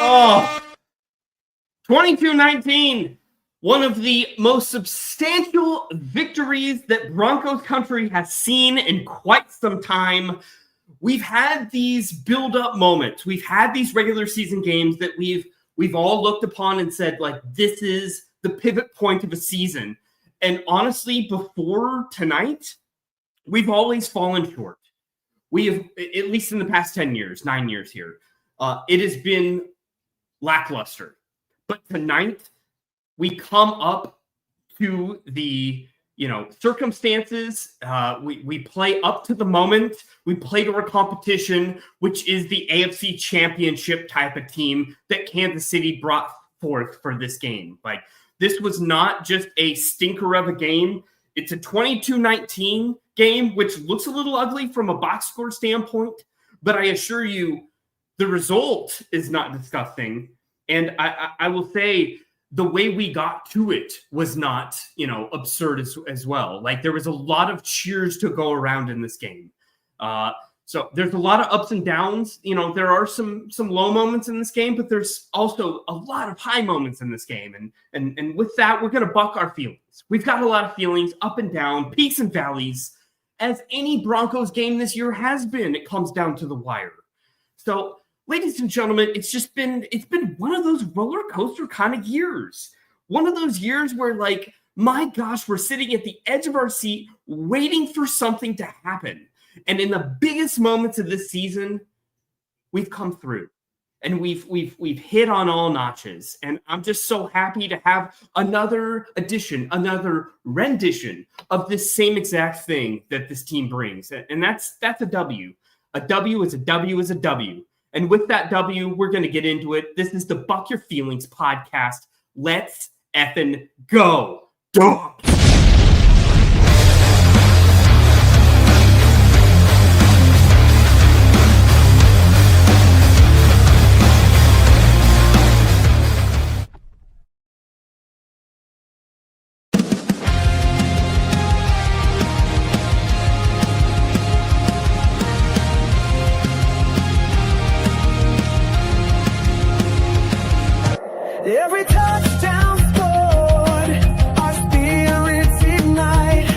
Oh, 22-19, one of the most substantial victories that Broncos country has seen in quite some time. We've had these build-up moments. We've had these regular season games that we've all looked upon and said, like, this is the pivot point of a season. And honestly, before tonight, we've always fallen short. We have, at least in the past 10 years, 9 years here, it has been lackluster. But tonight, we come up to the circumstances. We play up to the moment. We play to our competition, which is the AFC Championship type of team that Kansas City brought forth for this game. Like, this was not just a stinker of a game. It's a 22-19 game, which looks a little ugly from a box score standpoint, but I assure you the result is not disgusting. And I will say the way we got to it was not, absurd as well. Like, there was a lot of cheers to go around in this game. So there's a lot of ups and downs. There are some low moments in this game, but there's also a lot of high moments in this game. And with that, we're going to buck our feelings. We've got a lot of feelings, up and down, peaks and valleys, as any Broncos game this year has been. It comes down to the wire. So, ladies and gentlemen, it's been one of those roller coaster kind of years. One of those years where, like, my gosh, we're sitting at the edge of our seat waiting for something to happen. And in the biggest moments of this season, we've come through and we've hit on all notches. And I'm just so happy to have another edition, another rendition of this same exact thing that this team brings. And that's a W. A W is a W is a W. And with that W, we're going to get into it. This is the Buck Your Feelings podcast. Let's effing go. Dog. Every touchdown scored, our spirits ignite.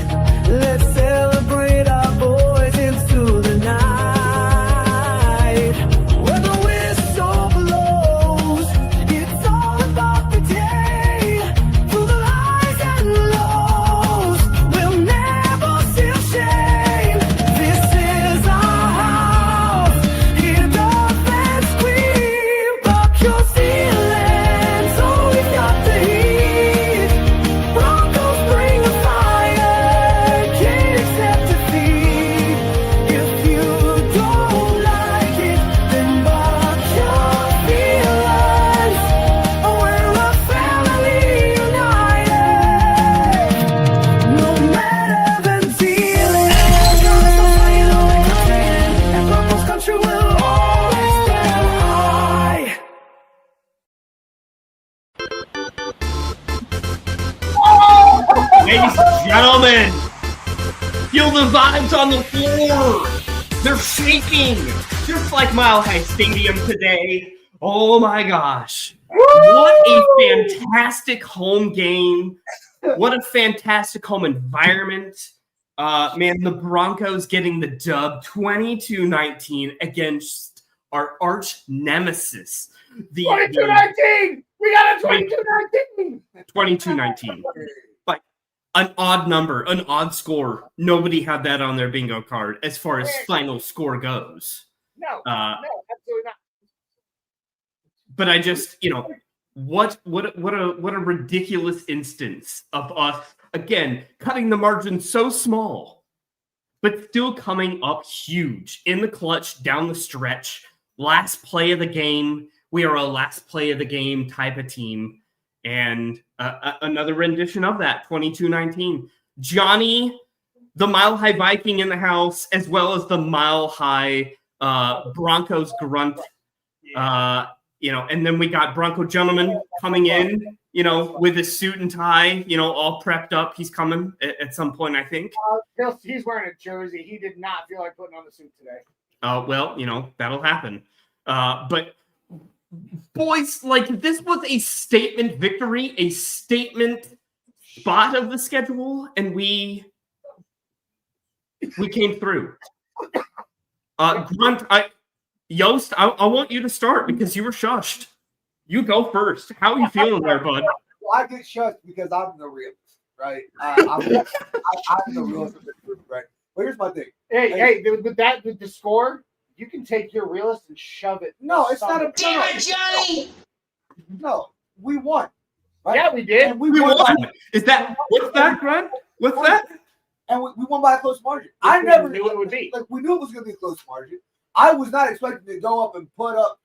Let's celebrate our boys into the night. When the whistle blows, it's all about the day. Through the highs and lows, we'll never feel shame. This is our house, hear the fans scream, buck your feelings. Ladies and gentlemen, feel the vibes on the floor. They're shaking, just like Mile High Stadium today. Oh my gosh. What a fantastic home game. What a fantastic home environment. Man, the Broncos getting the dub 22-19 against our arch nemesis. 22-19! We got a 22-19! 22-19. An odd number, an odd score. Nobody had that on their bingo card as far as final score goes. No, absolutely not. But I just, what a ridiculous instance of us, again, cutting the margin so small, but still coming up huge in the clutch, down the stretch. Last play of the game. We are a last play of the game type of team. And another rendition of that, 22-19. Johnny, the Mile High Viking in the house, as well as the Mile High Broncos grunt. And then we got Bronco Gentleman coming in with his suit and tie, all prepped up. He's coming at some point, I think. He's wearing a jersey. He did not feel like putting on the suit today. Well, that'll happen. But boys, this was a statement victory, a statement spot of the schedule, and we came through. Grunt, Yost, I want you to start because you were shushed. You go first. How are you feeling there, bud? Well, I get shushed because I'm the realist, right? I'm the realist of the group, right? But here's my thing. Hey, with the score, you can take your realist and shove it. No, it's not a Damn it, Johnny! No, we won. Right? Yeah, we did. And we We won. won. What's that, Grunt? What's that? And we won by a close margin. I I never knew it would be. we knew it was going to be a close margin. I was not expecting to go up and put up,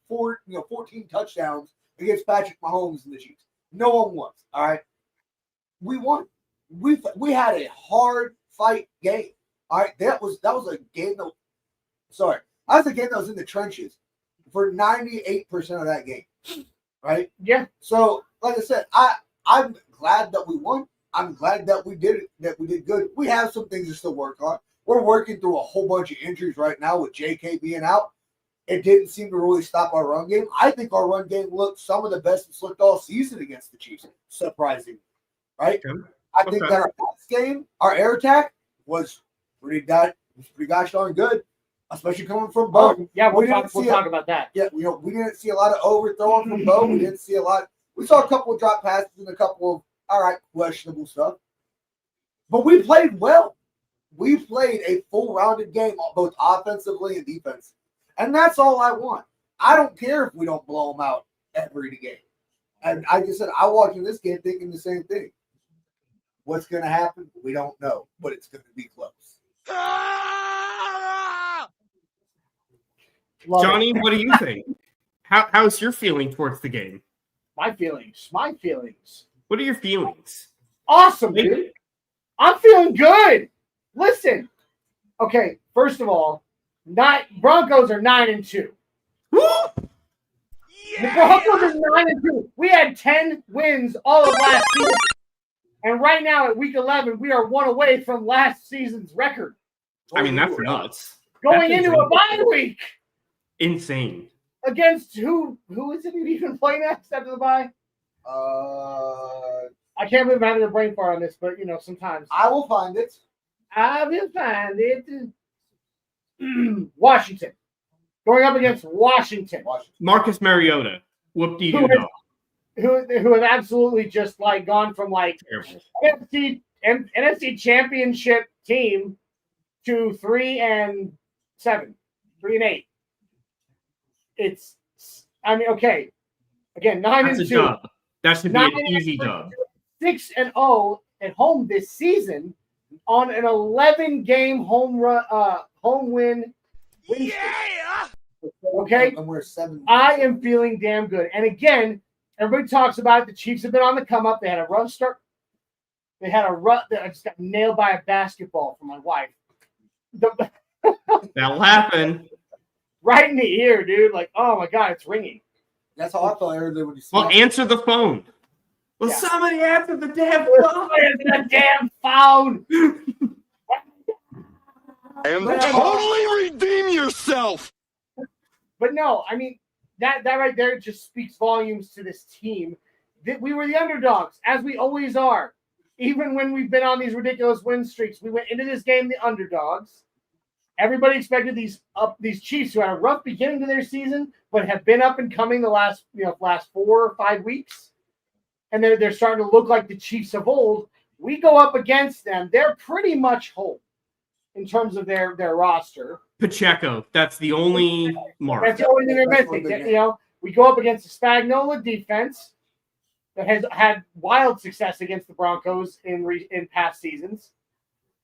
14 touchdowns against Patrick Mahomes and the Chiefs. No one was. All right, we won. We had a hard fight game. All right, that was a game that. Sorry, that was a game that was in the trenches for 98% of that game. Right? Yeah. So, like I said, I'm glad that we won. I'm glad that we did it, that we did good. We have some things to still work on. We're working through a whole bunch of injuries right now with JK being out. It didn't seem to really stop our run game. I think our run game looked some of the best it's looked all season against the Chiefs. Surprising, right? Okay. I think that our last game, our air attack was pretty gosh darn good, especially coming from Bo. Oh, yeah, we'll didn't talk about that. Yeah, we didn't see a lot of overthrowing from Bo. We didn't see a lot. We saw a couple of drop passes and a couple of questionable stuff. But we played well. We played a full-rounded game, both offensively and defense. And that's all I want. I don't care if we don't blow them out every game. And I just said, I'm watching this game thinking the same thing. What's going to happen? We don't know, but it's going to be close. Johnny, what do you think? How's your feeling towards the game? My feelings. What are your feelings? Awesome, dude. I'm feeling good. Listen. Okay, first of all, Broncos are 9-2. Woo! The Broncos are 9-2. We had 10 wins all of last season. And right now at week 11, we are one away from last season's record. I mean, that's nuts. Going That's into a bye week insane. against who is it we even play next after the bye? I can't believe I'm having a brain fart on this, but sometimes. I will find it. I will find it. Washington. Going up against Washington. Marcus Mariota. Whoop-de-doo. Who have absolutely just gone from NFC championship team to 3-7, 3-8. Okay. Again, 9-2. Dub. That should be an easy dub. 6-0 at home this season on an 11-game home win. Yeah! Okay, And we're 7. I am feeling damn good. And again, everybody talks about it. The Chiefs have been on the come up. They had a rough start. I just got nailed by a basketball from my wife. That'll happen. Right in the ear, dude. Oh my God, it's ringing. That's how I felt earlier when you said Well, answer the phone. Will Yeah. somebody answer the damn phone? Where's the damn phone? And totally redeem yourself! But no, I mean, that right there just speaks volumes to this team. That we were the underdogs, as we always are. Even when we've been on these ridiculous win streaks, we went into this game the underdogs. Everybody expected these Chiefs who had a rough beginning to their season, but have been up and coming the last 4 or 5 weeks. And they're starting to look like the Chiefs of old. We go up against them. They're pretty much whole in terms of their roster. Pacheco. That's the only mark. That's the only thing they're That's what missing. they We go up against the Spagnuolo defense that has had wild success against the Broncos in past seasons,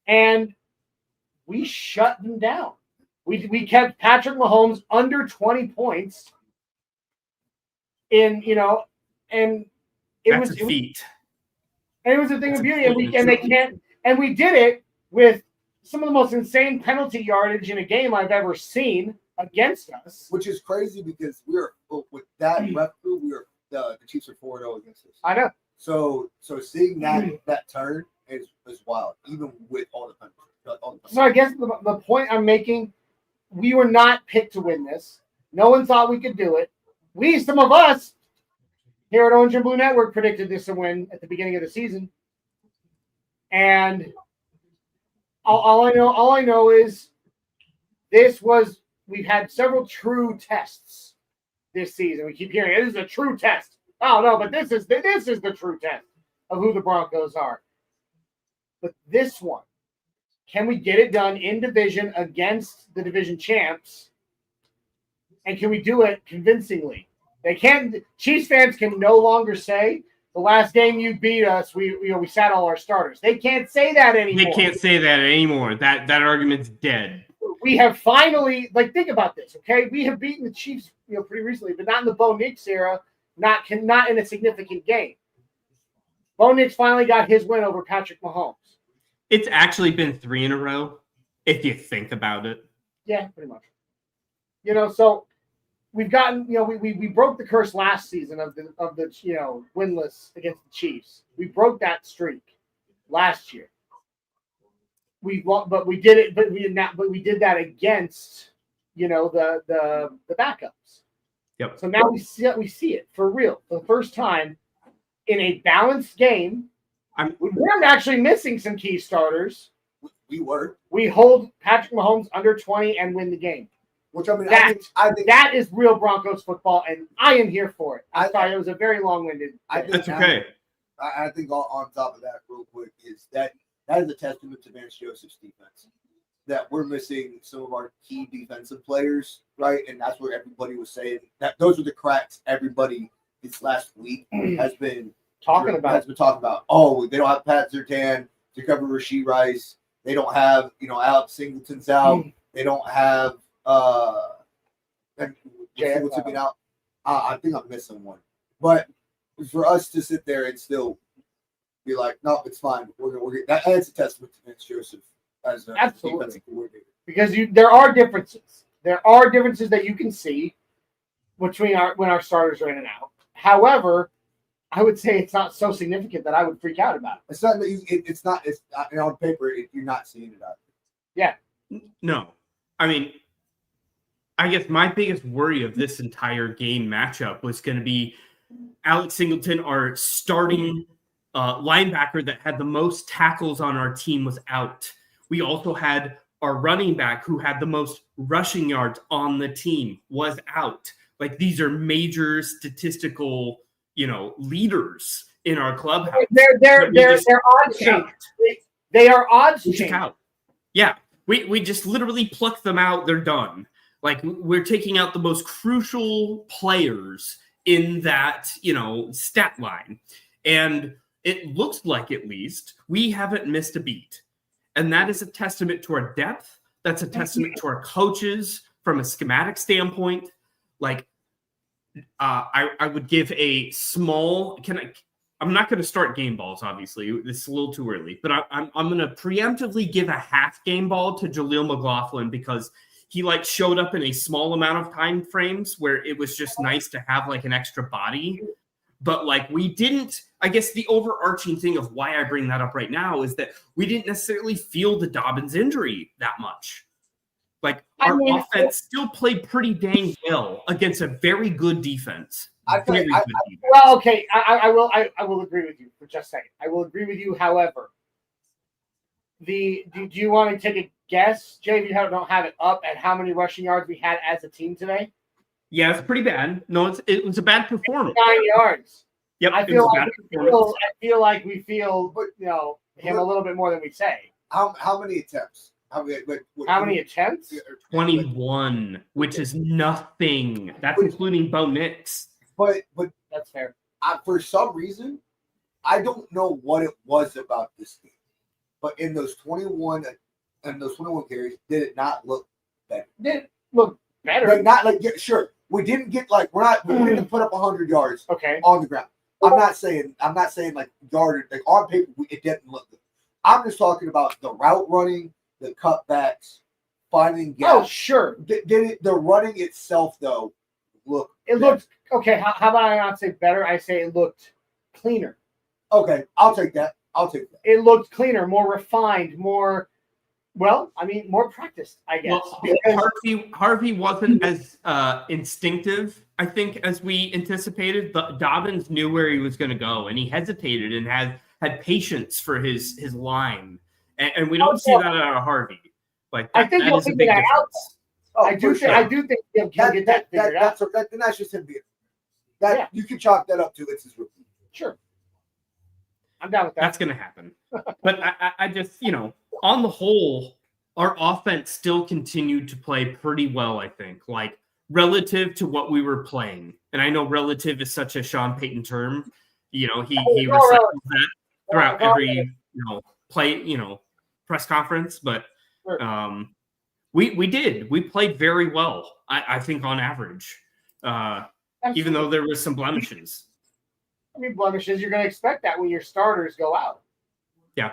and we shut them down. We kept Patrick Mahomes under 20 points. And it was a feat. And it was a thing That's of a beauty, feat. and we did it with some of the most insane penalty yardage in a game I've ever seen against us. which is crazy because we were with that ref crew. the Chiefs are 4-0 against us. I know. So seeing that turn is wild, even with all the punishment. So I guess the point I'm making, we were not picked to win this. No one thought we could do it. Some of us here at Orange and Blue Network predicted this to win at the beginning of the season. And all I know is we've had several true tests this season. We keep hearing this is a true test. Oh no, but this is the true test of who the Broncos are. But this one, can we get it done in division against the division champs? And can we do it convincingly? They can't. Chiefs fans can no longer say the last game you beat us, we sat all our starters. They can't say that anymore. They can't say that anymore. That argument's dead. We have finally, think about this, okay? We have beaten the Chiefs, pretty recently, but not in the Bo Nix era, not in a significant game. Bo Nix finally got his win over Patrick Mahomes. It's actually been 3 in a row, if you think about it. Yeah, pretty much. So we've gotten, we broke the curse last season of the winless against the Chiefs. We broke that streak last year. We did it, but we did that against, the backups. Yep. So now we see it for real for the first time in a balanced game. We weren't actually missing some key starters. We were. We hold Patrick Mahomes under 20 and win the game. Which I mean, I think that is real Broncos football, and I am here for it. I'm sorry, it was a very long-winded. That's okay. I think on top of that, real quick, is that is a testament to Vance Joseph's defense. That we're missing some of our key defensive players, right? And that's what everybody was saying. That those are the cracks everybody this last week has been talking about. Oh, they don't have Pat Surtain to cover Rashee Rice. They don't have, Alex Singleton's out. They don't have Singleton out. I think I'm missing one. But for us to sit there and still be like, no, it's fine. That's a testament to Vance Joseph as a defensive coordinator. Because there are differences. There are differences that you can see between when our starters are in and out. However, I would say it's not so significant that I would freak out about it. It's not. It's not. It's on paper. You're not seeing it out. Yeah. No, I mean, I guess my biggest worry of this entire game matchup was going to be Alex Singleton, our starting linebacker that had the most tackles on our team, was out. We also had our running back who had the most rushing yards on the team was out. Like, these are major statistical, leaders in our clubhouse. They're odds change. They are odds change. Yeah. We just literally pluck them out. They're done. Like, we're taking out the most crucial players in that, stat line. And it looks like, at least, we haven't missed a beat. And that is a testament to our depth. That's a testament to our coaches from a schematic standpoint. Like, I would give a small. I'm not going to start game balls. Obviously, it's a little too early. But I'm going to preemptively give a half game ball to Jaleel McLaughlin because he showed up in a small amount of time frames where it was just nice to have an extra body. But we didn't. I guess the overarching thing of why I bring that up right now is that we didn't necessarily feel the Dobbins injury that much. Our offense still played pretty dang well against a very good defense. Well, okay, I will agree with you for just a second. I will agree with you. However, do you want to take a guess, Jay, if you don't have it up, at how many rushing yards we had as a team today? Yeah, it's pretty bad. No, it was a bad performance. 9 yards. Yep, I feel like we feel him a little bit more than we say. How many attempts? How many attempts? 21, which is nothing. That's including Bo Nix. But that's fair. For some reason, I don't know what it was about this game, but in those 21 carries, did it not look better? Did it look better? Sure. We didn't get we didn't put up 100 yards okay on the ground. I'm not saying yardage on paper it didn't look good. I'm just talking about the route running, the cutbacks, finding gaps. Oh, sure. The running itself though look. It looked okay. How about I not say better? I say it looked cleaner. Okay, I'll take that. It looked cleaner, more refined, more. Well, I mean, more practiced, I guess. Well, Because- Harvey wasn't as instinctive, I think, as we anticipated. But Dobbins knew where he was going to go, and he hesitated and had patience for his line, and we don't see that out of Harvey. Like I think that he'll is a figure big that out. difference. Oh, I do for sure. think he'll get that figured out. That's just him being. That Yeah. you can chalk that up to it's his rookie. Sure. I'm down with that. That's going to happen. But I just, on the whole, our offense still continued to play pretty well, I think, like relative to what we were playing. And I know relative is such a Sean Payton term. He recycles that throughout every, press conference. But we played very well, I think, on average, even though there was some blemishes. I mean, blemishes, you're going to expect that when your starters go out. Yeah.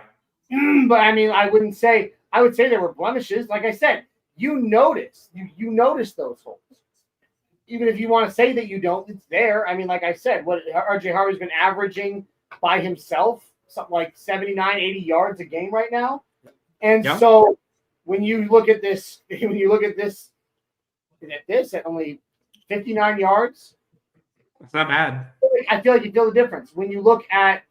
But I mean, I would say there were blemishes. Like I said, you notice those holes. Even if you want to say that you don't, it's there. I mean, like I said, what RJ Harvey's been averaging by himself, something like 79, 80 yards a game right now. And so when you look at this, at only 59 yards, It's not bad. I feel like you feel the difference when you look at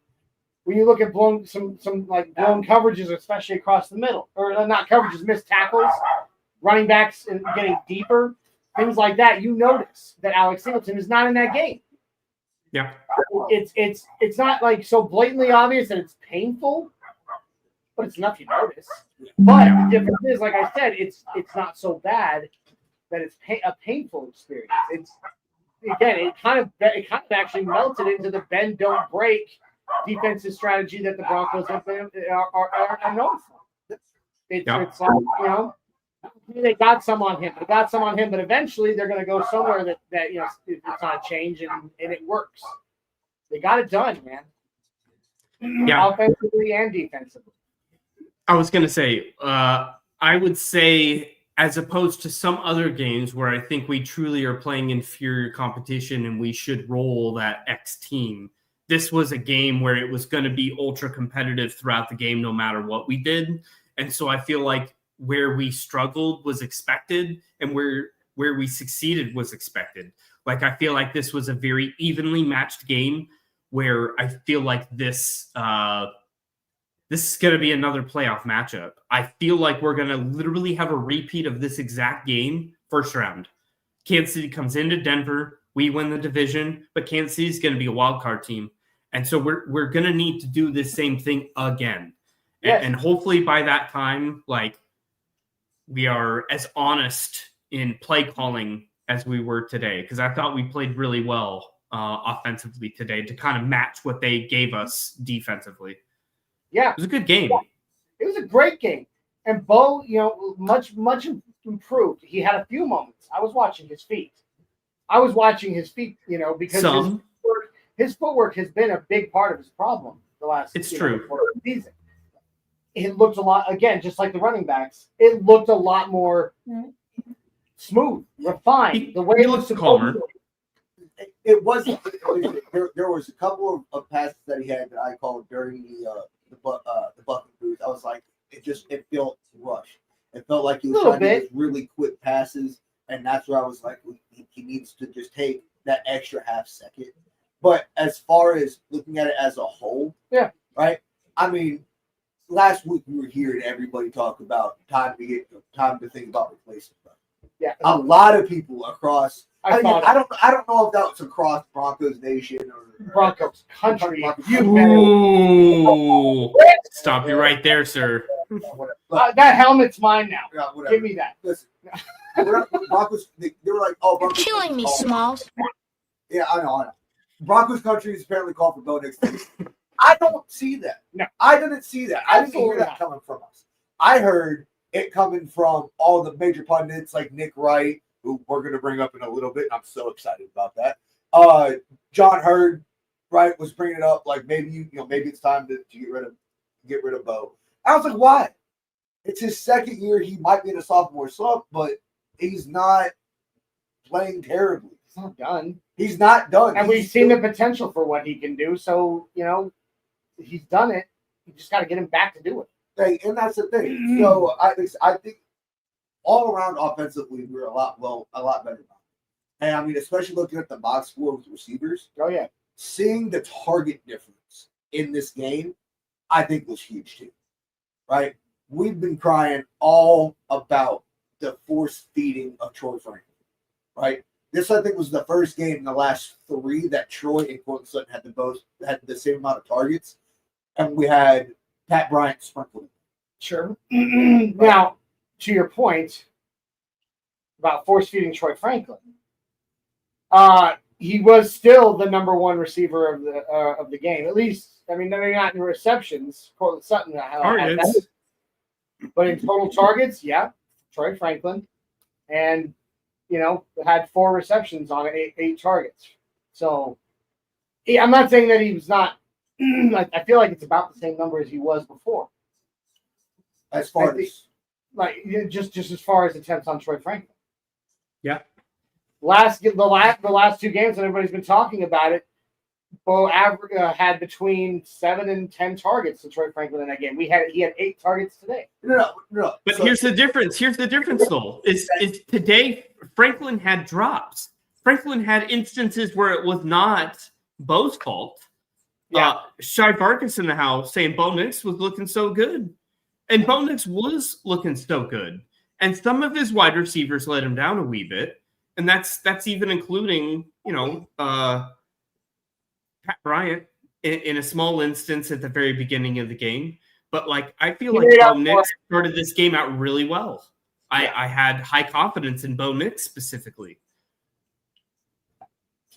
blown blown coverages, especially across the middle, or not coverages, missed tackles, running backs and getting deeper, things like that. You notice that Alex Singleton is not in that game. Yeah. It's not like so blatantly obvious that it's painful, but it's enough you notice. But the difference is, like I said, it's not so bad that it's a painful experience. It's again, it kind of actually melted into the bend don't break defensive strategy that the Broncos are known for. It's like, they got some on him. But eventually they're going to go somewhere that it's not a change and it works. They got it done, man. Yeah. Offensively and defensively. I was going to say, I would say, as opposed to some other games where I think we truly are playing inferior competition and we should roll that X team, this was a game where it was going to be ultra competitive throughout the game, no matter what we did. And so I feel like where we struggled was expected and where we succeeded was expected. Like, I feel like this was a very evenly matched game where I feel like this is going to be another playoff matchup. I feel like we're going to literally have a repeat of this exact game, first round. Kansas City comes into Denver. We win the division, but Kansas City is going to be a wild card team. And so we're going to need to do the same thing again. Yes. And hopefully by that time, like, we are as honest in play calling as we were today. Because I thought we played really well offensively today to kind of match what they gave us defensively. Yeah. It was a good game. It was a great game. And Bo, much improved. He had a few moments. I was watching his feet, because his footwork has been a big part of his problem the last true. Season. It looked a lot, again, just like the running backs, it looked a lot more smooth, refined. The way he it looks was calmer. It wasn't. There was a couple of passes that he had that I called during the bucket booth. I was like, it felt rushed. It felt like he was trying to get really quick passes, and that's where I was like, he needs to just take that extra half second. But as far as looking at it as a whole, right? I mean, last week we were hearing everybody talk about time to think about replacement. Yeah, a lot of people across. I don't know if that was across Broncos Nation or Broncos country. Ooh, stop you right there, sir. That helmet's mine now. Yeah, whatever. Give me that. Listen, Broncos. They were like, "Oh, Broncos." You're killing me, Smalls. Yeah, I know. Broncos country is apparently called for Bo Nix. I don't see that. No, I didn't see that. I didn't hear that coming from us. I heard it coming from all the major pundits like Nick Wright, who we're going to bring up in a little bit. I'm so excited about that. John Hurd, right, was bringing it up like maybe it's time to get rid of Bo. I was like, why? It's his second year. He might be in a sophomore slump, but he's not playing terribly. He's not done. He's not done. And we've seen the potential for what he can do. So, he's done it. You just got to get him back to do it. And that's the thing. So I think all around offensively, we're a lot better now. And I mean, especially looking at the box score with receivers. Oh, yeah. Seeing the target difference in this game, I think was huge too. Right? We've been crying all about the force feeding of Troy Franklin. Right? This, I think, was the first game in the last 3 that Troy and Courtland Sutton had the same amount of targets. And we had Pat Bryant sprinkled. Sure. Now, to your point about force feeding Troy Franklin, he was still the number 1 receiver of the game. At least, I mean, maybe not in receptions. Courtland Sutton had that. But in total targets, yeah, Troy Franklin, and had 4 receptions on 8 targets. So, I'm not saying that he was not. I feel like it's about the same number as he was before. As far as just as far as attempts on Troy Franklin. Yeah. The last 2 games, and everybody's been talking about it. Bo had between 7 and 10 targets to Troy Franklin in that game. He had 8 targets today. No. But here's the difference. Here's the difference, though. Is today Franklin had drops. Franklin had instances where it was not Bo's fault. Yeah. Shy Vargas in the house saying Bo Nix was looking so good. And Bo Nix was looking so good. And some of his wide receivers let him down a wee bit. And that's even including, Pat Bryant in a small instance at the very beginning of the game. But, I feel like Bo Nix started this game out really well. I had high confidence in Bo Nix specifically.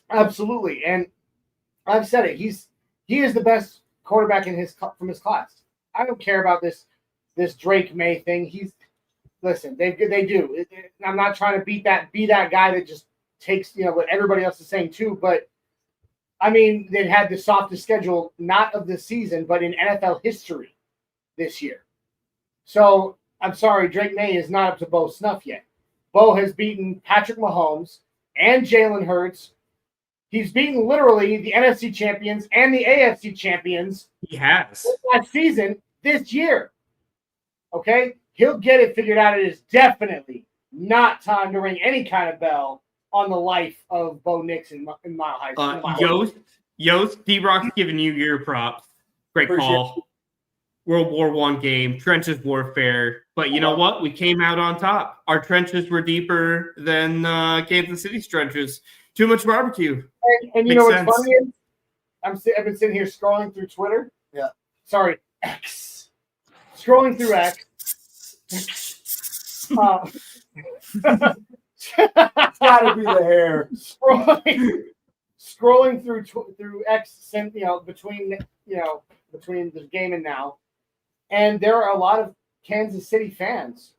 Absolutely. And I've said it. He is the best quarterback from his class. I don't care about this Drake May thing. They do. I'm not trying to be that guy that just takes what everybody else is saying too. But I mean, they've had the softest schedule, not of the season, but in NFL history this year. So I'm sorry, Drake May is not up to Bo's snuff yet. Bo has beaten Patrick Mahomes and Jalen Hurts. He's beaten literally the NFC champions and the AFC champions. He has. Last season, this year. Okay? He'll get it figured out. It is definitely not time to ring any kind of bell on the life of Bo Nix in Mile High School. Yost, D-Rock's giving you your props. Great call. World War I game, trenches warfare. But you know what? We came out on top. Our trenches were deeper than Kansas City's trenches. Too much barbecue. And you know what's funny is? I've been sitting here scrolling through Twitter. Yeah. Sorry, X. Scrolling through X. It's gotta be the hair. Scrolling through X, between the game and now, and there are a lot of Kansas City fans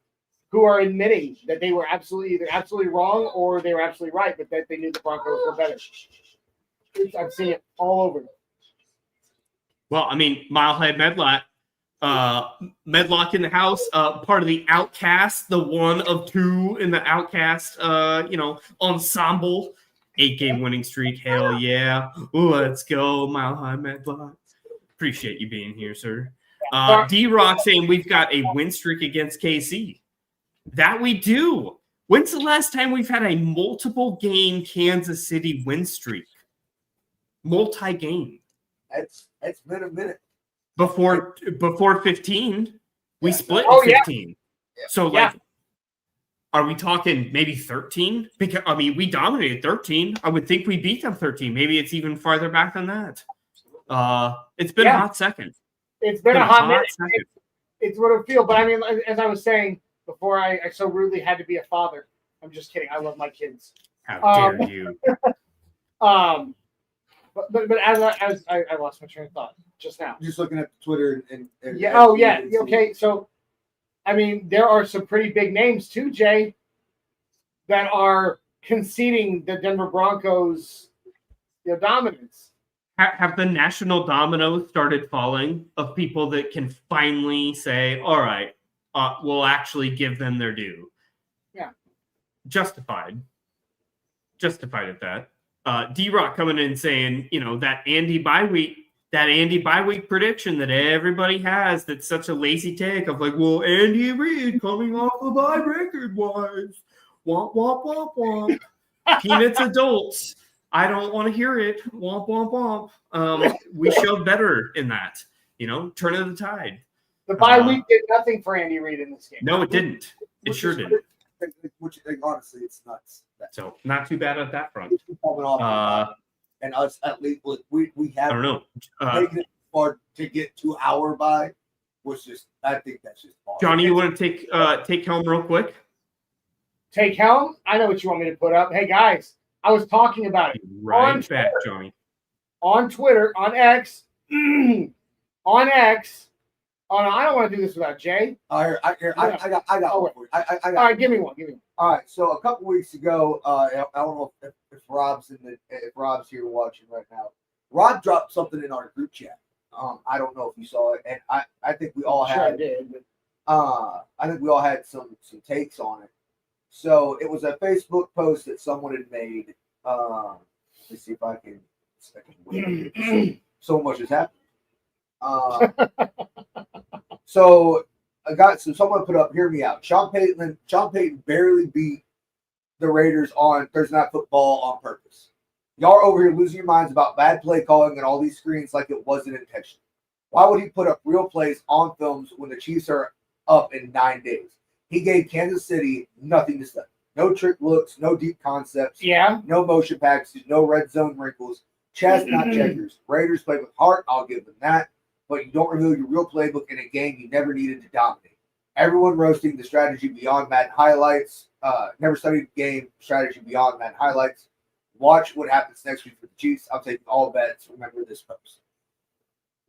who are admitting that they were either absolutely wrong or they were absolutely right, but that they knew the Broncos were better. I've seen it all over. Well, I mean, Mile High Medlock in the house, part of the Outcast, the 1 of 2 in the Outcast, ensemble. 8-game winning streak. Hell yeah. Ooh, let's go, Mile High Medlock. Appreciate you being here, sir. D-Rock saying we've got a win streak against KC. That we do. When's the last time we've had a multiple game Kansas City win streak? Multi-game. It's been a minute. Before 15, we split 15. Yeah. So are we talking maybe 13? Because we dominated 13. I would think we beat them 13. Maybe it's even farther back than that. It's been a hot second. It's been a hot minute. It's what it feels. But I mean, as I was saying before, I so rudely had to be a father. I'm just kidding. I love my kids. How dare you? But as I lost my train of thought just now. Just looking at Twitter and okay. So, I mean, there are some pretty big names too, Jay, that are conceding the Denver Broncos dominance. Have the national dominoes started falling of people that can finally say, all right, we'll actually give them their due? Yeah. Justified. justified at that. D-Rock coming in saying, that Andy bye week prediction that everybody has, that's such a lazy take of like, well, Andy Reid coming off a bye record-wise. Womp, womp, womp, womp. Peanuts adults. I don't want to hear it. Womp, womp, womp. We showed better in that. Turn of the tide. The bye week did nothing for Andy Reid in this game. No, it didn't. It sure didn't. Which honestly, it's nuts. So not too bad at that front. And us at least we have. I don't know. Taking it far to get to our bye was just. I think that's just awesome. Johnny, you want to take helm real quick? Take helm? I know what you want me to put up. Hey guys, I was talking about it. Right back, Johnny. On Twitter, on X, on X. Oh no, I don't want to do this without Jay. I got one for you. I got. All right, give me one. All right, so a couple weeks ago, I don't know if Rob's here watching right now. Rob dropped something in our group chat. I don't know if you saw it, and I think we all had. Sure I did. I think we all had some takes on it. So it was a Facebook post that someone had made. Let's see if I can wait. So much has happened. So someone put up, hear me out. Sean Payton barely beat the Raiders on Thursday Night Football on purpose. Y'all are over here losing your minds about bad play calling and all these screens like it wasn't intentional. Why would he put up real plays on films when the Chiefs are up in 9 days? He gave Kansas City nothing to study. No trick looks, no deep concepts, no motion packages, no red zone wrinkles, chess, not checkers. Raiders played with heart, I'll give them that. But you don't reveal your real playbook in a game you never needed to dominate. Everyone roasting the strategy beyond Madden highlights. Never studied game strategy beyond Madden highlights. Watch what happens next week for the Chiefs. I'm taking all bets. Remember this post.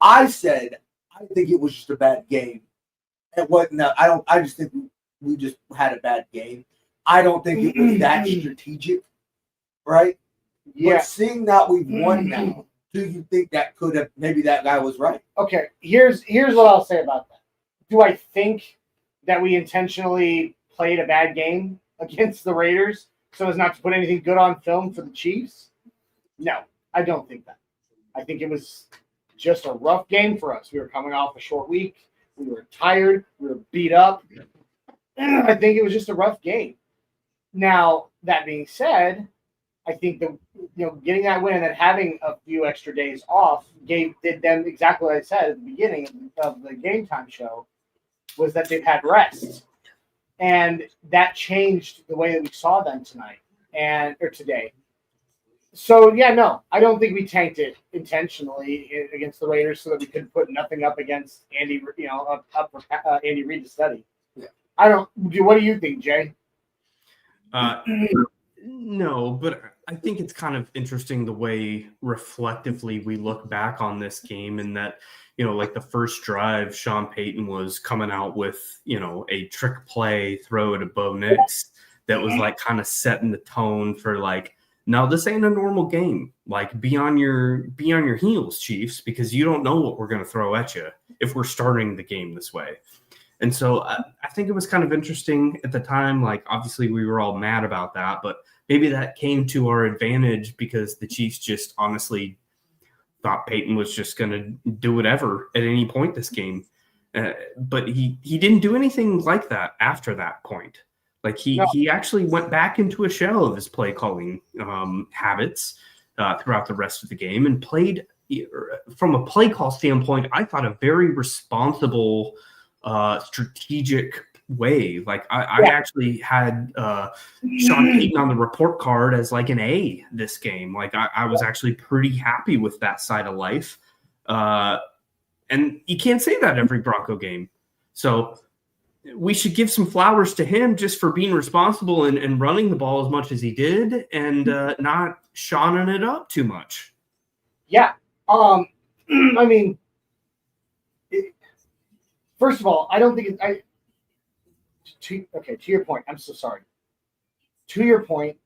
I said I think it was just a bad game. And what? No, I don't. I just think we just had a bad game. I don't think it was that strategic, right? Yeah. But seeing that we've won now, do you think that could have maybe that guy was right? Okay, here's what I'll say about that. Do I think that we intentionally played a bad game against the Raiders so as not to put anything good on film for the Chiefs? No, I don't think that. I think it was just a rough game for us. We were coming off a short week. We were tired. We were beat up. I think it was just a rough game. Now, that being said, I think that getting that win and then having a few extra days off did them exactly what I said at the beginning of the Game Time show, was that they've had rest, and that changed the way that we saw them tonight or today. So yeah, no, I don't think we tanked it intentionally against the Raiders so that we could put nothing up against Andy, up for Andy Reid to study. Yeah. I don't. What do you think, Jay? No, but I think it's kind of interesting the way reflectively we look back on this game, and that, like the first drive, Sean Payton was coming out with, a trick play throw to Bo Nix that was like kind of setting the tone for like, no, this ain't a normal game. Like, be on your heels, Chiefs, because you don't know what we're going to throw at you if we're starting the game this way. And so I think it was kind of interesting at the time. Like, obviously we were all mad about that, but maybe that came to our advantage because the Chiefs just honestly thought Peyton was just going to do whatever at any point this game. But he didn't do anything like that after that point. Like he actually went back into a shell of his play calling habits throughout the rest of the game and played, from a play call standpoint, I thought a very responsible, strategic way. Like I actually had Sean Payton on the report card as like an A this game. Like I was actually pretty happy with that side of life. And you can't say that every Bronco game. So we should give some flowers to him just for being responsible and running the ball as much as he did and not shawning it up too much. Yeah. I mean, first of all, I don't think to your point, I'm so sorry. To your point,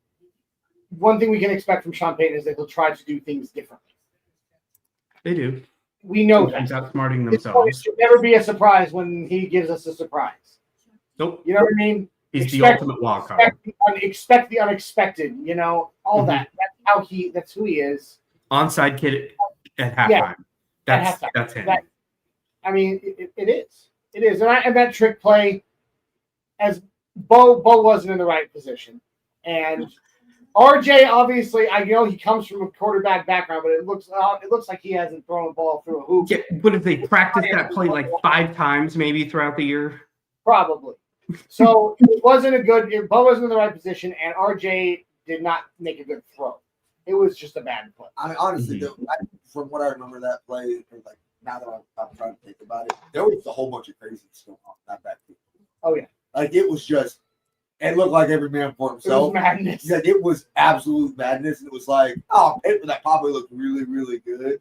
one thing we can expect from Sean Payton is that he'll try to do things differently. They do. We know Sometimes that. outsmarting themselves. It should never be a surprise when he gives us a surprise. Nope. You know what I mean? He's the Expect- ultimate wild card. Expect the unexpected, all Mhm. that. That's who he is. Onside kid at halftime. Yeah, That's halftime. that's him. It is. It is. And that trick play, as Bo wasn't in the right position. And RJ, obviously, I know he comes from a quarterback background, but it looks like he hasn't thrown a ball through a hoop. Yeah, but if they practiced that play like 5 times maybe throughout the year, Probably. So Bo wasn't in the right position, and RJ did not make a good throw. It was just a bad play. I mean, honestly, though, from what I remember that play, like now that I'm trying to think about it, there was a whole bunch of crazy stuff on that backfield. Oh yeah, Like it was just, it looked like every man for it was himself. madness. Yeah, it was absolute madness. It was like, oh, paper that probably looked really, really good,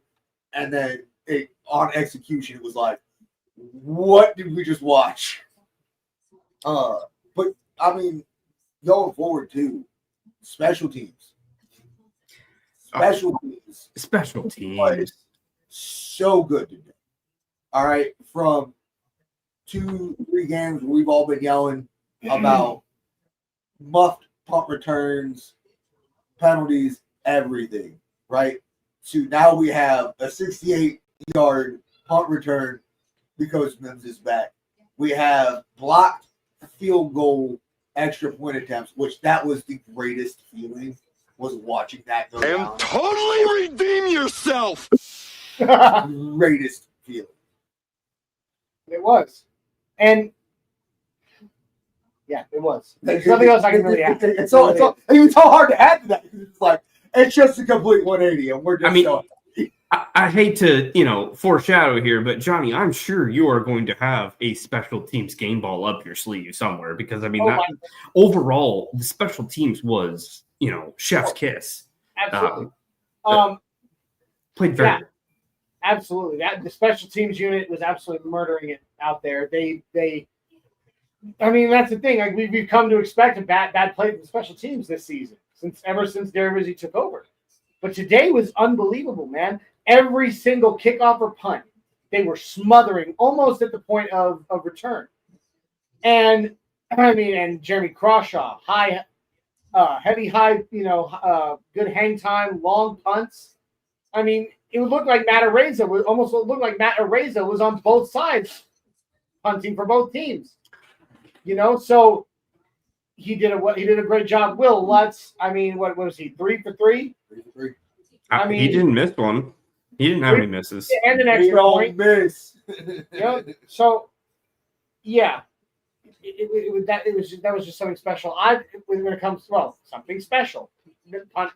and then on execution, it was like, what did we just watch? But I mean, going forward too, special teams. Special teams. special was teams. so good today. All right, from 2-3 games where we've all been yelling about muffed punt returns, penalties, everything, right? To now we have a 68-yard punt return because Mims is back. We have blocked field goal extra point attempts, which that was the greatest feeling, was watching that go And down. totally redeem yourself. Greatest feeling. It was. And yeah, it was. There's nothing else I can really add. It's so hard to add to that because it's like it's just a complete 180, and we're just. I mean, so, I hate to, foreshadow here, but Johnny, I'm sure you are going to have a special teams game ball up your sleeve somewhere because, I mean, overall, the special teams was, chef's kiss. Absolutely. Played very Yeah. Absolutely. The special teams unit was absolutely murdering it out there. I mean, that's the thing. Like we've come to expect a bad play from the special teams this season, ever since Derek Rizzi took over. But today was unbelievable, man. Every single kickoff or punt, they were smothering almost at the point of return. And I mean, and Jeremy Crawshaw, heavy high, good hang time, long punts. I mean, it would look like Matt Areza was on both sides punting for both teams. So he did a great job. Will Lutz, I mean, what was he, 3 for 3? I mean, he didn't miss one. He didn't have any misses. And an we extra don't point. miss. So, yeah, that was just something special. When it comes to something special.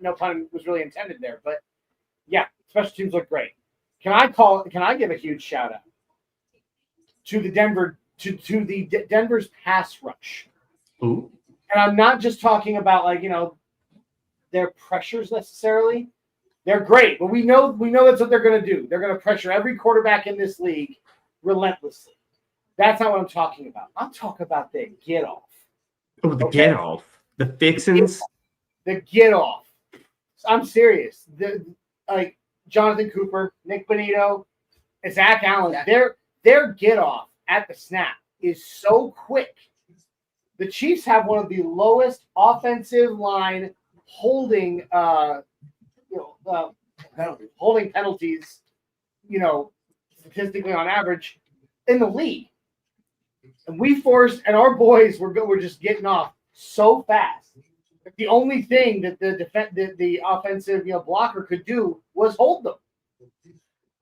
No pun was really intended there, but yeah, special teams look great. Can I give a huge shout out to the Denver's pass rush? Ooh. And I'm not just talking about their pressures necessarily. They're great, but we know that's what they're going to do. They're going to pressure every quarterback in this league relentlessly. That's not what I'm talking about. I'm talking about the get off. Oh, the get off. The fixins. The get off. I'm serious. Like Jonathan Cooper, Nick Bonito, and Zach Allen, their get off at the snap is so quick. The Chiefs have one of the lowest offensive line holding penalties, statistically on average in the league. And our boys were just getting off so fast. The only thing that the offensive blocker could do was hold them,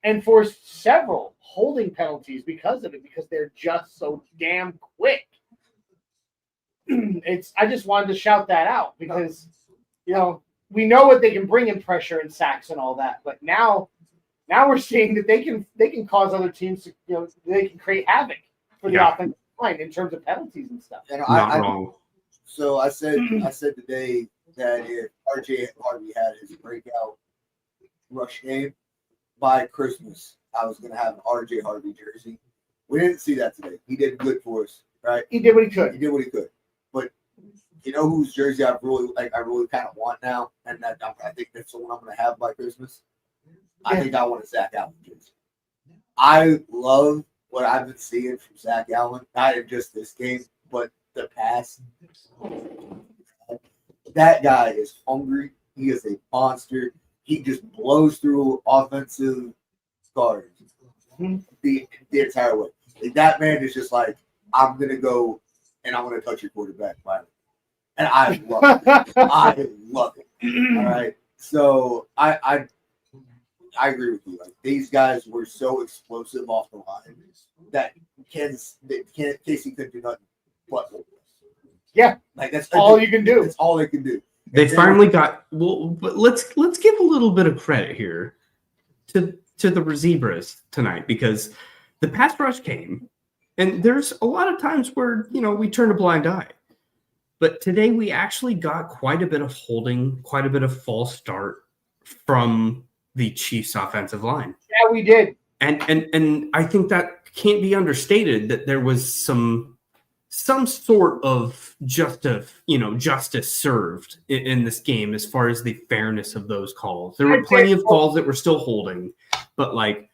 and forced several holding penalties because of it, because they're just so damn quick. I just wanted to shout that out because we know what they can bring in pressure and sacks and all that, but now we're seeing that they can cause other teams to they can create havoc for the offensive line in terms of penalties and stuff. And Not wrong. So I said today that if RJ Harvey had his breakout rush game by Christmas, I was going to have an RJ Harvey jersey. We didn't see that today. He did good for us, right? He did what he could. But you know whose jersey I really kind of want now, and that I think that's the one I'm going to have by Christmas. I think I want a Zach Allen jersey. I love what I've been seeing from Zach Allen, not in just this game, but the pass. That guy is hungry. He is a monster. He just blows through offensive guards the entire way. Like, that man is just like, I'm gonna go and I'm gonna touch your quarterback finally. And I love it. I love it. All right. So I agree with you. Like, these guys were so explosive off the line that Casey couldn't do nothing but hold us. Yeah. Like, that's all you can do. That's all they can do. They finally got but let's give a little bit of credit here to the Zebras tonight, because the pass rush came, and there's a lot of times where we turn a blind eye. But today we actually got quite a bit of holding, quite a bit of false start from the Chiefs offensive line. Yeah, we did. And I think that can't be understated, that there was some sort of justice served in this game as far as the fairness of those calls. There were plenty of calls that were still holding, but like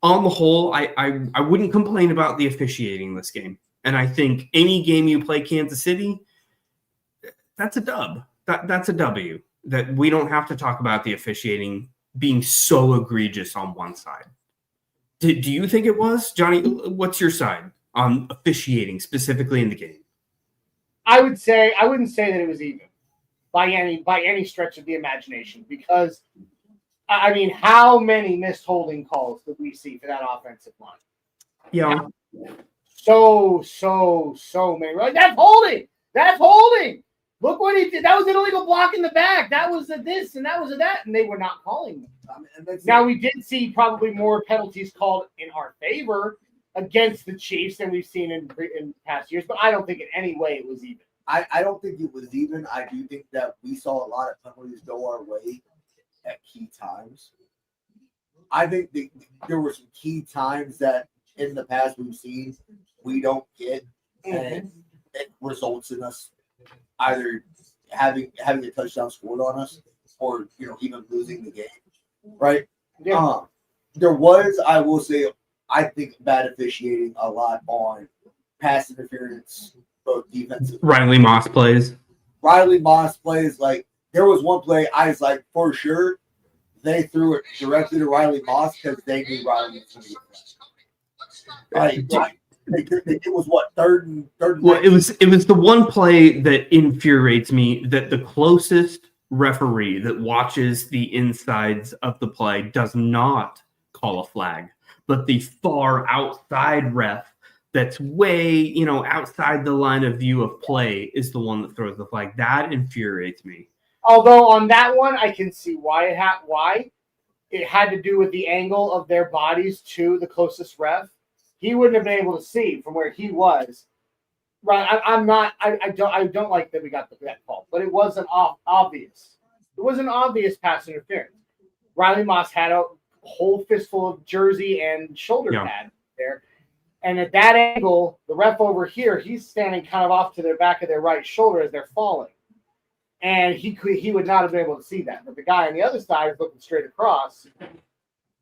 on the whole, I wouldn't complain about the officiating this game. And I think any game you play Kansas City, that's a dub. That's a W. That we don't have to talk about the officiating being so egregious on one side. Do you think it was, Johnny? What's your side on officiating specifically in the game? I wouldn't say that it was even by any stretch of the imagination, because I mean, how many missed holding calls did we see for that offensive line? Yeah. So many. Like, that's holding. That's holding. Look what he did. That was an illegal block in the back. That was a this and that was a that, and they were not calling them. Now, we did see probably more penalties called in our favor against the Chiefs than we've seen in past years, but I don't think in any way it was even. I don't think it was even. I do think that we saw a lot of penalties go our way at key times. I think there were some key times that in the past we've seen we don't get, and it results in us either having a touchdown scored on us or even losing the game. Right? Yeah. There was, I will say, I think bad officiating a lot on pass interference, both defensive. Riley Moss plays. Like, there was one play I was like, for sure, they threw it directly to Riley Moss because they knew Riley was going to get flagged. Right. It was what, third and well, it was the one play that infuriates me, that the closest referee that watches the insides of the play does not call a flag, but the far outside ref that's way outside the line of view of play is the one that throws the flag. That infuriates me. Although on that one, I can see why it had to do with the angle of their bodies to the closest ref. He wouldn't have been able to see from where he was. Right? I don't like that we got that call, but it wasn't obvious. It was an obvious pass interference. Riley Moss had a whole fistful of jersey and shoulder pad there, and at that angle, the ref over here, he's standing kind of off to their back of their right shoulder as they're falling. And he would not have been able to see that. But the guy on the other side is looking straight across.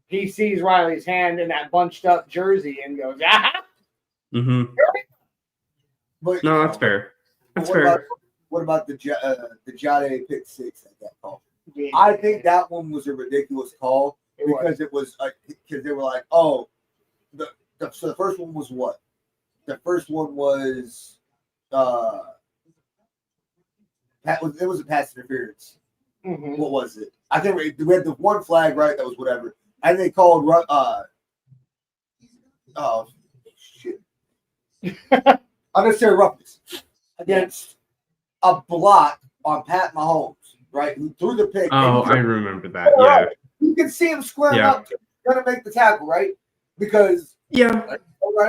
He sees Riley's hand in that bunched up jersey and goes, ah. Mm-hmm. But, no, that's fair. That's fair. What about the Jade pick six at that call? Yeah. I think that one was a ridiculous call because it was because they were like, oh, so the first one was what? The first one was it was a pass interference. Mm-hmm. What was it? I think we had the one flag, right? That was whatever. And they called oh shit. Unnecessary roughness against a block on Pat Mahomes, right? Who threw the pick. Oh, I remember that. Yeah. You can see him squaring up, gonna make the tackle, right? Because right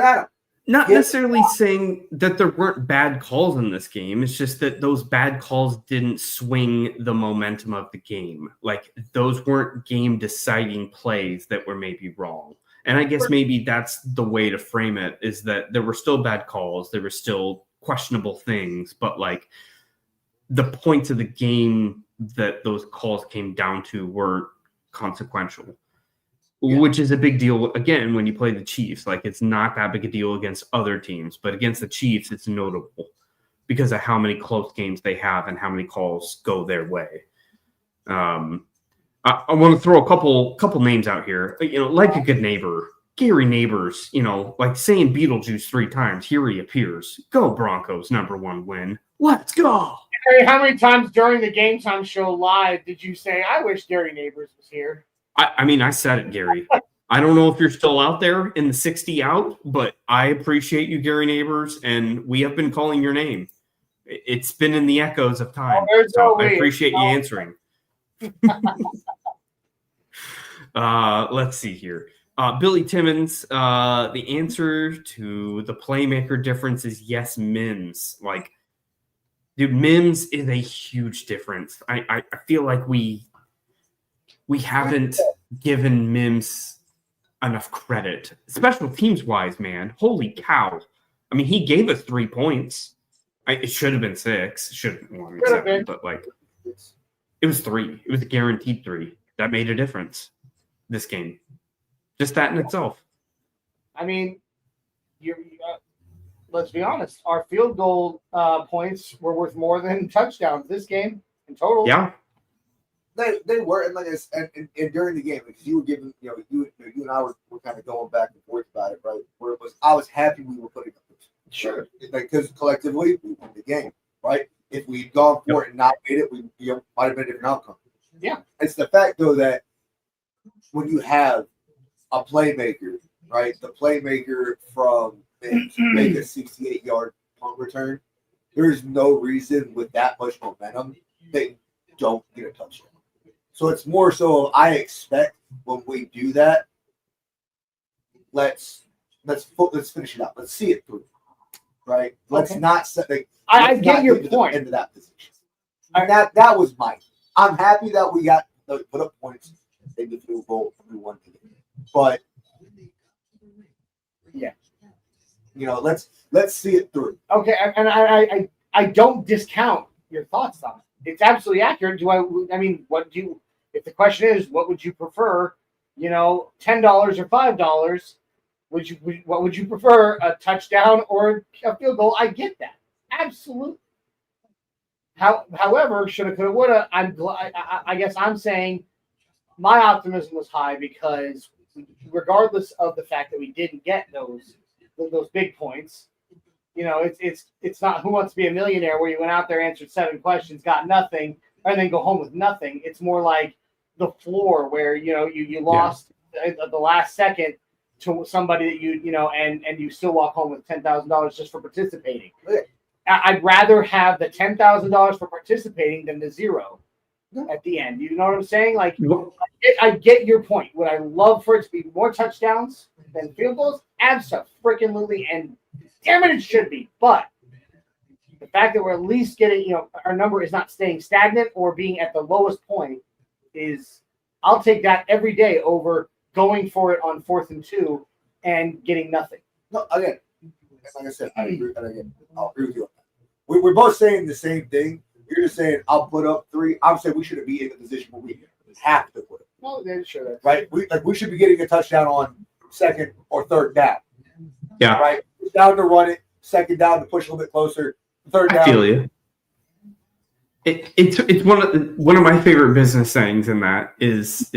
at him. Not necessarily saying that there weren't bad calls in this game. It's just that those bad calls didn't swing the momentum of the game. Like, those weren't game-deciding plays that were maybe wrong. And I guess maybe that's the way to frame it, is that there were still bad calls. There were still questionable things. But, like, the points of the game that those calls came down to were consequential. Yeah. Which is a big deal, again, when you play the Chiefs. Like, it's not that big a deal against other teams, but against the Chiefs, it's notable. because of how many close games they have and how many calls go their way. I want to throw a couple names out here. Like a good neighbor, Gary Neighbors. Like saying Beetlejuice 3 times. Here he appears. Go Broncos, #1 win. Let's go. Hey, how many times during the Game Time show live did you say, "I wish Gary Neighbors was here"? I said it, Gary. I don't know if you're still out there in the 60 out, but I appreciate you, Gary Neighbors, and we have been calling your name. It's been in the echoes of time, so I appreciate you answering. Let's see here. Billy Timmons, the answer to the playmaker difference is yes, Mims. Like, dude, Mims is a huge difference. I feel like we haven't given Mims enough credit, special teams wise, man. Holy cow! I mean, he gave us 3 points. It should have been 6. Should have been 7, but like, it was 3. It was a guaranteed 3. That made a difference this game. Just that in itself. I mean, let's be honest. Our field goal points were worth more than touchdowns this game in total. Yeah. They were, and like I said, and during the game, because you were giving, you and I were kind of going back and forth about it, right? Where it was, I was happy we were putting up. Sure. Because collectively we won the game, right? If we'd gone for it and not made it, we might have been a different outcome. Yeah. It's the fact though that when you have a playmaker, right? The playmaker from Mims make a 68-yard punt return. There's no reason with that much momentum they don't get a touchdown. So it's more so I expect when we do that, let's finish it out. Let's see it through. Right? Let's not set I get your point. Into that position. And that was mine. I'm happy that we got put up points in the field goal we won the game. But yeah. Let's see it through. Okay, and I don't discount your thoughts on it. It's absolutely accurate. If the question is, what would you prefer? $10 or $5? What would you prefer, a touchdown or a field goal? I get that, absolutely. However, shoulda, coulda, woulda. I guess I'm saying my optimism was high because regardless of the fact that we didn't get those big points, it's not Who Wants to Be a Millionaire where you went out there, answered 7 questions, got nothing, and then go home with nothing. It's more like the floor where you lost at the last second to somebody that and you still walk home with $10,000 just for participating. I'd rather have the $10,000 for participating than the 0 at the end. You know what I'm saying? Like, I get your point. Would I love for it to be more touchdowns than field goals? Absolutely, and damn it should be. But the fact that we're at least getting, our number is not staying stagnant or being at the lowest point I'll take that every day over going for it on 4th and 2 and getting nothing. No, again, like I said, I agree. And again, I'll agree with you on that. We're both saying the same thing. You're just saying I'll put up 3. I'm saying we shouldn't be in the position where we have to put it. Well, sure. Right? We should be getting a touchdown on 2nd or 3rd down. Yeah. Right? Down to run it, 2nd down to push a little bit closer, 3rd down. I feel you. It's one of my favorite business sayings in that is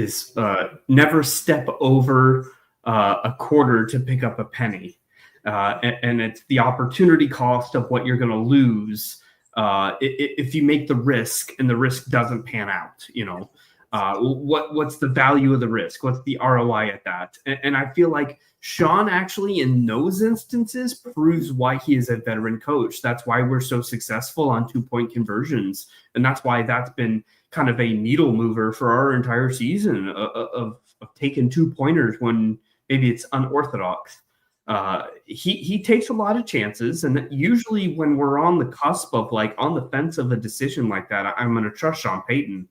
never step over a quarter to pick up a penny, and it's the opportunity cost of what you're going to lose if you make the risk and the risk doesn't pan out. What's the value of the risk? What's the ROI at that? And I feel like Sean actually in those instances proves why he is a veteran coach. That's why we're so successful on 2-point conversions. And that's why that's been kind of a needle mover for our entire season of taking 2-pointers when maybe it's unorthodox. He takes a lot of chances. And usually when we're on the cusp of on the fence of a decision like that, I'm going to trust Sean Payton.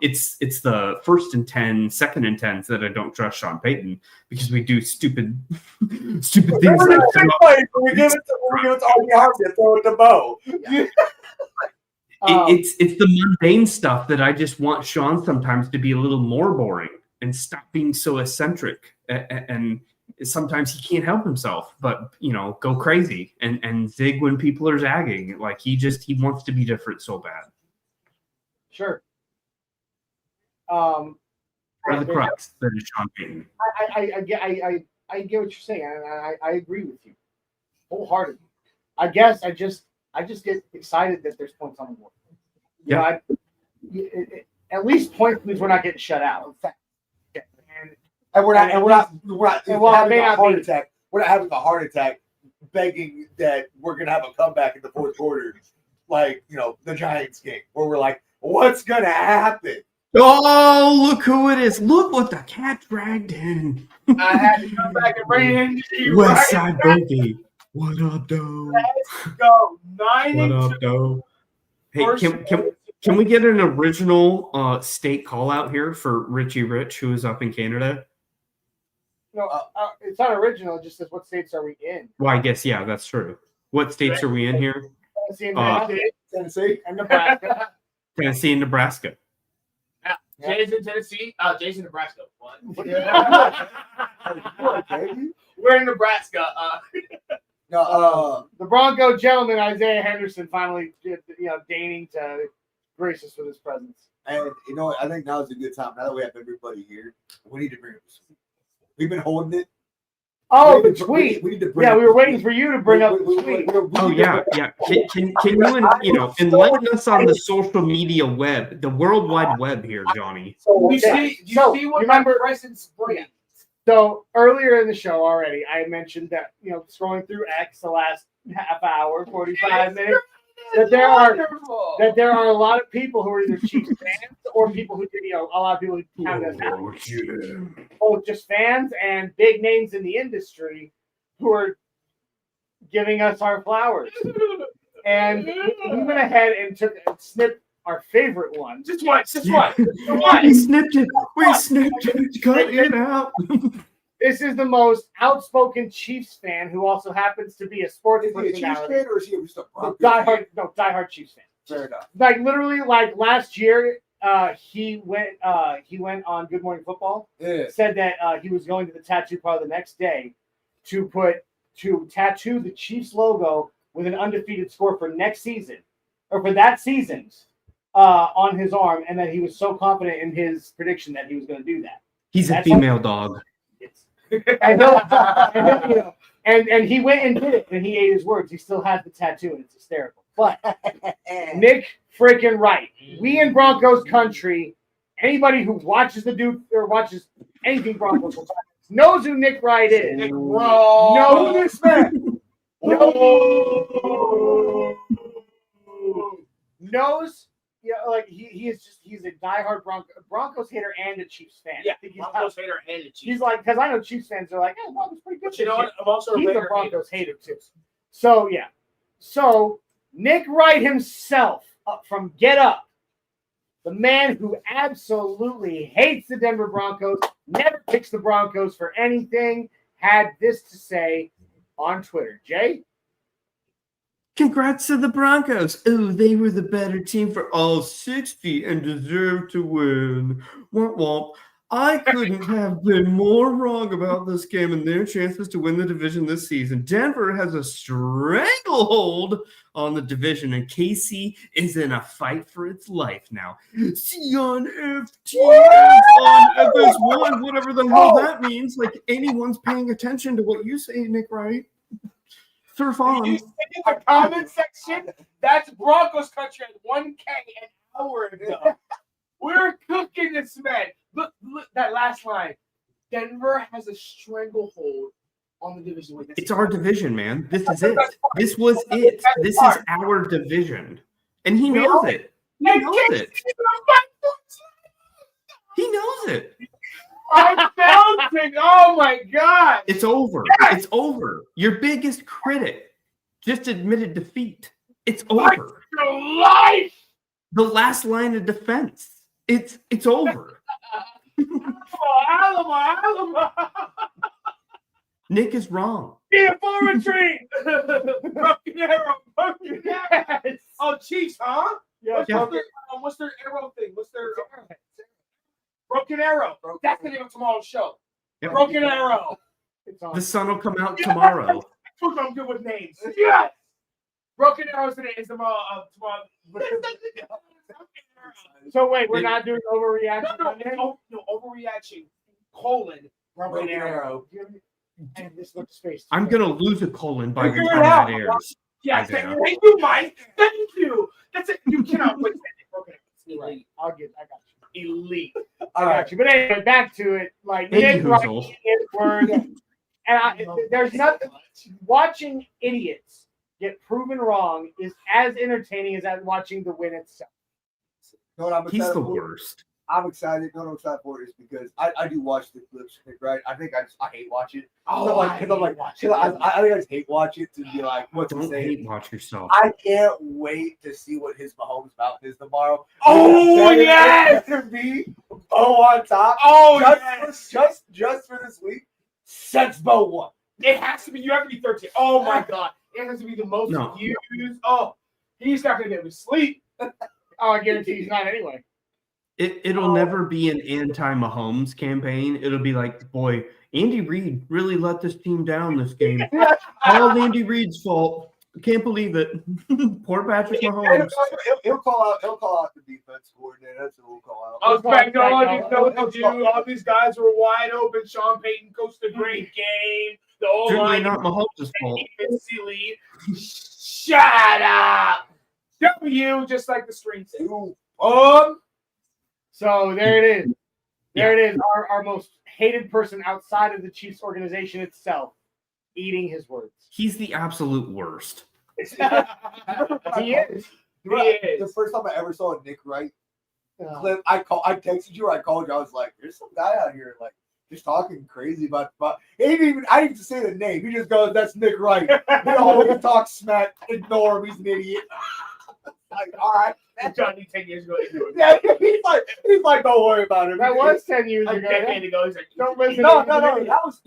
It's the 1st and 10, 2nd and 10s that I don't trust Sean Payton because we do stupid things. We give it to Arnie Harvey and throw it to Bo. It's the mundane stuff that I just want Sean sometimes to be a little more boring and stop being so eccentric. And sometimes he can't help himself, but go crazy and zig when people are zagging. Like he wants to be different so bad. Sure. Or the crux that is Sean Payton. I get what you're saying, and I agree with you wholeheartedly. I guess I just get excited that there's points on the board. At least points means we're not getting shut out. And we're not having a heart attack. We're not having a heart attack begging that we're gonna have a comeback in the fourth quarter, like the Giants game, where we're like, what's gonna happen? Oh, look who it is. Look what the cat dragged in. I had to come back and bring in West Side Boogie. What up, though? Let's go. 9-2. What up, though? Hey, can we get an original state call out here for Richie Rich, who is up in Canada? No, it's not original. It just says, what states are we in? Well, I guess, yeah, that's true. What states are we in here? Tennessee and Nebraska. Tennessee and Nebraska. Jay's in Tennessee. Jay's in Nebraska. What? We're in Nebraska. The Bronco gentleman, Isaiah Henderson, finally deigning to grace us with his presence. And I think now is a good time. Now that we have everybody here, we need to bring this. We've been holding it. Oh, the tweet. We need to bring we were waiting for you to bring up the tweet. Oh yeah. Can you enlighten us on the social media web, the World Wide Web here, Johnny? Do you see what my presence brings? So earlier in the show already, I mentioned that scrolling through X the last half hour, 45 minutes, that there are a lot of people who are either Chiefs fans or people who a lot of people who count as both just fans and big names in the industry who are giving us our flowers. And we went ahead and snipped our favorite one. Just one. We snipped it. Cut it out. This is the most outspoken Chiefs fan who also happens to be a sports personality. Is he a Chiefs fan or is he just a Broncos diehard Chiefs fan. Fair enough. Like literally, like last year, he went on Good Morning Football. Yeah. Said that he was going to the tattoo parlor the next day to tattoo the Chiefs logo with an undefeated score for next season or for that season's on his arm, and that he was so confident in his prediction that he was going to do that. He's a female dog. And he went and did it, and he ate his words. He still has the tattoo, and it's hysterical. But Nick freaking Wright, we in Broncos country, anybody who watches the dude or watches anything Broncos knows who Nick Wright is. Nick Wright. Know this man. Knows. He's a diehard Broncos hater and a Chiefs fan. Yeah, I think Broncos hater and a Chiefs. He's like, because I know Chiefs fans are like, hey, Broncos pretty good. But you know what? I'm also he's a Broncos hater too. So yeah. So Nick Wright himself, from Get Up, the man who absolutely hates the Denver Broncos, never picks the Broncos for anything, had this to say on Twitter. Jay? Congrats to the Broncos. Oh, they were the better team for all 60 and deserved to win. Womp womp. I couldn't have been more wrong about this game and their chances to win the division this season. Denver has a stranglehold on the division, and KC is in a fight for its life now. See on FT, on FS1, whatever the hell that means. Like anyone's paying attention to what you say, Nick Wright. Surf on. You see in the comment section, that's Broncos country at 1K an hour ago. We're cooking this, man. Look, that last line. Denver has a stranglehold on the division. It's our division, man. This is it. This was it. This is our division. And he knows it. He knows it. He knows it. I'm bouncing. Oh my God. It's over. It's over. Your biggest critic just admitted defeat. It's over. Life. The last line of defense. It's over. Alamo. Nick is wrong. Be a full retreat. Broken arrow. Yes. Oh, Chiefs, huh? Yeah. What's their arrow thing? What's their Broken Arrow. That's the name of tomorrow's show. Yep. Broken Arrow. It's on. The sun will come out tomorrow. I'm good with names. Yes. Broken Arrows today is tomorrow. So wait, we're not doing overreaction. No, overreaction. Colon. Broken Arrow. And this looks face. I'm gonna lose a colon by the Figure it time out. that airs. Yes, Isaiah. thank you, Mike. Thank you. That's it. You cannot wait. Broken Arrows. Right. I got you. Elite. I got you. But anyway, back to it. Like Hey, Nick Wright, Hoozle. his word, and there's nothing. Watching idiots get proven wrong is as entertaining as watching the win itself. You know what I'm He's excited the for? worst. I'm excited. No, I'm excited for it is because I do watch the clips, right? I think I hate watch it. Oh, I think I just hate watch it to be like, what's he Don't saying? hate watch yourself. I can't wait to see what his Mahomes mouth is tomorrow. Oh, yes! To be Bo on top. Oh, just, yes. just for this week, since Bo won. It has to be. You have to be 13. Oh my God! It has to be the most No. used. Oh, he's not gonna be able to sleep. Oh, I guarantee he's not anyway. It'll never be an anti-Mahomes campaign. It'll be like, boy, Andy Reid really let this team down this game. All Andy Reid's fault. I can't believe it. Poor Patrick Mahomes. He'll call out the defense coordinator. That's what we'll call out. I was back all these guys were wide open. Sean Payton coached a great game. The O Certainly line not Mahomes' fault. silly. Shut up. W, just like the string said. So there it is. There it is. Our most hated person outside of the Chiefs organization itself, eating his words. He's the absolute worst. He is. The first time I ever saw a Nick Wright clip, I texted you or I called you. I was like, "There's some guy out here like just talking crazy about." I didn't even say the name. He just goes, "That's Nick Wright." He always talks smack. Ignore him. He's an idiot. Like, all right. Johnny 10 years ago. Yeah, he's like, don't worry about him. That was 10 years A ago. decade ago. He's like, Don't listen. No. That was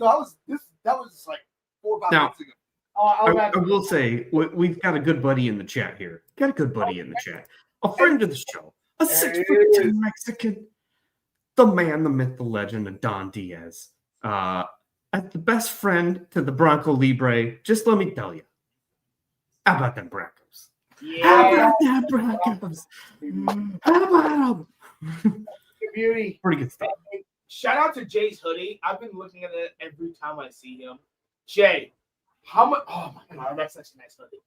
like 4 or 5 Now- months ago. I will say, we've got a good buddy in the chat here. Got a good buddy in the chat. A friend of the show. A There 6'10" Mexican. The man, the myth, the legend, and Don Diaz. As the best friend to the Bronco Libre, just let me tell you. How about them Broncos? How yeah. about them Broncos? How about them? Beauty. Pretty good stuff. Shout out to Jay's hoodie. I've been looking at it every time I see him. Jay, how much? Oh my God, that's such a nice hoodie.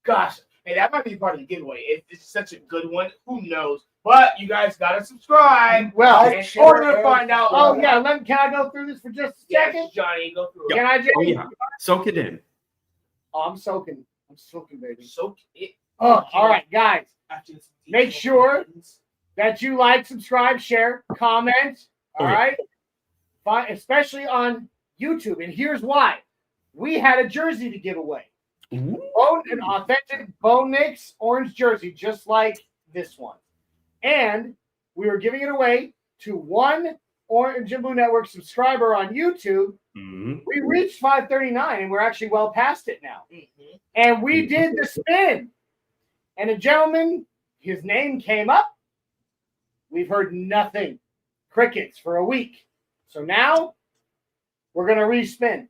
Gosh, hey, that might be part of the giveaway. It's such a good one. Who knows? But you guys gotta subscribe. Well, in order to find out. Oh yeah, can I go through this for just a second? Yes, Johnny, go through it. Can I just? Oh, yeah. Soak it in. Oh, I'm soaking, baby. Soak it. Oh, all right, guys. After this Make sure that you like, subscribe, share, comment. All Oh, yeah. right. Fine, especially on YouTube. And here's why. We had a jersey to give away. An authentic Bo Nix orange jersey, just like this one. And we were giving it away to one Orange and Blue Network subscriber on YouTube. Mhm. We reached 539, and we're actually well past it now. And we did the spin. And a gentleman, his name came up. We've heard nothing. Crickets for a week. So now we're going to respin.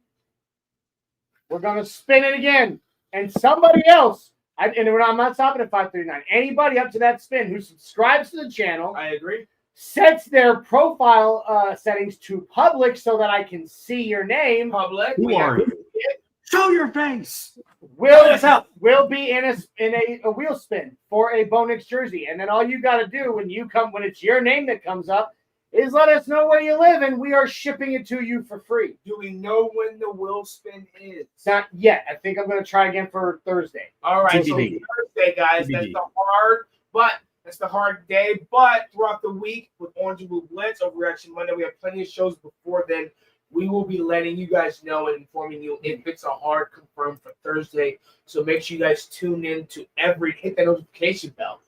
We're going to spin it again. And somebody else, I'm not stopping at 539. Anybody up to that spin who subscribes to the channel, I agree. sets their profile settings to public so that I can see your name, Public. Who are you? Show your face. will be in a wheel spin for a Bo Nix jersey. And then all you got to do when it's your name that comes up is let us know where you live, and we are shipping it to you for free. Do we know when the wheel spin is? Not yet. I think I'm going to try again for Thursday. All right, so TBD. Thursday, guys. TBD. That's the hard day. But throughout the week with Orange and Blue Blitz, Overreaction Monday, we have plenty of shows before then. We will be letting you guys know and informing you if it's a hard confirm for Thursday. So make sure you guys tune in to hit that notification bell.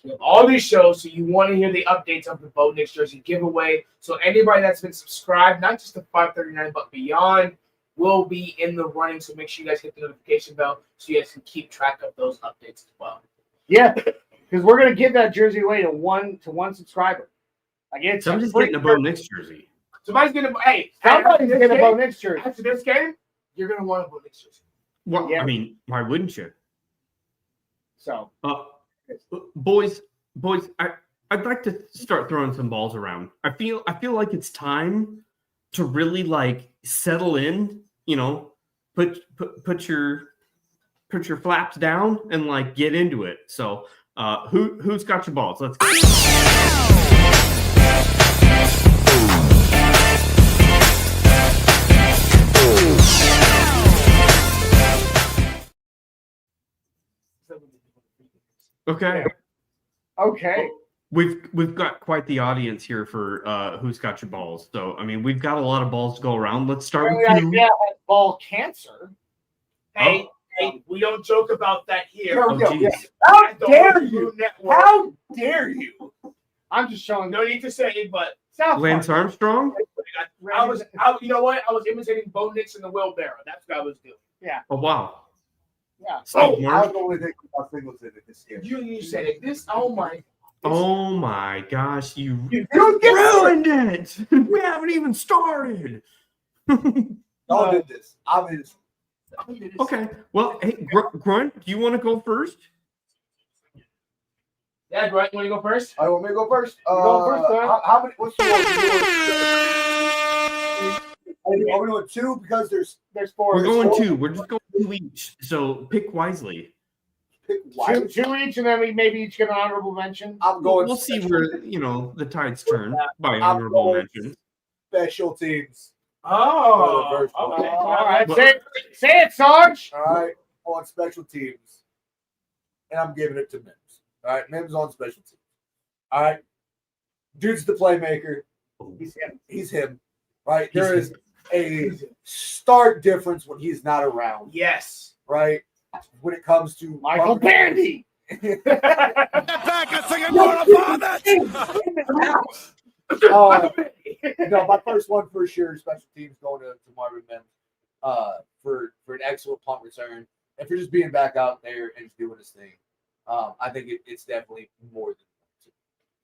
We have all these shows, so you want to hear the updates of the Bo Nix jersey giveaway. So anybody that's been subscribed, not just to 539, but beyond, will be in the running. So make sure you guys hit the notification bell so you guys can keep track of those updates as well. Yeah, because we're going to give that jersey away to one subscriber. Like it's Somebody's free getting a Bo Nix jersey. Somebody's gonna. Hey, Somebody's after going to this Bo game- Nix jersey. After this game, you're gonna want to Bo Nix jersey. Well, Yeah. I mean, why wouldn't you? So, Boys, I'd like to start throwing some balls around. I feel like it's time to really like settle in. You know, put your flaps down and like get into it. So, who's got your balls? Let's go. Okay. okay. We've got quite the audience here for who's got your balls. So I mean, we've got a lot of balls to go around. Let's start with you. Yeah, has ball cancer. Hey, we don't joke about that here. Oh, geez. How At the dare Blue you? Network. How dare you? I'm just showing. No need to say it, but South Lance Park. Armstrong. you know what? I was imitating Bo Nix in the wheelbarrow. That's what I was doing. Oh wow. Yeah. Steve I Marsh. was only thinking about Singleton in this game. You said it. This. Oh my. Oh my gosh, you don't get ruined it. We haven't even started. Y'all did this. I'm innocent. Okay. Well, hey, Grunt, do you want to go first? Yeah, Grant, you want to go first? I want me to go first. Go first, Brian. How many? What's the one? Are we doing two because there's There's four. We're going four. two. We're just going two each. So pick wisely. Two each, and then we maybe each get an honorable mention. I'm going. We'll see where the tides turn by I'm honorable going- mention. special teams. Oh, Okay. okay. All right, Well- say it, Sarge. All right, on special teams, and I'm giving it to Mims. All right, Mims on special teams. All right, dude's the playmaker. He's him. He's him. Right, He's there is a stark difference when he's not around. Yes. Right, when it comes to Michael Bandy. Get back, I think I'm gonna vomit! No, my first one for sure. Special teams going to Marvin Mims for an excellent punt return and for just being back out there and just doing his thing. I think it's definitely more than two.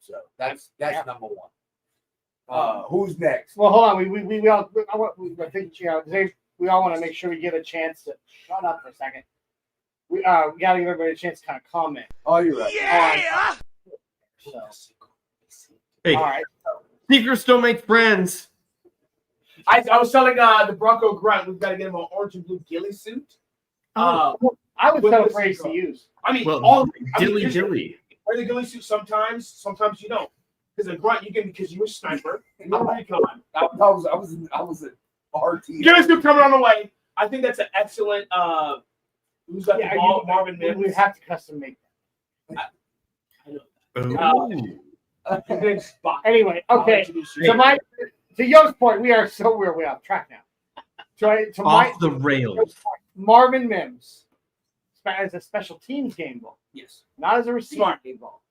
So that's number one. Who's next? Well, hold on. We all. I think we all want to make sure we give a chance to shut up for a second. We got to give everybody a chance to kind of comment. Oh, you're right. Yeah! So, Hey, all right. secrets don't make friends. I was telling the Bronco Grunt we've got to get him an orange and blue ghillie suit. I was with so this afraid to control. use. I mean, Well, dilly. Wear the ghillie suit sometimes you don't. Because a Grunt you can because you're a sniper. And you're a recon. I was an RT. Ghillie suit coming on the way. I think that's an excellent. Who's got the ball? Marvin Mims. We have to custom make that. Ooh. Big spot. Anyway, okay. Hey. To Yo's point, we are off track now. To my Off the rails. Marvin Mims as a special teams game ball, Yes. not as a receiver Smart. game ball.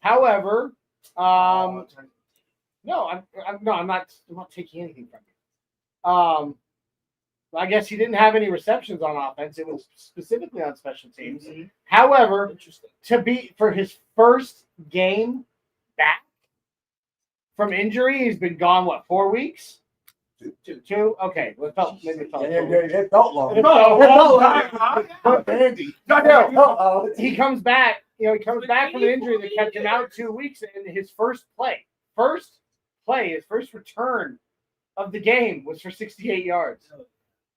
However, no, I'm not taking anything from you. I guess he didn't have any receptions on offense. It was specifically on special teams. Mhm. However, Interesting. for his first game back from injury, he's been gone 4 weeks? Two? Okay. Well, maybe it felt It felt long. It felt long. Andy. he comes back. He comes back from an injury that kept him out 2 weeks. And his first return of the game was for 68 yards.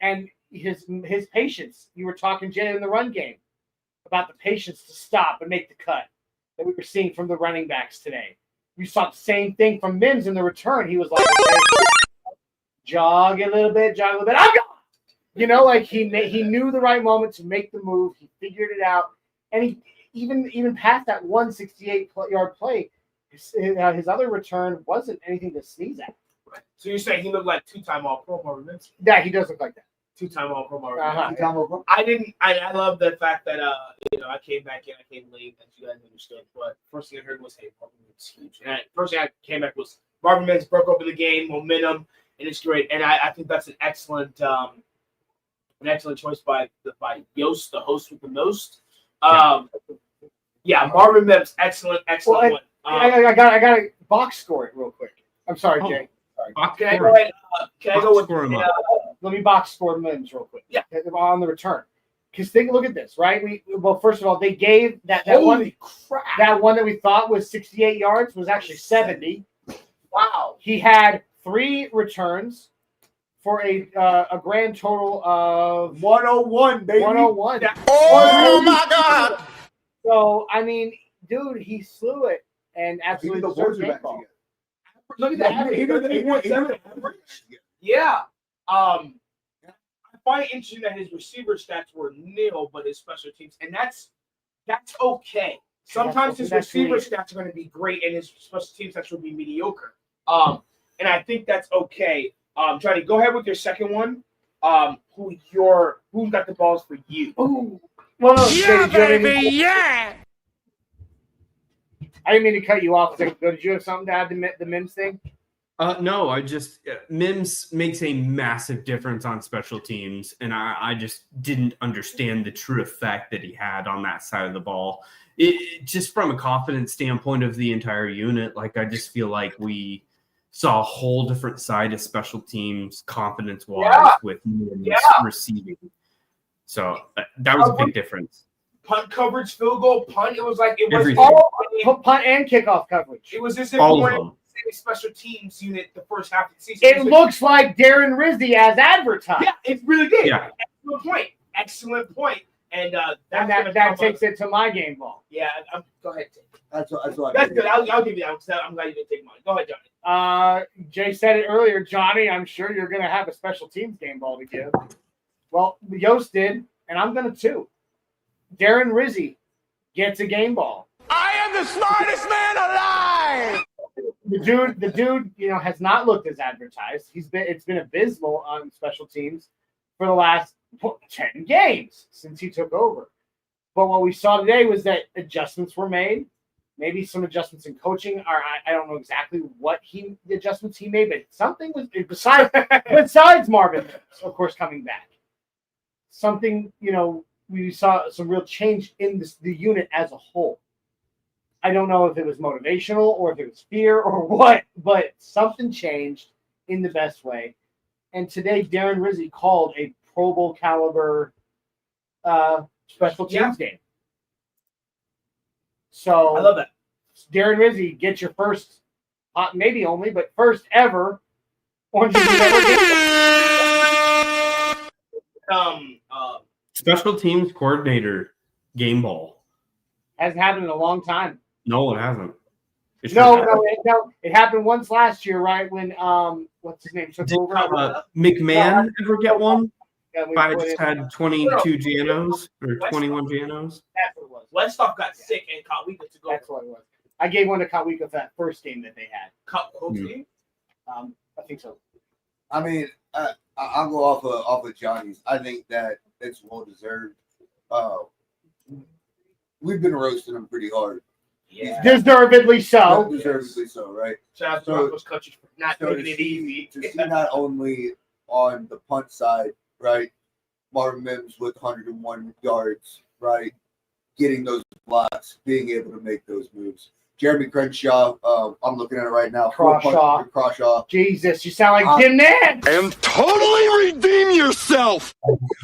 And his patience. You were talking, Jen, in the run game about the patience to stop and make the cut that we were seeing from the running backs today. You saw the same thing from Mims in the return. He was like, okay, jog a little bit. I'm gone. Like he knew the right moment to make the move. He figured it out, and he even past that 168-yard play, his other return wasn't anything to sneeze at. So you're saying he looked like two-time All-Pro Marvin Mims? Yeah, he does look like that. Two-time All-Pro Marvin Uh-huh. Mims. I love the fact that I came back in, I came late, as you guys understood. But first thing I heard was, hey, Marvin Mims is huge. And first thing I came back was Marvin Mims broke open the game, momentum, and it's great. And I think that's an excellent choice by Yost, the host with the most. Marvin Mims, excellent Well, one. I got to box score it real quick. I'm sorry, Oh. Jay. Box Can I score. go ahead? Can I go Box with score 'em up. Let me box score Mims real quick. Yeah. On the return. Because look at this, right? Well, first of all, they gave that one. Holy crap! That one that we thought was 68 yards was actually 70. Wow. He had 3 returns for a grand total of 101, baby. 101. Oh my God! So I mean, dude, he slew it and absolutely the deserved boards are game back ball. together. Look at Yeah, that. he did- he did- 8.7 average. Yeah. I find it interesting that his receiver stats were nil, but his special teams, and that's okay. Sometimes his That's receiver really- stats are going to be great, and his special teams stats will be mediocre. And I think that's okay. Johnny, go ahead with your second one. Who's got the balls for you? Ooh. Well, no, Yeah, did you have any- baby, yeah! I didn't mean to cut you off a second ago. Did you have something to add to the Mims thing? No, I just Mims makes a massive difference on special teams, and I just didn't understand the true effect that he had on that side of the ball. Just from a confidence standpoint of the entire unit, like I just feel like we saw a whole different side of special teams confidence-wise with Mims receiving. So that was a big difference. Punt coverage, field goal, punt. It was like it was Everything. All punt and kickoff coverage. It was as if All we of were them. in a special teams unit the first half of the season. It looks like Darren Rizzi as advertised. Yeah, it really did. Yeah. Excellent point. Excellent point. And And that takes it to my game ball. Yeah, go ahead. Tim. That's what That's good. I'll give you that one. I'm glad you didn't take mine. Go ahead, Johnny. Jay said it earlier, Johnny. I'm sure you're going to have a special teams game ball to give. Well, Yost did, and I'm going to too. Darren Rizzi gets a game ball. I am the smartest man alive! The dude, has not looked as advertised. It's been abysmal on special teams for the last 10 games since he took over. But what we saw today was that adjustments were made. Maybe some adjustments in coaching. I don't know exactly what the adjustments he made, but something was besides Marvin, of course, coming back. Something, we saw some real change in the unit as a whole. I don't know if it was motivational or if it was fear or what, but something changed in the best way. And today, Darren Rizzi called a Pro Bowl caliber special teams game. So I love that. Darren Rizzi, get your first, maybe only, but first ever Orange Juice game. Special teams coordinator game ball. Hasn't happened in a long time. No, it hasn't. It should No, have. it happened once last year, right? When what's his name took Did over. McMahon ever get one? Yeah, we I put just in- had 22 GNOs or 21 GNOs. That's what it was. Westhoff got sick and caught week to go. That's what it was. I gave one to Kawika for that first game that they had. I think so. I mean, I'll go off of Johnny's. I think that it's well deserved. We've been roasting him pretty hard. Yeah. Deservedly so. Deservedly so, right? Shout out to So- Broncos country for not So making it easy. to see not only on the punt side, right, Marvin Mims with 101 yards, right, getting those blocks, being able to make those moves. Jeremy Crenshaw, I'm looking at it right now. Crawshaw. Jesus, you sound like Jim Nance. And totally redeem yourself!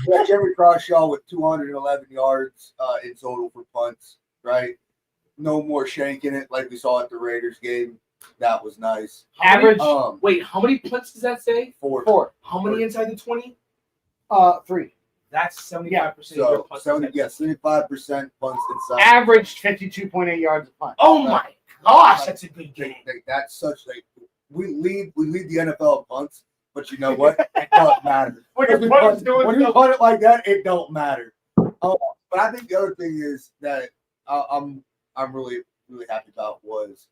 Yeah, Jeremy Crawshaw with 211 yards in total for punts, right? No more shanking it like we saw at the Raiders game. That was nice. Average Wait, how many punts does that say? 4. How many inside the 20? 3. That's 75% of your So punts. 75% punts inside. Averaged 52.8 yards a punt. Oh my gosh, that's a good game. That's such like we lead the NFL in punts, but you know what? It doesn't matter. When your When punt's doing you stuff- punt it like that, it don't matter. But I think the other thing is that I'm really happy about was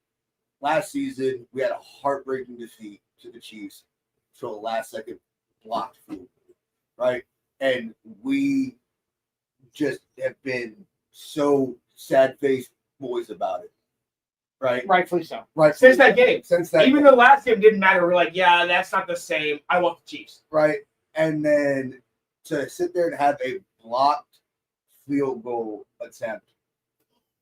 last season we had a heartbreaking defeat to the Chiefs, so the last second blocked field, right? And we just have been so sad-faced boys about it, right? Rightfully so. Right. Since that game. Since that Even the last game didn't matter. We're like, yeah, that's not the same. I want the Chiefs. right? And then to sit there and have a blocked field goal attempt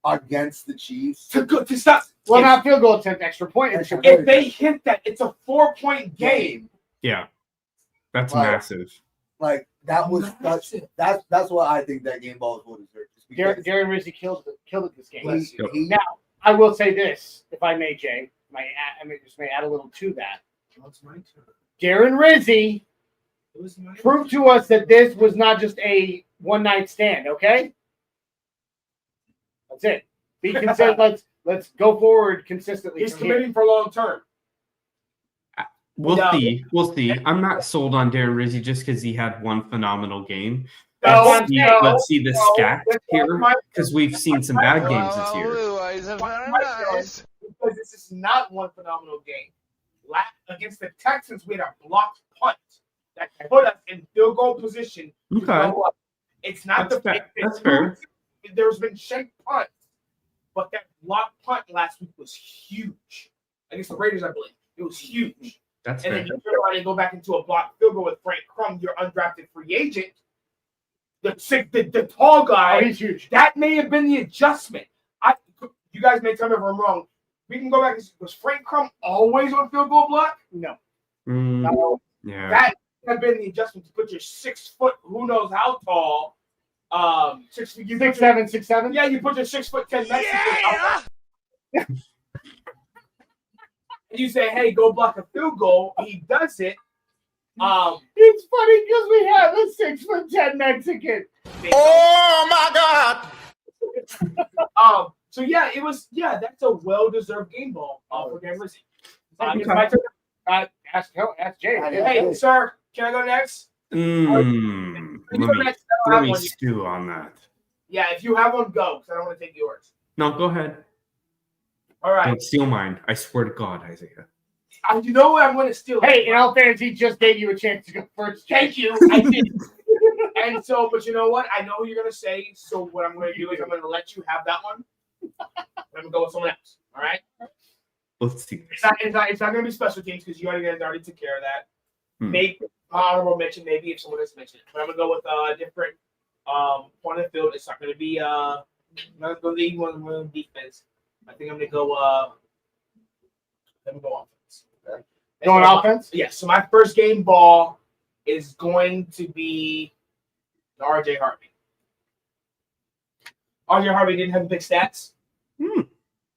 against the Chiefs. To stop. Well, not field goal attempt, extra point. Extra attempt. If they hit that, it's a 4-point game. Yeah, that's Like, massive. Like that was that's what I think that game ball is will deserve. Just because Darren Rizzi killed it this game. he- Now, I will say this, if I may, Jay, just may add a little to that. It's my turn. Darren Rizzi It was my proved to us that this was not just a one-night stand, okay? That's it. Be consistent. Let's go forward consistently. He's from here. committing for long term. We'll No. see. We'll see. I'm not sold on Darren Rizzi just because he had one phenomenal game. No, Let's see the no, stacked that's here my- because we've seen some bad games this year. Because this is not one phenomenal game. Against the Texans, we had a blocked punt that put us in field goal position. to Okay. go up. It's not That's the fair. That's fair. There's been shanked punts, but that blocked punt last week was huge against the Raiders, I believe. It was huge. That's And fair. then you turn around and go back into a blocked field goal with Frank Crum, your undrafted free agent. The tall Oh, guy. he's huge. That may have been the adjustment. You guys may tell me if I'm wrong. We can go back. Was Frank Crum always on field goal block? No. Mm, yeah. That would have been the adjustment to put your 6 foot, who knows how tall, 6 feet. 6'7", 6'7"? Yeah, you put your 6'10" Mexican. And you say, "Hey, go block a field goal." He does it. It's funny because we have a 6'10" Mexican. Oh my God! So yeah, it was. Yeah, that's a well-deserved game ball for Darren Rizzi. It's Okay. my turn. Ask Jay. Hey, sir, can I go next? Let You me go next. I don't let have me one yet. stew on that. Yeah, if you have one, go, because I don't want to take yours. No, go ahead. All right. Don't steal mine. I swear to God, Isaiah. You know what? I'm going to steal. Hey, in all fairness, he just gave you a chance to go first. Jay. Thank you. I did. And so, but you know what? I know what you're going to say. So what I'm going to do is I'm going to let you have that one. I'm going to go with someone else. All right? Let's see. It's not going to be special teams because you already took care of that. Hmm. Maybe honorable mention, maybe if someone else mentioned it. But I'm going to go with a different point of the field. It's not going to be I'm not going to go one defense. I think I'm going to go let me go offense. Okay. Going offense? Yeah, so my first game ball is going to be the RJ Harvey. RJ Harvey didn't have big stats,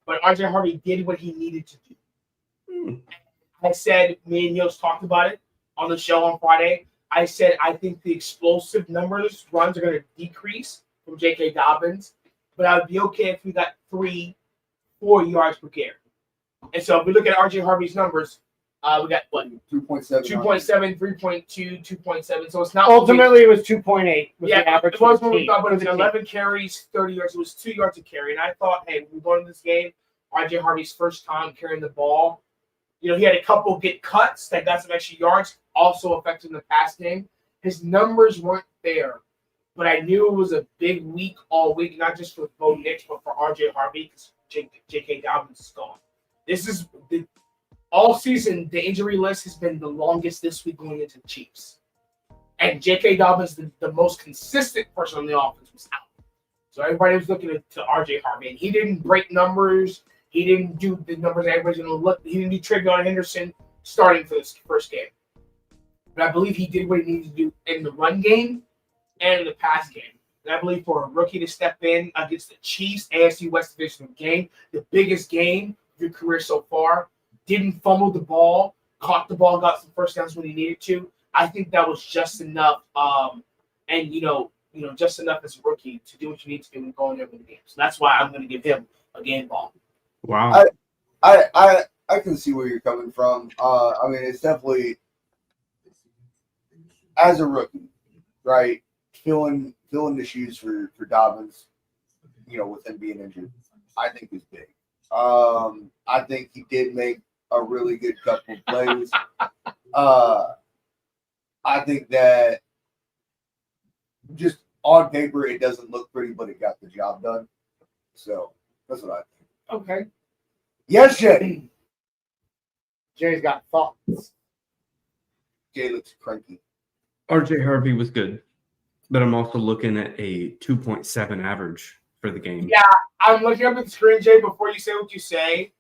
but RJ Harvey did what he needed to do. I said, me and Niels talked about it on the show on Friday. I said, I think the explosive numbers, runs are going to decrease from J.K. Dobbins, but I would be okay if we got 3-4 yards per carry. And so if we look at RJ Harvey's numbers, we got what? 2.7. 2.7, 3.2, 2.7. So it's not Ultimately, it was 2.8. Was yeah, the average it was for when the we thought, but it was team. 11 carries, 30 yards. It was 2 yards a carry. And I thought, hey, when we go into this game, RJ Harvey's first time carrying the ball. You know, he had a couple get cuts that got some extra yards, also affecting the pass game. His numbers weren't there, but I knew it was a big week all week, not just for Bo Nix, but for RJ Harvey because J.K. Dobbins is gone. This is all season, the injury list has been the longest this week going into the Chiefs. And J.K. Dobbins, the most consistent person on the offense, was out. So everybody was looking to RJ Harvey. And he didn't break numbers. He didn't do the numbers everybody's going to look. He didn't do Travion Henderson starting for this first game. But I believe he did what he needed to do in the run game and in the pass game. And I believe for a rookie to step in against the Chiefs, AFC West Division game, the biggest game of your career so far, didn't fumble the ball, caught the ball, got some first downs when he needed to. I think that was just enough, and just enough as a rookie to do what you need to do and go in there with the game. So that's why I'm going to give him a game ball. Wow. I can see where you're coming from. I mean, it's definitely as a rookie, right? Filling the shoes for Dobbins, with him being injured, I think is big. I think he did make a really good couple of plays. I think that just on paper it doesn't look pretty, but it got the job done. So that's what I think. Okay. Yes, Jay. Jay's got thoughts. Jay looks cranky. RJ Harvey was good, but I'm also looking at a 2.7 average for the game. Yeah, I'm looking up at the screen, Jay, before you say what you say.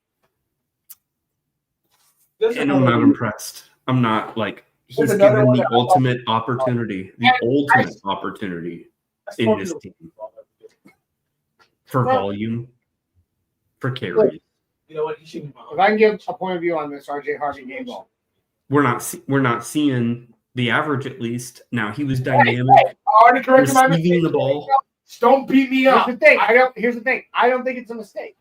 And I'm not impressed. I'm not like he's another given one the that I ultimate opportunity, in this team for volume, for carries. You know what? He should. If I can give a point of view on this RJ Harvey game ball. We're not seeing the average at least. Now he was dynamic, I already corrected my receiving the mistake. ball. Don't beat me Here's up. the thing. Here's the thing. I don't think it's a mistake.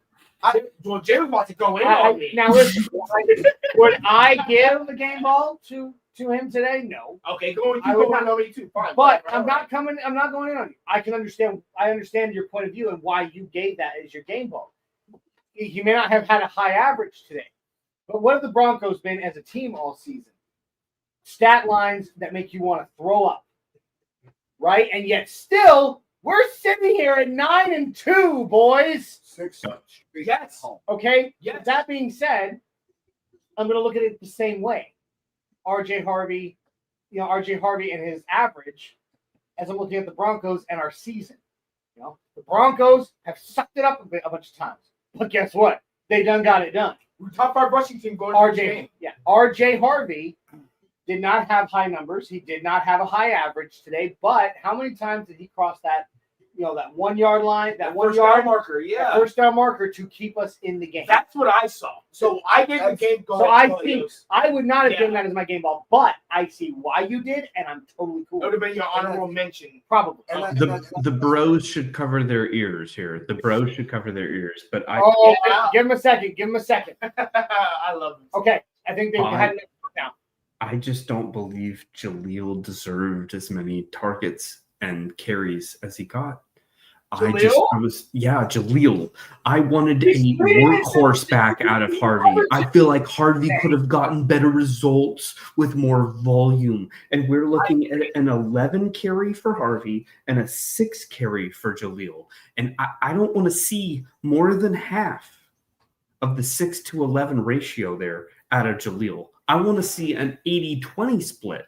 Well, Jay was about to go in on me. Now, listen, would I give the game ball to him today? No. Okay, go on. I You would go not- on over you too. Fine. But whatever, I'm alright. not going in on you. I understand your point of view and why you gave that as your game ball. You may not have had a high average today, but what have the Broncos been as a team all season? Stat lines that make you want to throw up, right? And yet still, we're sitting here at 9-2, boys. 6 such. Yes. Okay. Yes. That being said, I'm going to look at it the same way. RJ Harvey and his average, as I'm looking at the Broncos and our season. The Broncos have sucked it up a bunch of times, but guess what? They done got it done. We're top 5 rushing team going into the game. RJ Harvey did not have high numbers. He did not have a high average today. But how many times did he cross that, that 1 yard line, that 1 First yard down marker? Yeah. that first down marker to keep us in the game? That's what I saw. So I gave the game going. So I would not have Yeah. given that as my game ball, but I see why you did, and I'm totally cool. That would have been your honorable mention. Probably. The bros should cover their ears here. The bros should cover their ears. But Yeah. Give him a second. Give him a second. I love him. Okay, I think they had it now. I just don't believe Jaleel deserved as many targets and carries as he got. Jaleel. I wanted a workhorse back out of Harvey. I feel like Harvey could have gotten better results with more volume. And we're looking at an 11 carry for Harvey and a 6 carry for Jaleel. And I don't want to see more than half of the 6 to 11 ratio there out of Jaleel. I want to see an 80-20 split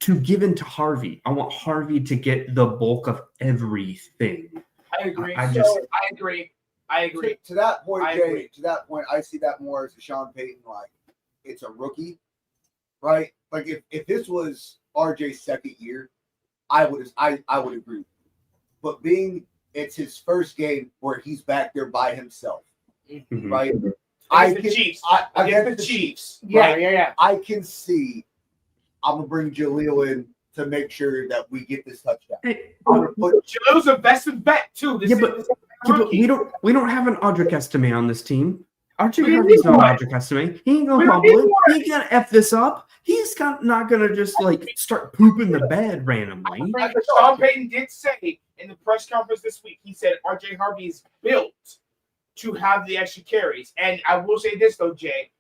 to give into Harvey. I want Harvey to get the bulk of everything. I agree. I agree. To that point, I Jay, agree. to that point, I see that more as a Sean Payton, like it's a rookie, right? Like if this was RJ's second year, I would agree. But being it's his first game where he's back there by himself, Mhm. right? Against the Chiefs. Against the Chiefs. Yeah. I can see. I'm gonna bring Jaleel in to make sure that we get this touchdown. Hey, I'm gonna put Jaleel's a vested bet too. This is but we don't have an Audric Estime on this team. RJ We Harvey's need not one. Audric Estime. He ain't gonna We don't fumble need it. one. He ain't gonna F this up. He's not gonna just like start pooping the bed randomly. Sean Payton did say in the press conference this week, he said RJ Harvey is built to have the extra carries. And I will say this though, Jay,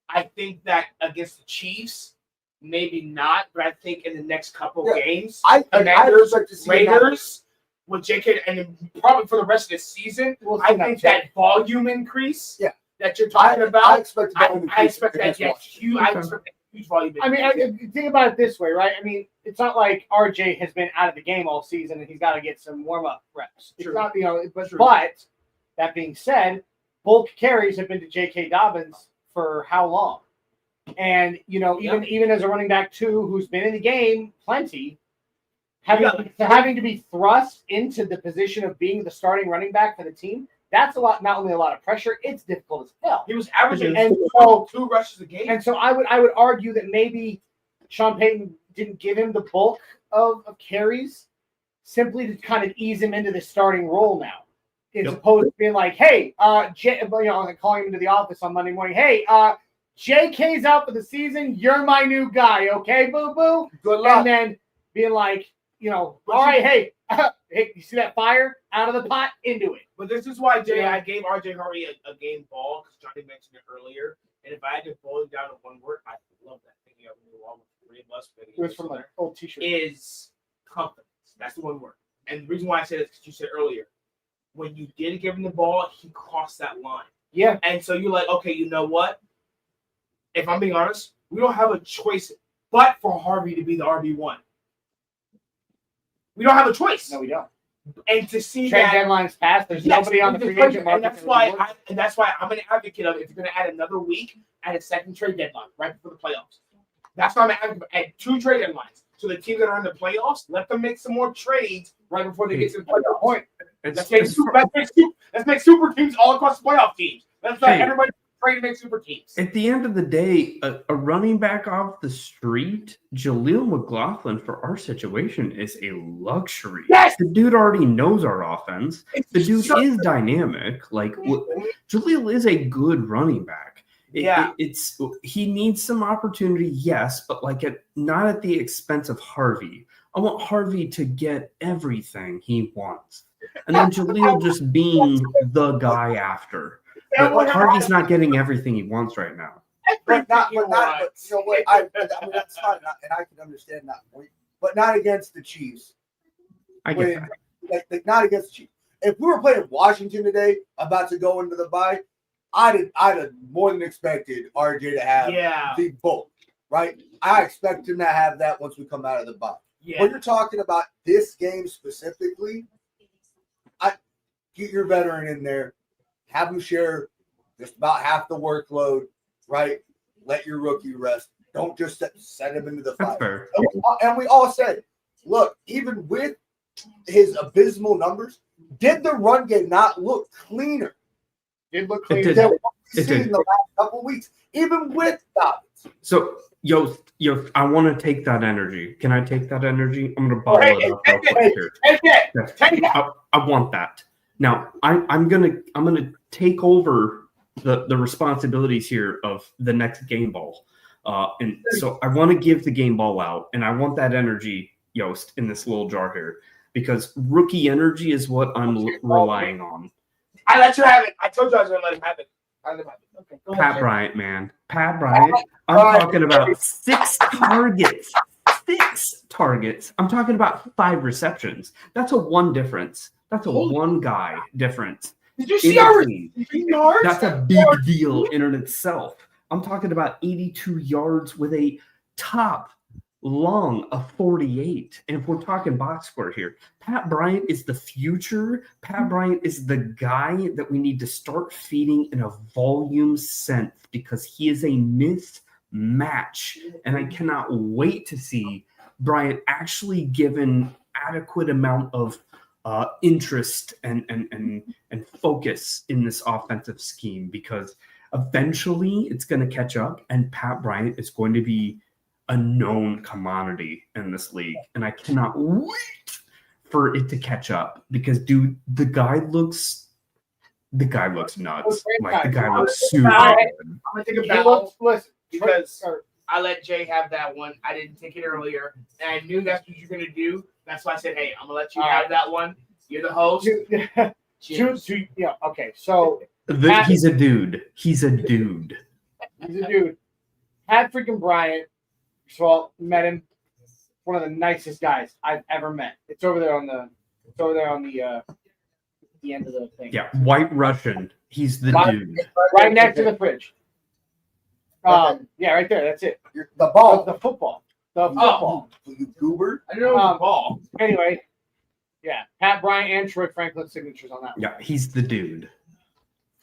I think that against the Chiefs, maybe not, but I think in the next couple games, I Commanders, expect to see it happen. Raiders, with JK, and then probably for the rest of the season, We'll see I that think too. that volume increase Yeah. that you're talking I about, expect I expect that against huge. Washington. I expect that huge volume. I mean, increase. think about it this way, right? I mean, it's not like RJ has been out of the game all season and he's got to get some warm-up reps. It's True. not, but, True. but that being said, bulk carries have been to J.K. Dobbins for how long? And, even as a running back too, who's been in the game plenty, having to be thrust into the position of being the starting running back for the team, that's not only a lot of pressure, it's difficult as hell. He was averaging And so 2 rushes a game. And so I would argue that maybe Sean Payton didn't give him the bulk of carries simply to kind of ease him into the starting role now. As opposed to being like, hey, calling him into the office on Monday morning, hey, JK's out for the season, you're my new guy, okay, boo-boo? Good luck. And then being like, all right, hey, hey, you see that fire out of the pot? Into it. But this is why, Jay, Yeah. I gave RJ Harvey a game ball because Johnny mentioned it earlier. And if I had to boil it down to one word, I love that. Thinking of it along with 3 of us. It was from an old t-shirt. Is confidence. That's the one word. And the reason why I said it is because you said earlier, when you did give him the ball, he crossed that line. Yeah. And so you're like, okay, you know what? If I'm being honest, we don't have a choice but for Harvey to be the RB1. We don't have a choice. No, we don't. And to see Trade that deadline's passed. There's nobody on the free agent market. And that's why I'm an advocate of if you're going to add another week, add a second trade deadline right before the playoffs. That's why I'm an advocate. Add 2 trade deadlines. So the teams that are in the playoffs, let them make some more trades right before they get to the playoff point. Let's make super teams all across the playoff teams. Let's let everybody trade to make super teams. At the end of the day, a running back off the street, Jaleel McLaughlin, for our situation, is a luxury. Yes! The dude already knows our offense. The dude is dynamic. Like, Jaleel is a good running back. He needs some opportunity, yes, but like not at the expense of Harvey. I want Harvey to get everything he wants, and then Jaleel just being the guy after. But Harvey's not getting everything he wants right now. But you know what? I mean, that's fine, and I can understand that point. But not against the Chiefs. I get that. Like, not against the Chiefs. If we were playing Washington today, about to go into the bye, I'd have more than expected RJ to have the bulk, right? I expect him to have that once we come out of the bye. Yeah. When you're talking about this game specifically, get your veteran in there, have him share just about half the workload, right? Let your rookie rest. Don't just send him into the fight. And we all said, look, even with his abysmal numbers, did the run game not look cleaner? Did look cleaner. Than what we've seen in the last couple of weeks, even with Dobbins. So, yo, I want to take that energy. Can I take that energy? I'm going to bottle it up real quick here. I want that. Now, I'm gonna take over the responsibilities here of the next game ball, and so I want to give the game ball out, and I want that energy, Yost, in this little jar here, because rookie energy is what I'm relying on. I let you have it. I told you I was gonna let him have it. Okay, go ahead, Pat Bryant, man, Pat Bryant. I'm talking about 6 targets. 6 targets. I'm talking about 5 receptions. That's a 1 difference. That's a 1 guy difference. Did you see our yards? That's a big deal in and itself. I'm talking about 82 yards with a top long of 48. And if we're talking box score here, Pat Bryant is the future. Pat Bryant is the guy that we need to start feeding in a volume sense because he is a mismatch. And I cannot wait to see Bryant actually given adequate amount of interest and focus in this offensive scheme, because eventually it's going to catch up and Pat Bryant is going to be a known commodity in this league. And I cannot wait for it to catch up because, dude, the guy looks nuts. Like, the guy looks super good. I'm going to take a battle because I let Jay have that one. I didn't take it earlier. And I knew that's what you're going to do. That's why I said, hey, I'm going to let you have that one. You're the host. Yeah, okay. So he's a dude. He's a dude. Pat freaking Bryant. So met him. One of the nicest guys I've ever met. It's over there on the end of the thing. Yeah, White Russian. He's the dude. Right next to the fridge. Yeah, right there. That's it. The ball. The football. The football. You goober. I didn't know the ball. Anyway, yeah, Pat Bryant and Troy Franklin's signatures on that one. Yeah, he's the dude.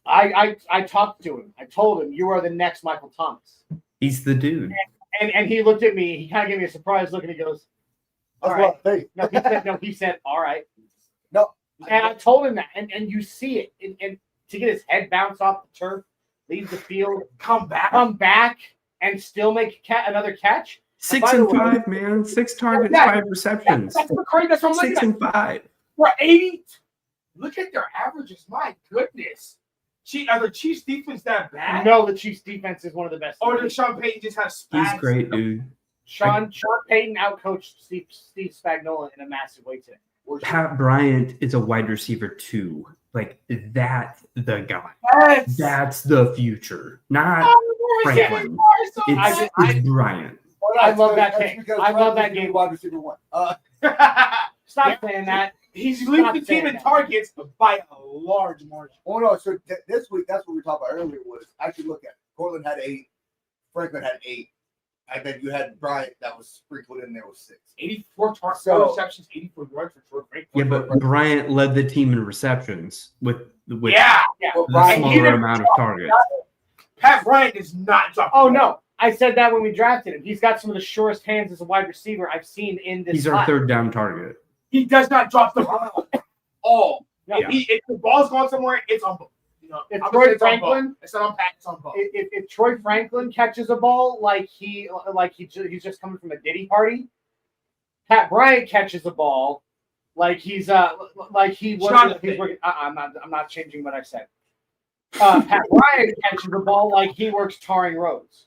I talked to him. I told him, you are the next Michael Thomas. He's the dude. And he looked at me. He kind of gave me a surprise look, and he goes, all right. He said, all right. No. And I told him that. And you see it. And to get his head bounced off the turf, leave the field, come back, and still make another catch. 6 and 5, man. 6 targets, 5 receptions. That's crazy. That's what I'm looking 6 and 5. We're 80. Look at their averages. My goodness. Are the Chiefs' defense that bad? No, the Chiefs' defense is one of the best. Or did Sean Payton just have spags? He's great, dude. Sean Payton outcoached Steve Spagnuolo in a massive way today. Pat Bryant is a wide receiver too. Like, that's the guy. Yes. That's the future. Not Franklin. It's Bryant. I love that game. I love that game. Wide receiver 1. Stop saying that. He's leading the team in targets by a large margin. Oh no! So this week, that's what we talked about earlier. Was actually look at it. Cortland had 8, Franklin had 8. And then you had Bryant that was sprinkled in there with 6. 84 So- receptions, 84 yards for Troy Franklin. Yeah, but Bryant led the team in receptions with yeah. Well, the Bryant, smaller amount of targets. Pat Bryant is not dropping. Oh no, I said that when we drafted him. He's got some of the surest hands as a wide receiver I've seen in this. He's our class. third down target. He does not drop the ball at all. Yeah. If the ball's going somewhere, it's on Bo. You know, If I'm Troy gonna say it's on Bo. Franklin- It's not on Pat. It's on Bo. If Troy Franklin catches a ball he's just coming from a Diddy party, Pat Bryant catches a ball like he's like he was. Jonathan. He's working. I'm not changing what I said. Pat Bryant catches the ball like he works tarring roads.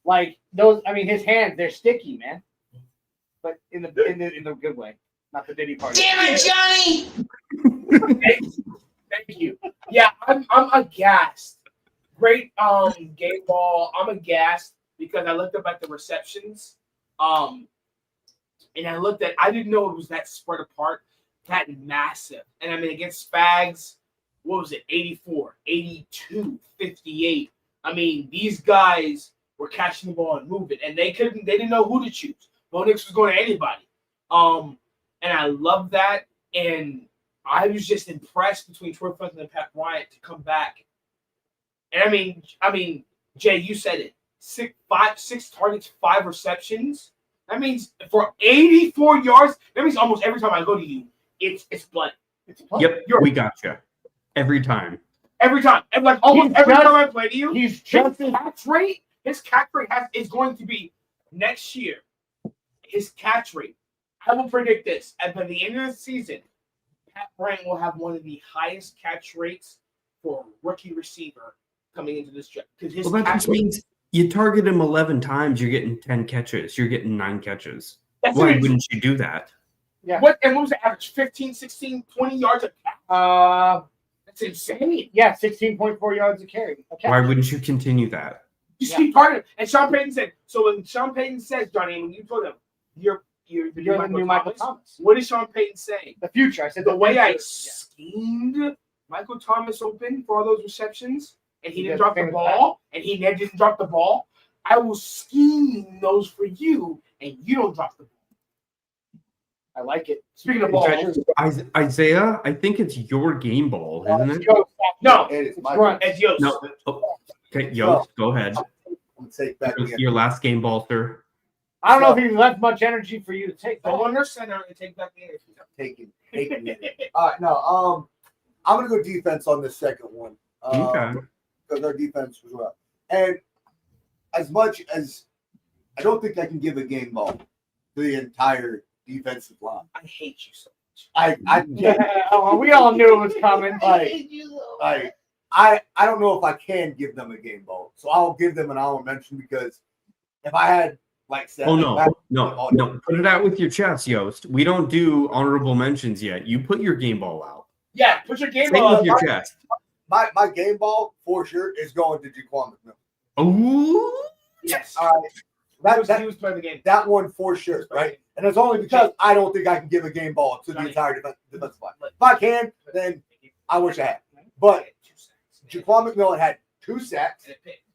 Like those, I mean, his hands, they're sticky, man. But in the good way, not the Diddy party. Damn it, Johnny! Thank you. Yeah, I'm aghast. Great game ball. I'm aghast because I looked up at the receptions. And I didn't know it was that spread apart, that massive. And I mean, against Spags, what was it? 84, 82, 58. I mean, these guys were catching the ball and moving, and they didn't know who to choose. Bo Nix was going to anybody. And I love that. And I was just impressed between Troy Franklin and Pat Bryant to come back. And I mean, Jay, you said it. 6 targets, 5 receptions. That means for 84 yards, that means almost every time I go to you, it's blood. It's blood. Yep, we gotcha. Every time. Every time. And like almost He's every just- time I play to you, He's just his catch rate is going to be next year. His catch rate. I will predict this. By the end of the season, Pat Bryant will have one of the highest catch rates for a rookie receiver coming into this draft. Because his Well, that catch just rate, means you target him 11 times, you're getting 10 catches. You're getting 9 catches. that's Why it. wouldn't you do that? What was the average? 15, 16, 20 yards a catch? That's insane. 16.4 yards a carry. Okay. Why wouldn't you continue that? Just keep targeting. And Sean Payton said, so when Sean Payton says, Johnny, when you told him, you're the new Michael Thomas. What is Sean Payton saying? The future. I said The way I future. schemed Michael Thomas open for all those receptions, and he You didn't got drop the the thing ball, and he didn't drop the ball, I will scheme those for you, and you don't drop the ball. I like it. Speaking of balls, Isaiah, I think it's your game ball, isn't it? no, it is my Front. it's Yost. No. Oh, okay, Yost, go ahead. I'm gonna take back the Your last game ball, sir. I don't know if he left much energy for you to take. Go under center and take back the energy. taking it. All right, no, I'm gonna go defense on this second one. Okay. Because our defense was well. And as much as I don't think I can give a game ball to the entire defensive line. I hate you so much. We all knew it was coming. I don't know if I can give them a game ball. So I'll give them an honorable mention because if I had like said, Oh no. Put it out with your chest, Yost. We don't do honorable mentions yet. You put your game ball out. Yeah, put your game Say it ball with up. your chest. my game ball for sure is going to Jaquan McMillan. Ooh. Yes. All right. He was playing the game. That one for sure, right? And it's only because I don't think I can give a game ball to the entire defensive line. If I can, then I wish I had. But Jaquan McMillan had 2 sacks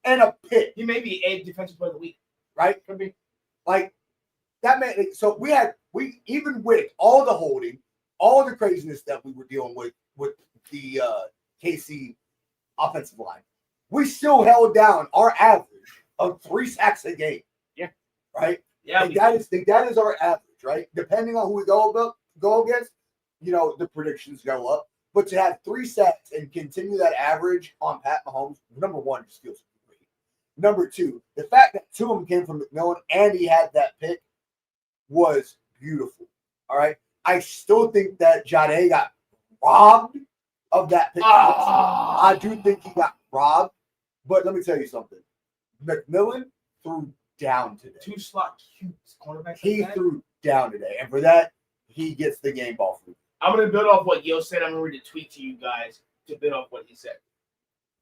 and a pick, He may be a defensive player of the week. right? Could be. Like that man. So we even with all the holding, all the craziness that we were dealing with the KC offensive line, we still held down our average of 3 sacks a game. Yeah. Right. Yeah. That is our average, right? Depending on who we go against, the predictions go up. But to have 3 sacks and continue that average on Pat Mahomes, number one, just feels great. Number two, the fact that 2 of them came from McMillan and he had that pick was beautiful. All right. I still think that Jade got robbed of that pick. I do think he got robbed. But let me tell you something. McMillan threw down today. 2 slot cutes cornerback. He threw down today. And for that, he gets the game ball for me. I'm going to build off what Yo said. I'm going to read a tweet to you guys to build off what he said.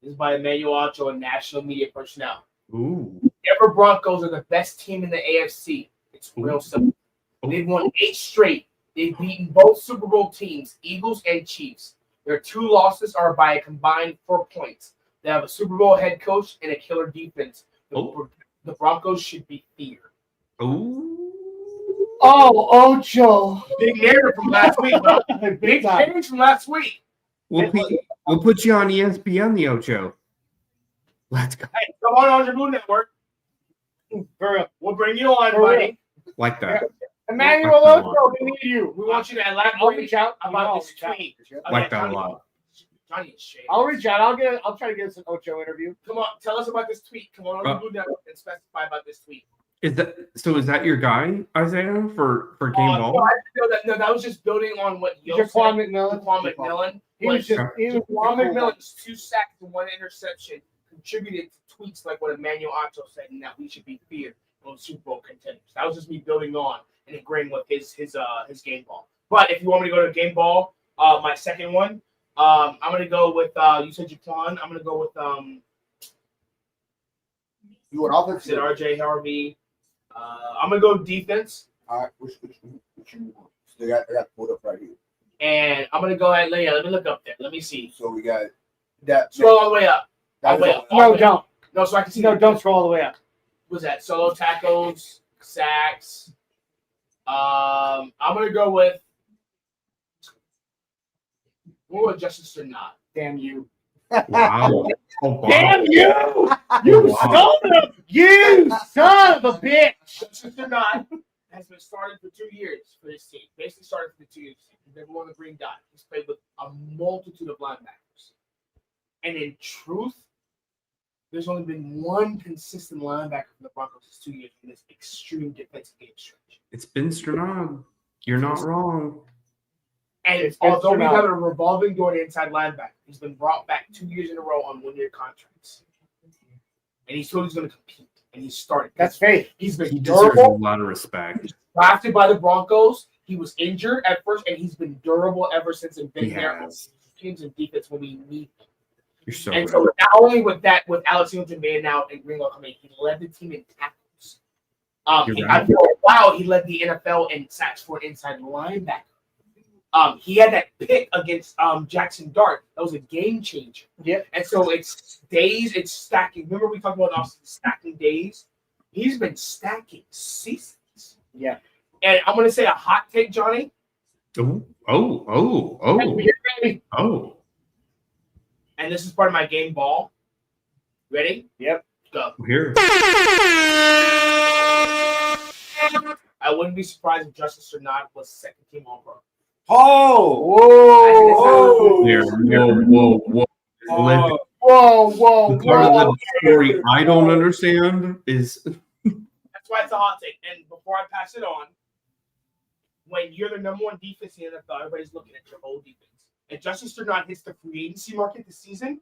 This is by Emmanuel Ocho, a national media personnel. Ooh. Denver Broncos are the best team in the AFC. It's real simple. They've won 8 straight. They've beaten both Super Bowl teams, Eagles and Chiefs. Their 2 losses are by a combined 4 points. They have a Super Bowl head coach and a killer defense. The The Broncos should be feared. Ooh. Oh, Ocho. Big narrative from last week, bro. Big time. change from last week. We'll put you on ESPN, the Ocho. Let's go. Hey, come on Andre Blue Network. For real. We'll bring you on, For buddy. Like that. Emmanuel Ocho, we need you. We want you to I'll elaborate reach out. about this I'll tweet. Like that a lot. Johnny is shady. I'll reach out. I'll try to get us an Ocho interview. Come on, tell us about this tweet. Come on Blue Network and specify about this tweet. Is that your guy, Isaiah, for game ball? No, that was just building on what Yo said. Jaquan McMillan. Jaquan McMillan. He was Jaquan McMillan's 2 sacks and 1 interception contributed to tweets like what Emmanuel Ocho said, and that we should be feared on Super Bowl contenders. That was just me building on and agreeing with his game ball. But if you want me to go to game ball, my second one, I'm gonna go with you said Jaquan. I'm gonna go with You want offense? said RJ Harvey. I'm gonna go defense, All right, which you want? So I got pulled up right here. and I'm gonna go ahead. Let me look up there. Let me see. So we got that. Scroll all the way up. All the way up. No, don't. No, so I can see. No, don't scroll all the way up. Was that solo tackles, sacks? I'm gonna go with. We'll go with Justice or not. Damn you. Wow. Oh, wow. Damn you! You Wow. son of you son of a bitch! Justice or not has been started for 2 years for this team. Basically started for the 2 years. He's never won the green dot. He's played with a multitude of linebackers. And in truth, there's only been one consistent linebacker for the Broncos this 2 years in this extreme defensive game stretch. It's been Stranad. You're not wrong. And It's been although we Stranad. have a revolving door to inside linebacker, he's been brought back 2 years in a row on 1-year contracts. And he's told he's going to compete. And he's started. That's faith. He's been He deserves a durable. lot of respect. Drafted by the Broncos. He was injured at first, and he's been durable ever since and been He there. has. Teams and defense when we need them. You're so And right. so not only with that, with Alex Singleton being out and Greenlaw coming, he led the team in tackles. You're right. For a while, he led the NFL in sacks for an inside linebacker. He had that pick against Jackson Dart. That was a game changer. Yep. And so it's days, it's stacking. Remember we talked about Austin stacking days? He's been stacking seasons. Yeah. And I'm going to say a hot take, Johnny. Oh. Get ready. Oh. And this is part of my game ball. Ready? Yep. Go. Here. I wouldn't be surprised if Justice or not was second team All Pro. Oh! Whoa! Here. Whoa. Whoa! Whoa! The part of Whoa! the story I don't understand is That's why it's a hot take. And before I pass it on, when you're the number one defense in the NFL, everybody's looking at your whole defense. If Justice or not hits the free agency market this season,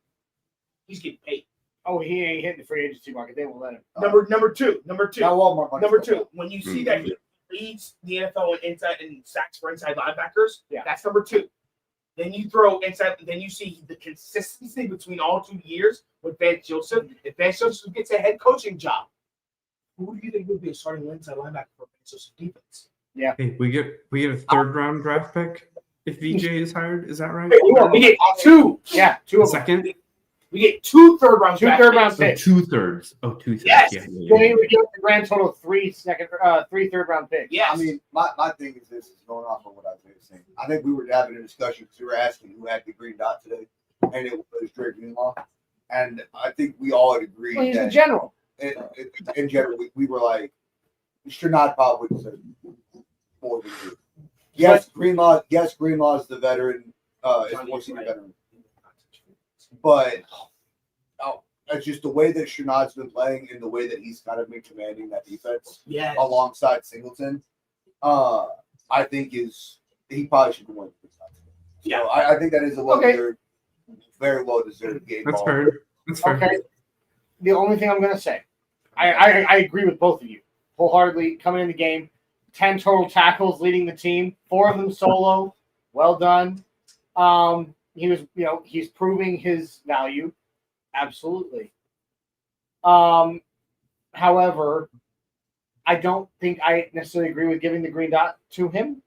he's getting paid. Oh, he ain't hitting the free agency market. They won't let him. Number two. Now Walmart money. Number two. When you see that he leads the NFL in inside and sacks for inside linebackers, Yeah. that's number two. Then you throw inside. Then you see the consistency between all 2 years with Vance Joseph. If Vance Joseph gets a head coaching job, who do you think would be a starting inside linebacker for Vance Joseph defense? hey, we get a third round draft pick if VJ is hired. Is that right? We get two. Yeah, two A of them. second? We get 2 third-round Two draft third-round picks. picks. 2/3. Oh, 2/3. Yes. Yeah. Then he would give the grand total of three third-round picks. Yes. I mean, my thing is this is going off on what I was saying. I think we were having a discussion because we were asking who had the green dot today, and it was Drake Greenlaw. And I think we all had agreed Well, he's that a general. in general, we were like, Stranad probably would say more than you. Yes, Greenlaw is the veteran, is more senior veteran. But it's just the way that Stranad's been playing and the way that he's kind of been commanding that defense Yes. alongside Singleton, I think he probably should win. Yeah. So I think that is a very well deserved game. That's ball. fair. That's fair. Okay. The only thing I'm going to say, I agree with both of you wholeheartedly. Coming in the game, 10 total tackles leading the team, 4 of them solo. Well done. He's proving his value. Absolutely. However, I don't think I necessarily agree with giving the green dot to him.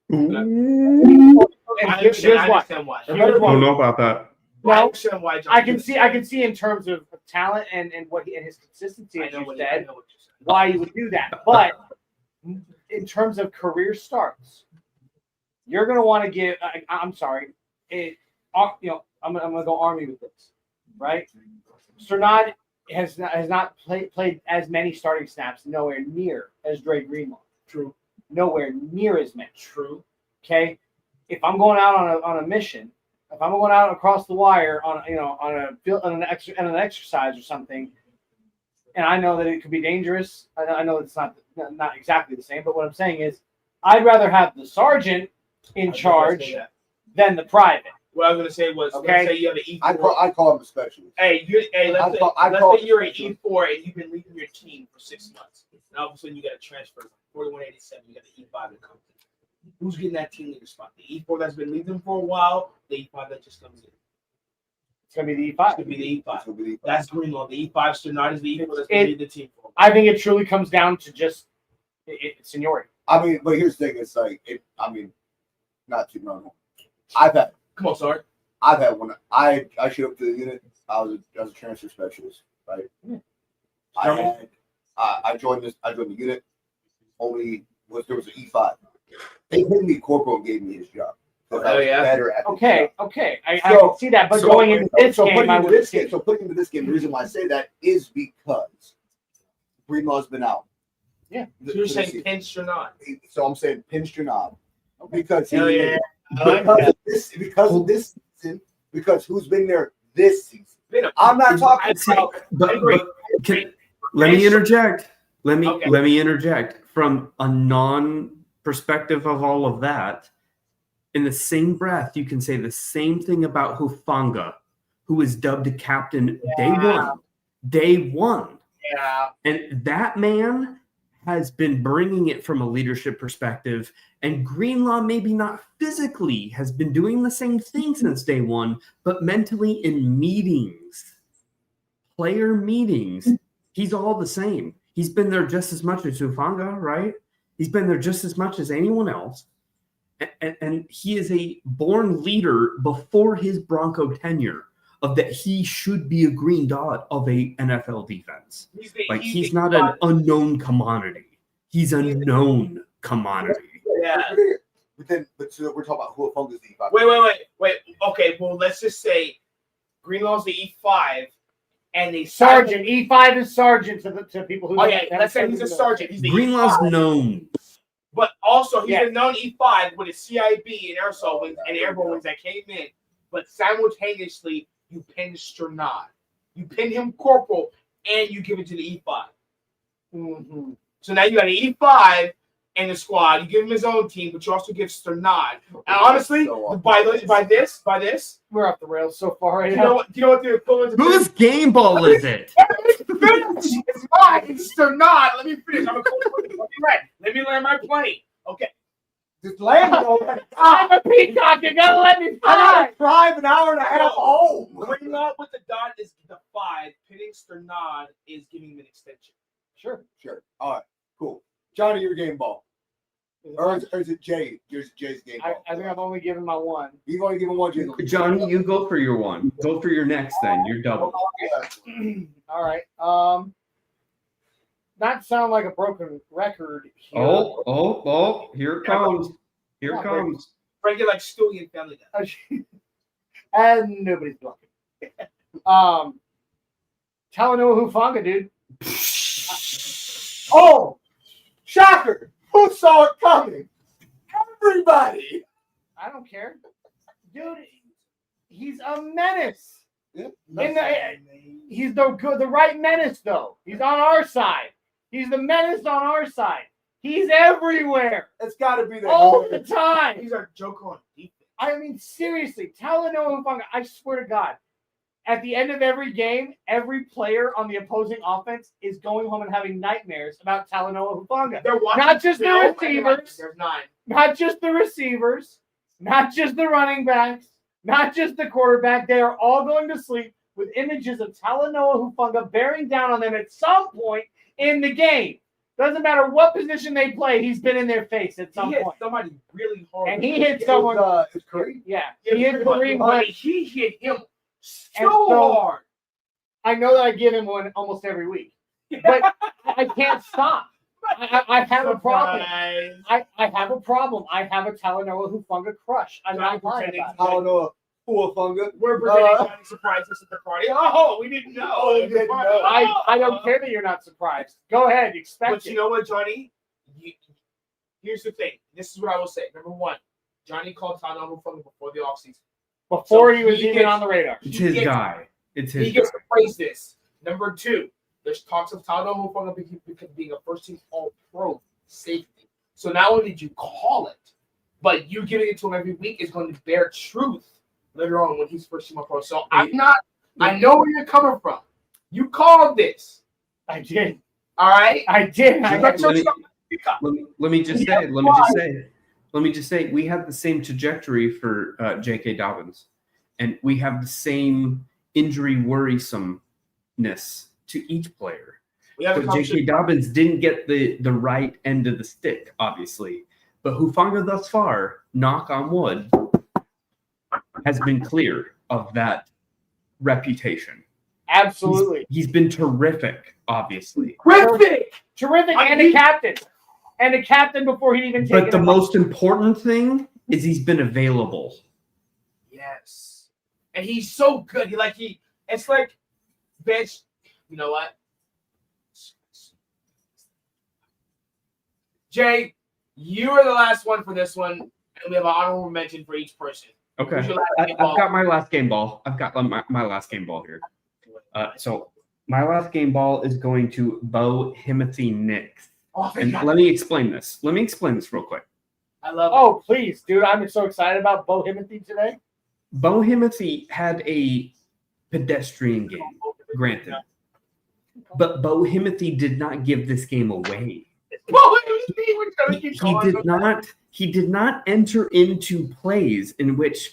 And I here's understand why. why. Here's I why. don't know about that. I No, understand why John I can see in terms of talent and what and his consistency, I as know you what said, you said. why you would do that. But in terms of career starts, you're going to want to give. I'm sorry, I'm going to go Army with this, right? Sternad has not played as many starting snaps, nowhere near as Dre Greenlaw. True. Nowhere near as many. True. Okay, if I'm going out on a mission, if I'm going out across the wire on an exercise or something, and I know that it could be dangerous. I know it's not exactly the same, but what I'm saying is, I'd rather have the sergeant in charge than the private. What I was gonna say was, Okay. let's say you have an E4. I call him a specialist. Hey, let's say you're an E4 and you've been leading your team for 6 months. And all of a sudden you got a transfer, 4187. You got the E5 that comes in. Who's getting that team leader spot? The E4 that's been leading for a while. The E5 that just comes in. It's going to be the It's E5. gonna be the It's E5. gonna be- That's Greenlaw. The E5 Sternard is the E4 that's gonna lead the team for. I think it truly comes down to just seniority. I mean, but here's the thing: it's like, not too long. Come on, Sarge. I've had one. I showed up to the unit. I was a transfer specialist, right? Yeah. I joined the unit. There was an E5. They hit me corporal and gave me his job. Oh, yeah. Better at the Okay, job. I can see that, but going into this game, I would say. So putting into this game, the reason why I say that is because Greenlaw's been out. Yeah. So you're saying pinch or not? So I'm saying pinched or not because Hell yeah. because of this season, because who's been there this season. I'm not talking about. But let me interject. Let me interject from a non-perspective of all of that. In the same breath, you can say the same thing about Hufanga, who was dubbed captain day one. Yeah. And that man has been bringing it from a leadership perspective. And Greenlaw, maybe not physically, has been doing the same thing since day one, but mentally in meetings, player meetings, he's all the same. He's been there just as much as Hufanga, right? He's been there just as much as anyone else. And he is a born leader before his Bronco tenure of that he should be a green dot of a NFL defense. He's not an unknown commodity. He's a known commodity. Yeah. But so we're talking about who Hufanga's the E5. Wait. Okay, well, let's just say Greenlaw's the E5 and the Sergeant. E5 is sergeant to people who. Oh, yeah, let's say he's a sergeant. He's the Greenlaw's E5. known. But also, he's a known E5 with a CIB and aerosol wings and airborne wings that came in. But simultaneously, you pin Sternad. You pin him corporal, and you give it to the E5. Mm-hmm. So now you got an E5 in the squad. You give him his own team, but you also give Sternad. And honestly, by this, We're off the rails so far right do now. you know what the equivalent of Whose game ball is it? It's mine. It's Sternad. Let me finish. Let me land my plane. Okay. Just land on. I'm a peacock. You gotta let me I fly. gotta drive an hour and a half home. Greenlaw with the dot is the 5. Pinning Sternad is giving him an extension. Sure. All right, cool. Johnny, your game ball. Or is it Jay? Here's Jay's game ball. I think I've only given my one. You've only given one, Jay. Johnny, you go for your one. Go for your next then. You're double. All right. Not sound like a broken record here. Oh, here it comes. Here it comes. Break it like Stewie and Family Guy. And nobody's blocking. Talanoa Hufanga, dude. Oh, shocker! Who saw it coming? Everybody. I don't care. Dude, he's a menace. Yeah, He's the right menace, though. He's on our side. He's the menace on our side. He's everywhere. it's got to be that. All the time. He's our Joker on defense. I mean, seriously, Talanoa Hufanga, I swear to God, at the end of every game, every player on the opposing offense is going home and having nightmares about Talanoa Hufanga. They're watching Not just the film, receivers. There's 9. Not just the receivers, not just the running backs, not just the quarterback. They are all going to sleep with images of Talanoa Hufanga bearing down on them at some point in the game. Doesn't matter what position they play, he's been in their face at some He hit point. somebody really hard. And he hit someone. It's Curry. Yeah, he hit Kareem But Hunt. he hit him And So so- hard. I know that I give him one almost every week, but I can't stop. I have a problem. Surprise. I have a problem. I have a Talanoa Hufanga crush. I'm not lying about it. I don't know. Funga. We're pretending Johnny surprised us at the party. Oh, we didn't know. Oh, we didn't know. I don't care that you're not surprised. Go ahead, expect But it. you know what, Johnny? Here's the thing. This is what I will say. Number one, Johnny called Talanoa Hufanga before the offseason. Before So he was he even gets- on the radar. It's his guy. It's his He gets guy. to praise this. Number two, there's talks of Talanoa Hufanga being a first-team All-Pro safety. So not only did you call it, but you giving it to him every week is going to bear truth later on when he's first-team All-Pro. So I know where you're coming from. You called this. I did. All right? I did. You I got your Let me- stuff to pick up. Let me just Yeah, say. Let me just say. We have the same trajectory for J.K. Dobbins, and we have the same injury worrisomeness to each player. We have a But J.K. conversation. Dobbins didn't get the right end of the stick, obviously. But Hufanga thus far, knock on wood, has been clear of that reputation. Absolutely. He's been terrific, obviously. Terrific. Terrific. I And mean- a captain. And a captain before he'd even taken But the a- most important thing is he's been available. Yes. And he's so good. It's like, bitch, you know what? Jay, you are the last one for this one, and we have an honorable mention for each person. Okay. Who's your last I've game ball? got my last game ball. I've got my last game ball here. So my last game ball is going to Bo Himothy Nix. Oh, And God. let me explain this. Let me explain this real quick. I love it. Oh, please, dude. I'm so excited about Bo Himothy today. Bo Himothy had a pedestrian game, granted. But Bo Himothy did not give this game away. Well, it was me. We're gonna keep going. He did not enter into plays in which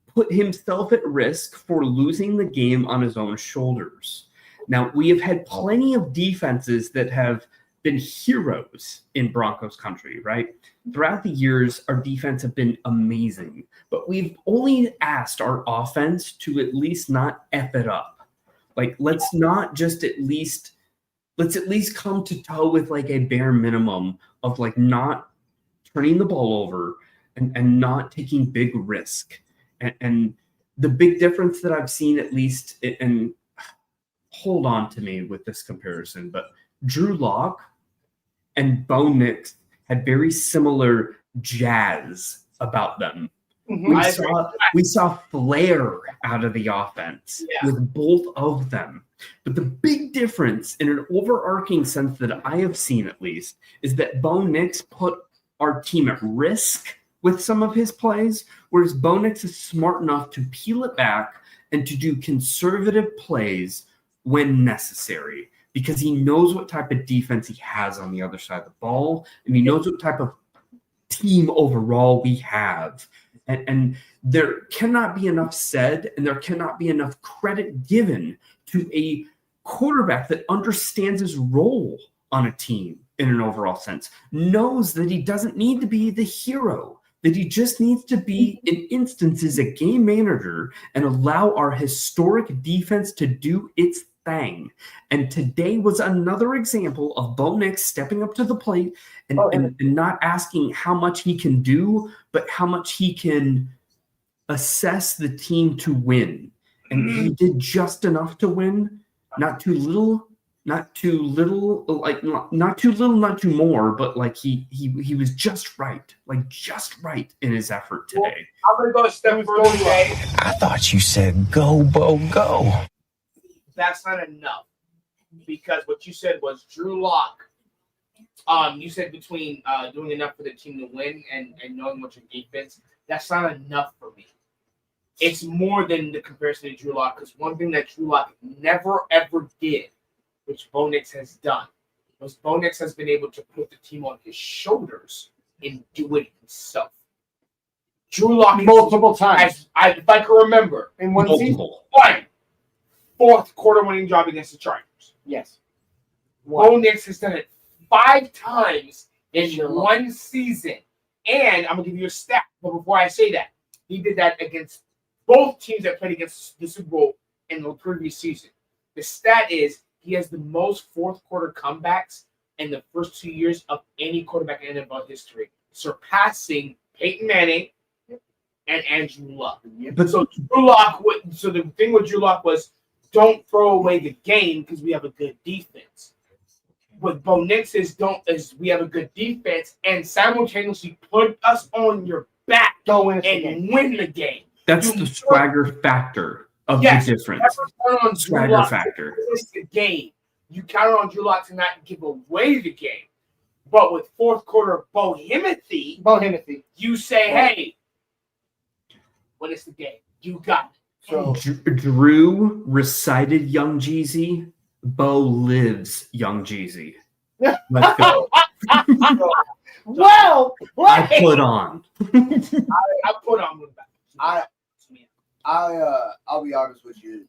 put himself at risk for losing the game on his own shoulders. Now, we have had plenty of defenses that have been heroes in Broncos country, right? Throughout the years, our defense have been amazing, but we've only asked our offense to at least not F it up. Like, let's at least come to toe with like a bare minimum of like not turning the ball over and not taking big risk. And the big difference that I've seen, at least, and hold on to me with this comparison, but Drew Lock and Bo Nix had very similar jazz about them. Mhm. We saw flair out of the offense with both of them. But the big difference, in an overarching sense that I have seen at least, is that Bo Nix put our team at risk with some of his plays, whereas Bo Nix is smart enough to peel it back and to do conservative plays when necessary, because he knows what type of defense he has on the other side of the ball, and he knows what type of team overall we have. And there cannot be enough said, and there cannot be enough credit given to a quarterback that understands his role on a team in an overall sense, knows that he doesn't need to be the hero, that he just needs to be, in instances, a game manager and allow our historic defense to do its thing. And today was another example of Bo Nix stepping up to the plate and not asking how much he can do, but how much he can assess the team to win. And he did just enough to win, not too little, not too little, like not too little, not too more, but like he was just right in his effort today. I'm gonna go a step further, Jay. I thought you said go, Bo, go. That's not enough, because what you said was Drew Lock. You said between doing enough for the team to win and knowing what your defense. That's not enough for me. It's more than the comparison to Drew Lock, because one thing that Drew Lock never ever did, which Bo Nix has done, was Bo Nix has been able to put the team on his shoulders and do it himself. Drew Lock Multiple times. if I can remember, In one season? Multiple. one fourth quarter winning job against the Chargers. Yes. Bo Nix has done it 5 times in Sure. one season. And I'm going to give you a stat. But before I say that, he did that against both teams that played against the Super Bowl in the previous season. The stat is he has the most fourth quarter comebacks in the first 2 years of any quarterback in NFL history, surpassing Peyton Manning and Andrew Luck. But So Drew Lock, so the thing with Drew Lock was, don't throw away the game because we have a good defense. What Bo Nix is we have a good defense and simultaneously put us on your back and win the game. that's the swagger factor of the difference. On Swagger factor. The game. You count on Drew Lock to not give away the game. But with fourth quarter bohemity, you say, hey, what is the game? You got it. So Drew recited Young Jeezy. Bo lives Young Jeezy. Let's go. Well, I put on. I put on with that. I'll be honest with you.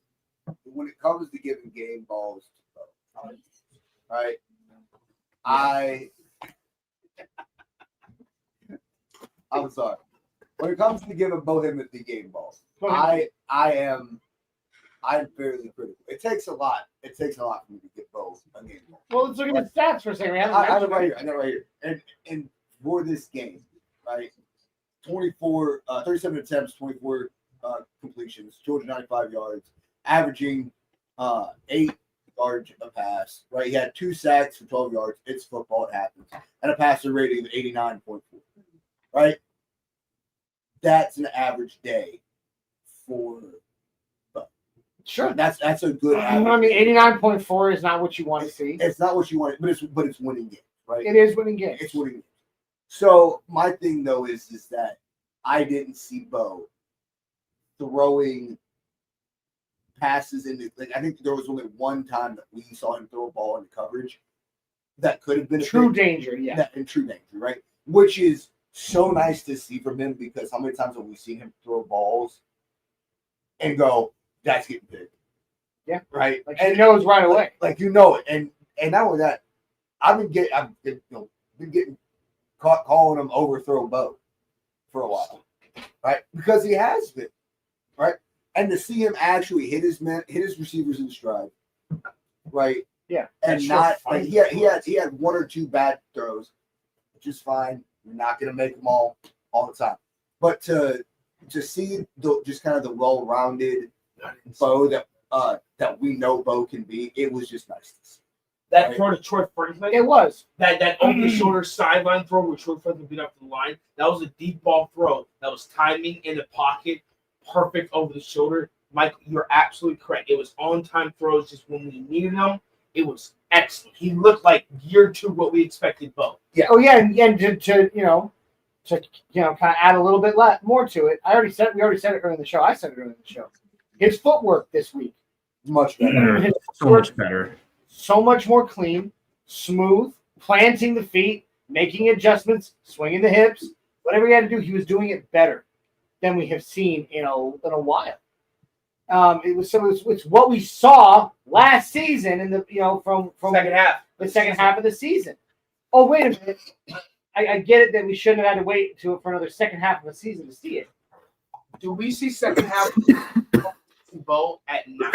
When it comes to giving game balls to Bo, right? I'm sorry. When it comes to giving Bo the game balls, I'm fairly critical. It takes a lot. It takes a lot for me to get Bo a game ball. well, let's look at the stats for a second. I have it right here. I got it right here. And for this game, right? 37 attempts, 24 completions, 295 yards, averaging 8 yards a pass. Right, he had 2 sacks for 12 yards. It's football, it happens, and a passer rating of 89.4. Right, that's an average day for. Sure. That's a good average. I mean, 89.4 is not what you want to see. It's not what you want, but it's winning games, right? It is winning games. It's winning games. So my thing though is that I didn't see Bo throwing passes into, like, I think there was only one time that we saw him throw a ball into coverage that could have been true danger, in true danger, right? Which is so nice to see from him, because how many times have we seen him throw balls and go, that's getting big. Yeah. Right. Like, he knows right away. Like you know it. And not only that, I've been getting caught calling him overthrow Bo for a while. Right? Because he has been. Right? And to see him actually hit his receivers in stride. Right? Yeah. And not like he had 1 or 2 bad throws, which is fine. You're not gonna make them all the time. But to see just kind of the well-rounded Bo that we know Bo can be, it was just nice to see. That throw to Troy Franklin, It was. that over the shoulder sideline throw where Troy Franklin beat up the line, that was a deep ball throw. That was timing in the pocket, perfect over the shoulder. Mike, you're absolutely correct. It was on-time throws just when we needed them. It was excellent. He looked like year 2 what we expected Bo. Yeah. Oh yeah, and to kind of add a little bit more to it. We already said it earlier in the show. I said it earlier in the show. His footwork this week, Much better. So much better. So much more clean, smooth, planting the feet, making adjustments, swinging the hips, whatever he had to do, he was doing it better than we have seen in a while. It's what we saw last season in the from Second half. the second half of the season. Oh, wait a minute. I get it that we shouldn't have had to wait for another second half of the season to see it. Do we see second half Bo at 9?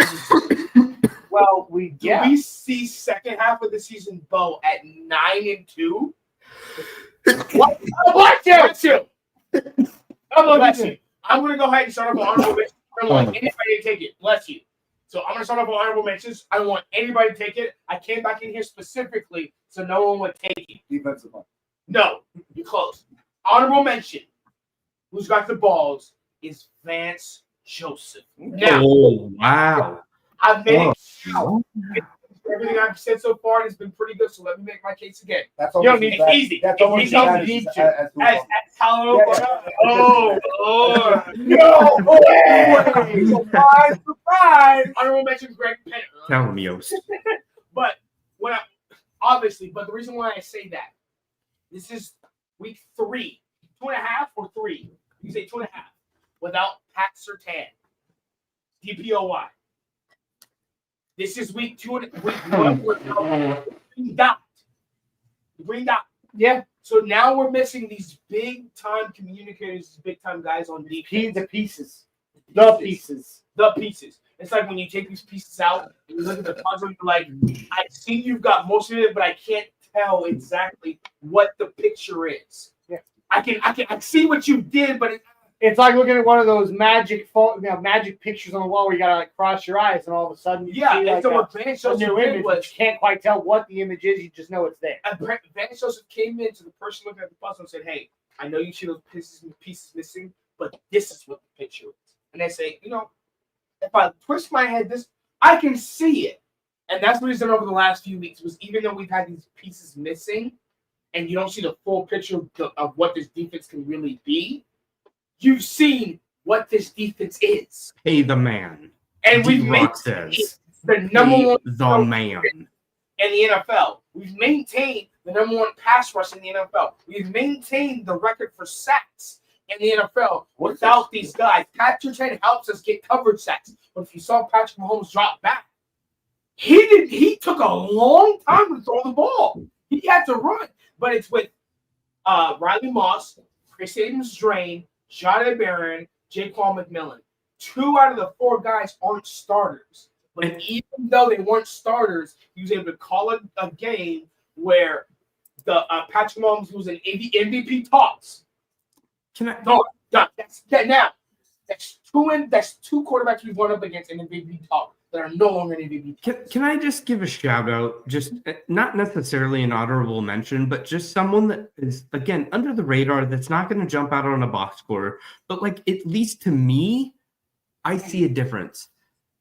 Well, Do we see second half of the season Bo at 9-2? What? Bless you. Bless you. I'm going to go ahead and start off with honorable mentions. I don't want anybody to take it. Bless you. So I'm going to start off with honorable mentions. I don't want anybody to take it. I came back in here specifically so no one would take it. Defensive line. No, you're close. Honorable mention. Who's got the balls is Vance Joseph. Now, Oh wow. I've made it. Oh. Everything I've said so far has been pretty good, so let me make my case again. That's You don't almost need- as bad- it's easy. That's It's almost easy. as You bad don't need as to. football. As Halloween. Oh, Lord. No way! Surprise! Honorable mention Greg Penner. Tell me, Yost. But but the reason why I say that, this is week 3, 2.5 or 3. You say 2.5 without Pat Surtain, DPOY. This is week 1 without Green Dot. Yeah, So now we're missing these big time communicators, these big time guys on defense. the pieces. The pieces. The pieces. It's like when you take these pieces out and you look at the puzzle, you're like, I see you've got most of it, but I can't tell exactly what the picture is. Yeah. I see what you did, but It's like looking at one of those magic pictures on the wall where you gotta like cross your eyes, and all of a sudden you see and like so what Van a Joseph new did image. was But you can't quite tell what the image is. You just know it's there. Van Joseph came in to the person looking at the puzzle and said, "Hey, I know you see those pieces missing, but this is what the picture is." And they say, if I twist my head, I can see it. And that's what he's done over the last few weeks. Was even though we've had these pieces missing, and you don't see the full picture of what this defense can really be, you've seen what this defense is. Hey, the man. And we've made says, the number one the man in the NFL. We've maintained the number one pass rush in the NFL. We've maintained the record for sacks in the NFL without these guys. Patrick Surtain helps us get coverage sacks. But if you saw Patrick Mahomes drop back, he took a long time to throw the ball. He had to run. But it's with Riley Moss, Chris Abrams-Drain, Jahdae Barron, Jaquan McMillan. 2 out of the 4 guys aren't starters. But even though they weren't starters, he was able to call a game where the Patrick Mahomes was an MVP talks. Can I? No, that's 2 quarterbacks we've won up against in MVP talk that are no longer in MVP. Can I just give a shout out? Just not necessarily an honorable mention, but just someone that is again under the radar that's not going to jump out on a box score, but like at least to me, I see a difference.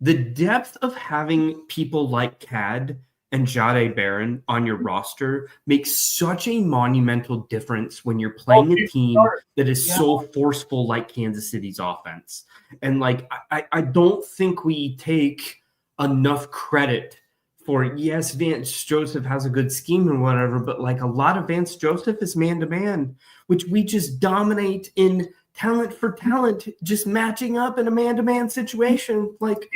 The depth of having people like Cad and Jahdae Barron on your roster makes such a monumental difference when you're playing a team that is so forceful like Kansas City's offense. And like I don't think we take enough credit for, yes, Vance Joseph has a good scheme and whatever, but like a lot of Vance Joseph is man-to-man, which we just dominate in talent for talent, just matching up in a man-to-man situation. Like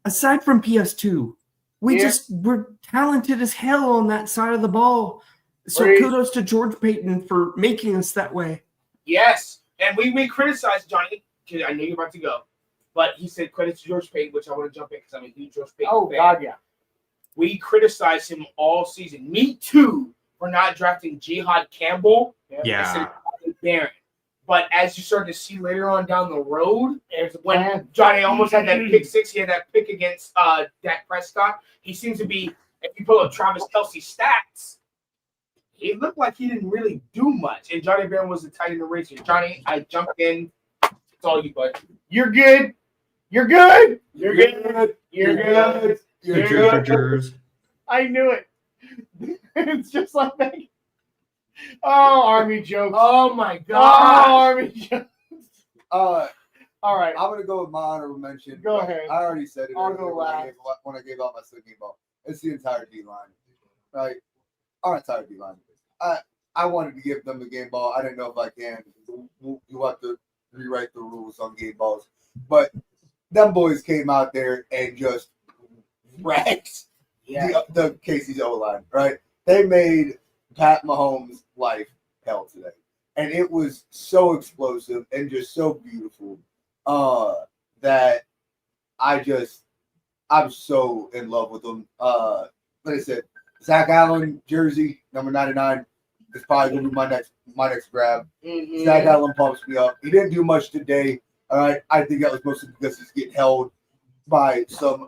aside from PS2, we're talented as hell on that side of the ball. So kudos to George Payton for making us that way. Yes, and we criticized Johnny, because I know you're about to go, but he said credit to George Payton, which I want to jump in because I'm a huge George Payton fan. God, yeah. We criticized him all season. Me too, for not drafting Jihad Campbell. Yeah. Barron. But as you start to see later on down the road, when Johnny almost had that pick 6, he had that pick against Dak Prescott. He seems to be, if you pull up Travis Kelce's stats, it looked like he didn't really do much. And Johnny Barron was the tight end racer. Johnny, I jumped in. It's all you, bud. You're good. You're good. You're good. You're good. You're good. I knew it. It's just like that. Oh, Army jokes. Oh, my God. Oh, Army jokes. All right. I'm going to go with my honorable mention. Go ahead. I already said it I'll earlier go last. when I gave out my snagged ball. It's the entire D-line. Right? Our entire D-line. I wanted to give them the game ball. I didn't know if I can. You have to rewrite the rules on game balls. But them boys came out there and just wrecked the Casey's O-line, right? They made Pat Mahomes' life hell today. And it was so explosive and just so beautiful that I'm so in love with them. Like I said, Zach Allen jersey, number 99, is probably going to be my next grab. Mm-hmm. Zach Allen pumps me up. He didn't do much today. All right. I think that was mostly because he's getting held by some,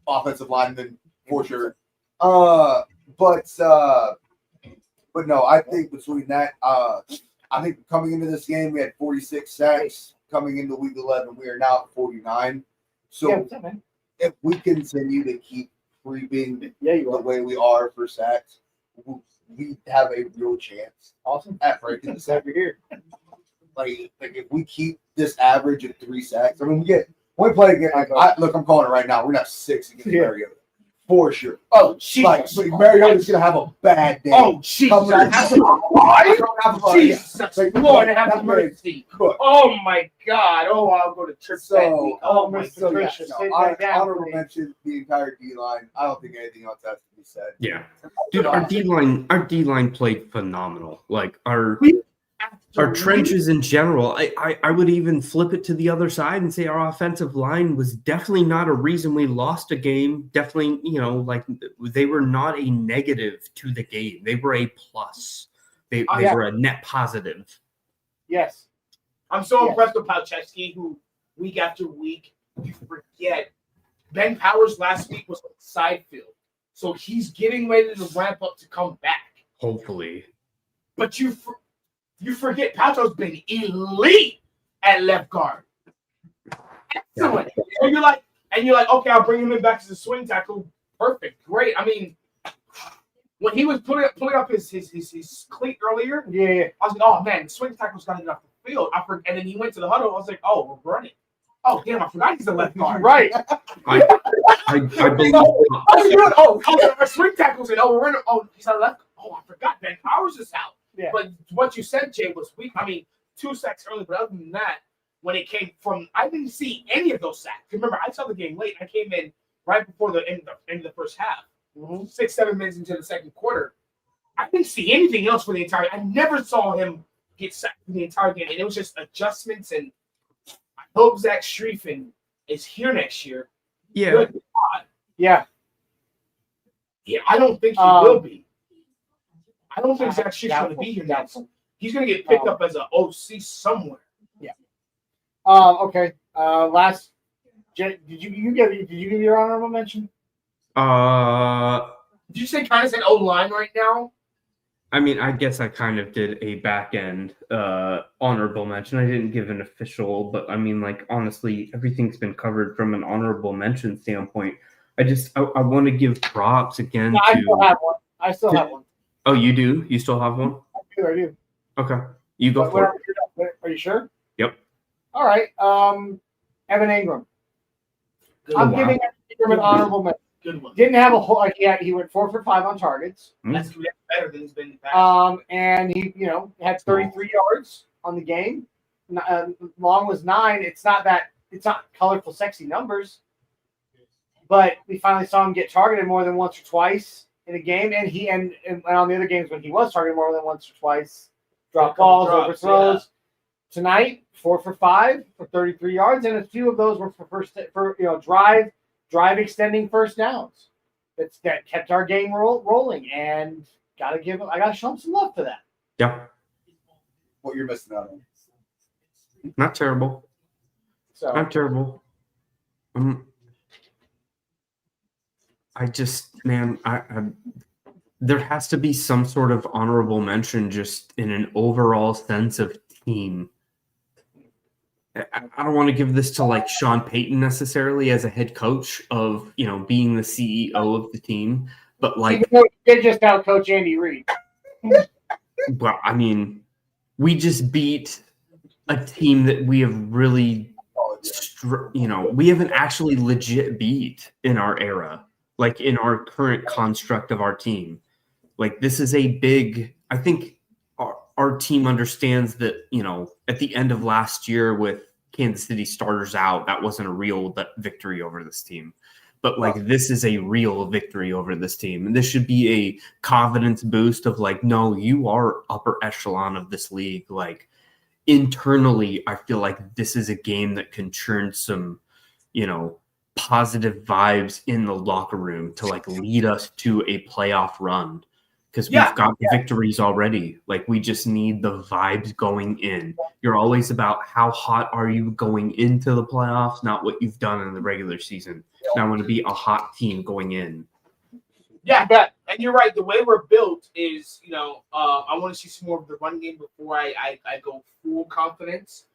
offensive linemen for sure. But no, I think between that, I think coming into this game, we had 46 sacks. Coming into week 11, we are now at 49. So if we continue to keep creeping the way we are for sacks, we have a real chance. Awesome. At breaking the sack. You're here. Like if we keep this average of 3 sacks, I mean, we play again. Look, I'm calling it right now. We're gonna have 6 against Mariota. For sure. Oh, Jesus. Like Mariota's going to have a bad day. Oh, Jesus. Jesus. Lord, have mercy. Oh, my God. Oh, I'll go to church that week. Oh, my goodness. I honorable mention the entire D-line. I don't think anything else has to be said. Yeah. Dude, our D-line played phenomenal. Like, Our trenches in general. I would even flip it to the other side and say our offensive line was definitely not a reason we lost a game. Definitely, like they were not a negative to the game. They were a plus. They were a net positive. Yes. I'm so impressed with Palczewski, who week after week, you forget. Ben Powers last week was on the side field. So he's getting ready to ramp up to come back. Hopefully. But you forget Paltrow's been elite at left guard. Excellent. So you're like, okay, I'll bring him in back as a swing tackle. Perfect. Great. I mean, when he was pulling up his cleat earlier, I was like, oh man, the swing tackle's got to get off the field. And then he went to the huddle. I was like, oh, we're running. Oh damn, I forgot he's a left guard. Right. I believe. Our swing tackles and we're running. Oh, he's on left. Oh, I forgot Ben Powers is out. Yeah. But what you said, Jay, was weak. I mean, 2 sacks early, but other than that, when it came from, I didn't see any of those sacks. Remember, I saw the game late. I came in right before the end of the first half, 6-7 minutes into the second quarter. I didn't see anything else for the entire. I never saw him get sacked for the entire game, and it was just adjustments. And I hope Zach Striefan is here next year. Yeah. Good God. Yeah. Yeah, I don't think he will be. I don't think Zach Strief's going to be here next. He's going to get picked up as an OC somewhere. Yeah. Okay. Last. Did you give your honorable mention? Did you say kind of said O-line right now? I mean, I guess I kind of did a back end honorable mention. I didn't give an official, but I mean, like, honestly, everything's been covered from an honorable mention standpoint. I want to give props again. I still have one. Oh, you do? You still have one? I do. Okay. You go for it. Are you sure? Yep. All right. Evan Ingram. I'm giving Evan Ingram an honorable mention. Good one. Didn't have a whole he went 4 for 5 on targets. That's better than he's been in the past. And he had 33 yards on the game. Long was 9. It's not colorful, sexy numbers, but we finally saw him get targeted more than once or twice in a game, and on the other games when he was targeted more than once or twice, drop balls, overthrows. Yeah. Tonight, 4 for 5 for 33 yards, and a few of those were for drive extending first downs. That kept our game rolling, and I gotta show him some love for that. Yeah. What you're missing out on. Not terrible. Not terrible. There has to be some sort of honorable mention just in an overall sense of team. I don't want to give this to like Sean Payton necessarily as a head coach of, being the CEO of the team, but like they just out coach Andy Reid. Well, I mean, we just beat a team that we have really, we haven't actually legit beat in our era. Like in our current construct of our team. Like this is a big, I think our team understands that, at the end of last year with Kansas City starters out, that wasn't a real victory over this team. But like this is a real victory over this team. And this should be a confidence boost of like, no, you are upper echelon of this league. Like internally, I feel like this is a game that can churn some, positive vibes in the locker room to like lead us to a playoff run because we've got victories already. Like we just need the vibes going in. You're always about how hot are you going into the playoffs, not what you've done in the regular season. Now I want to be a hot team going in. Yeah, and you're right. The way we're built is, I want to see some more of the run game before I go full confidence.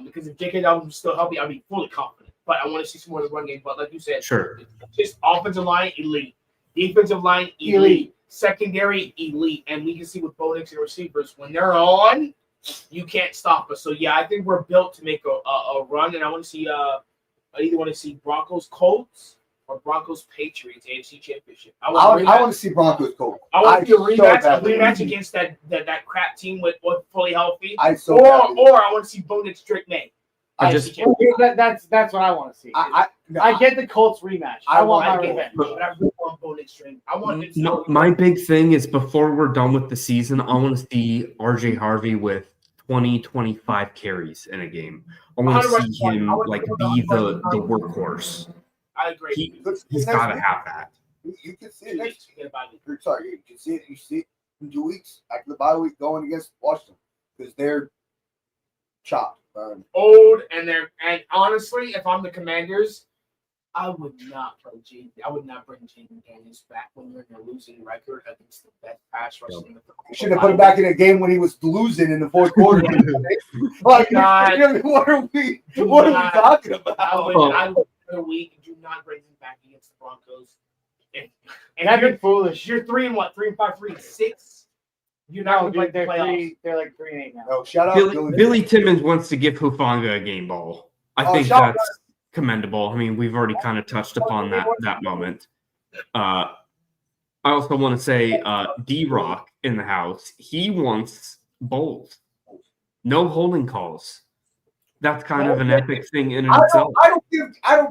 Because if J.K. Dobbins was still healthy, I'd be fully confident. But I want to see some more of the run game. But like you said, sure, just offensive line, elite. Defensive line, elite. Secondary, elite. And we can see with Bo Nix and receivers, when they're on, you can't stop us. So, yeah, I think we're built to make a run. And I want to see I either want to see Broncos Colts or Broncos Patriots AFC Championship. I want to see Broncos Colts. I want to see a rematch against that crap team with fully healthy. Or I want to see Bo Nix Drake May. That's what I want to see. I get the Colts rematch. I want my revenge. But I really want Bo Nix Drake. I want it. My big thing is before we're done with the season, I want to see RJ Harvey with 20, 25 carries in a game. I want to 100%. see him I want like to be the go workhorse. I agree. He's got to have that. You can see 2 it next weeks to get a bye week. Sorry, you can see it. You see it in 2 weeks after the bye week going against Washington because they're chopped. Old and honestly, if I'm the Commanders, I would not bring Jaden Daniels back when you're in a losing record against the best pass rush in the You should have put him back in a game when he was losing in the fourth quarter. Like, God. what are we talking about? I would another week. Do not bring him back against the Broncos. And That'd be foolish. You're 3-5, 3-6. You're not No, going to play they're playoffs. they're like 3-8 now. No, shout out Billy Timmons wants to give Hufanga a game ball. I think shout that's commendable. I mean, we've already kind of touched upon that moment. I also want to say D-Rock in the house. He wants bowls. No holding calls. That's kind of an epic thing in itself. I don't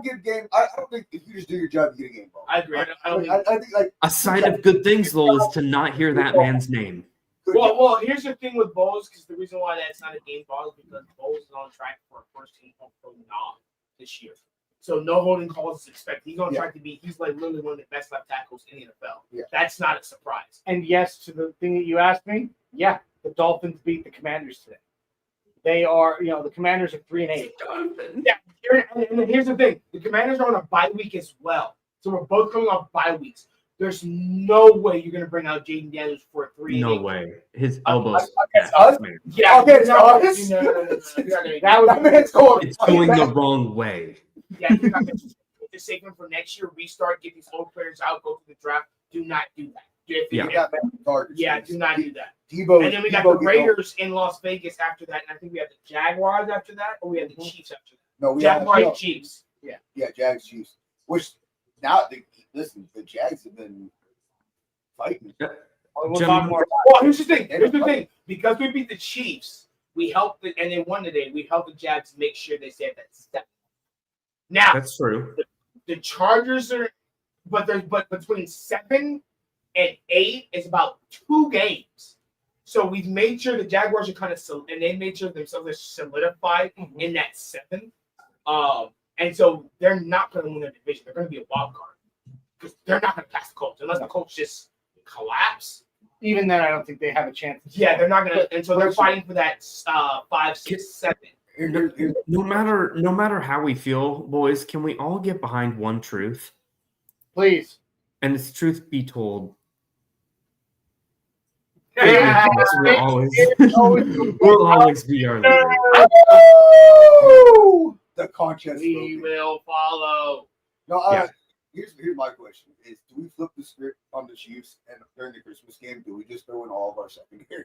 give game. I don't think if you just do your job, you get a game ball. I agree. I think like A sign of good things, though, is to not hear that man's name. Well, here's the thing with Bowles, because the reason why that's not a game ball is because Bowles is on track for a first team All-Pro nod this year. So no holding calls is expected. He's on track to be. He's like literally one of the best left tackles in the NFL. Yeah. That's not a surprise. And yes, to the thing that you asked me, yeah, the Dolphins beat the Commanders today. They are, the Commanders are 3-8. Yeah. And here's the thing: the Commanders are on a bye week as well. So we're both coming off bye weeks. There's no way you're going to bring out Jaden Daniels for a 3-8. No way. His elbows. us? Yeah. Okay, it's no, us. no. That man's going. It's going the wrong way. Yeah, you're not going to save him for next year. Restart, get these old players out, go to the draft. Do not do that. Do not do that. Debo, And then we got the Raiders in Las Vegas after that, and I think we have the Jaguars after that, or we have the Chiefs after that. No, we have Jaguars, Chiefs. Yeah, Jags, Chiefs. Which now, the Jags have been fighting. we'll talk more. Well, here's the thing. Because we beat the Chiefs, we helped and they won today. We helped the Jags make sure they stay at that step. Now That's true. The Chargers are, but between 7 and 8 is about 2 games. So we've made sure the Jaguars are kind of and they made sure themselves are solidified in that 7. And so they're not going to win their division. They're going to be a wild card because they're not going to pass the Colts unless the Colts just collapse. Even then, I don't think they have a chance. Yeah, they're not going to. And so they're fighting for that 5, 6, 7. No matter how we feel, boys, can we all get behind one truth? Please. And it's truth be told. Yeah. We'll always be our leader. The conscience. We will follow. No, Yeah. Here's my question: is do we flip the script on the Chiefs and during the Christmas game? Do we just throw in all of our secondary?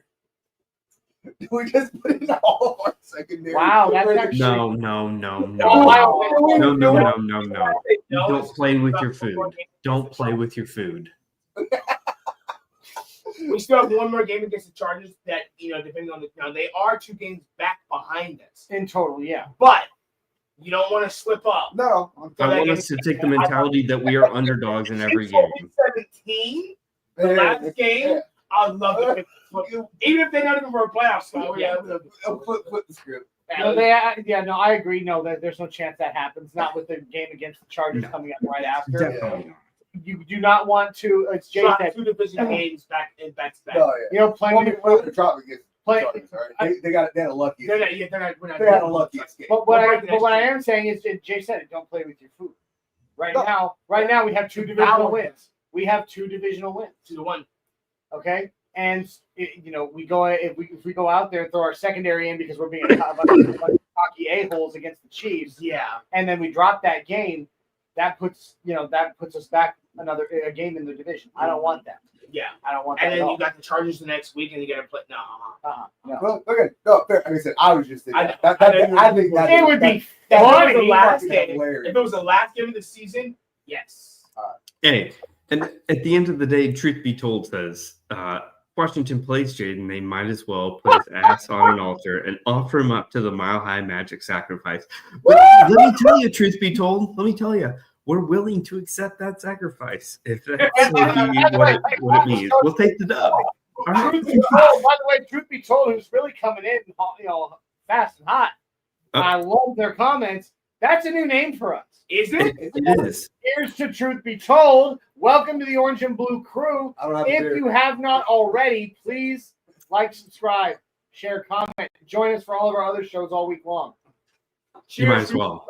Do we just put in all of our secondary? Wow, that's actually No. You don't play with your food. Don't play with your food. We still have one more game against the Chargers that, depending on they are 2 games back behind us. in total, yeah. But you don't want to slip up. No. I want us to take the mentality that we are underdogs in every game. 17, the last game, I'd love to flip. Even if they're not even for a playoff spot. Flip the script. I agree. No, there's no chance that happens. Not with the game against the Chargers coming up right after. Definitely not. You do not want to. It's Jay Drop said. 2 division games back to back. Oh, yeah. Playing. The drop against they had a lucky. They They had a lucky escape. But what I am saying is that Jay said it. Don't play with your food. Right now we have 2 divisional wins. We have 2 divisional wins. 2-1. Okay, and we go if we go out there and throw our secondary in because we're being a bunch of cocky a-holes against the Chiefs. Yeah. And then we drop that game. That puts us back a game in the division. I don't want that. Yeah. I don't want that. And then at you got the Chargers the next week, and you got to play. No. Well, okay. No, fair. Like I said, I was just thinking. I think that it would be If funny. it was the last game, hilarious. if it was the last game of the season, yes. Hey, and at the end of the day, truth be told, says Washington plays Jaden, they might as well put his ass on an altar and offer him up to the Mile High Magic sacrifice. But let me tell you, truth be told, we're willing to accept that sacrifice if that's what it means. We'll take the dub. right. Truth be told, by the way, truth be told, who's really coming in, fast and hot. I love their comments. That's a new name for us. Is it? It is. Here's to Truth Be Told. Welcome to the Orange and Blue crew. I don't have If beer. you have not already, please like, subscribe, share, comment. Join us for all of our other shows all week long. You might as well.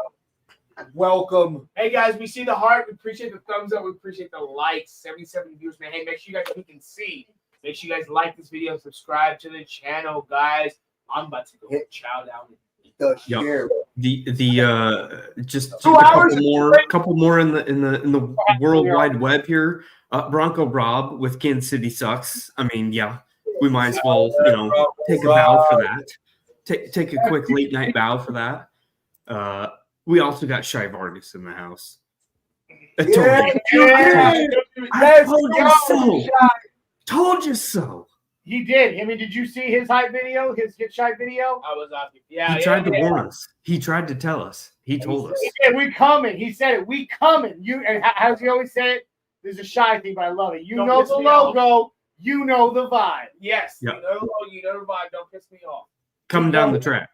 Welcome. Hey guys, we see the heart. We appreciate the thumbs up. We appreciate the likes. 77 views, man. Hey, make sure you guys can see. Make sure you guys like this video, subscribe to the channel, guys. I'm about to go chow down. The Yep. share. Just a 2 hours couple more in the World Wide Web here. Bronco Rob with Kansas City sucks. I mean, yeah, we might as well take a bow for that. Take a quick late night bow for that. We also got Shy Vargas in the house. I told you so. He did. I mean, did you see his hype video? His Get Shy video? I was off. Yeah, He tried to warn us. He tried to tell us. He told us. He said, we coming. He said it. We coming. And how does he always say it? There's a Shy thing, but I love it. You Don't know piss the me logo. You know the vibe. Yes. Yep. You know the vibe. Don't piss me off. Coming down the track.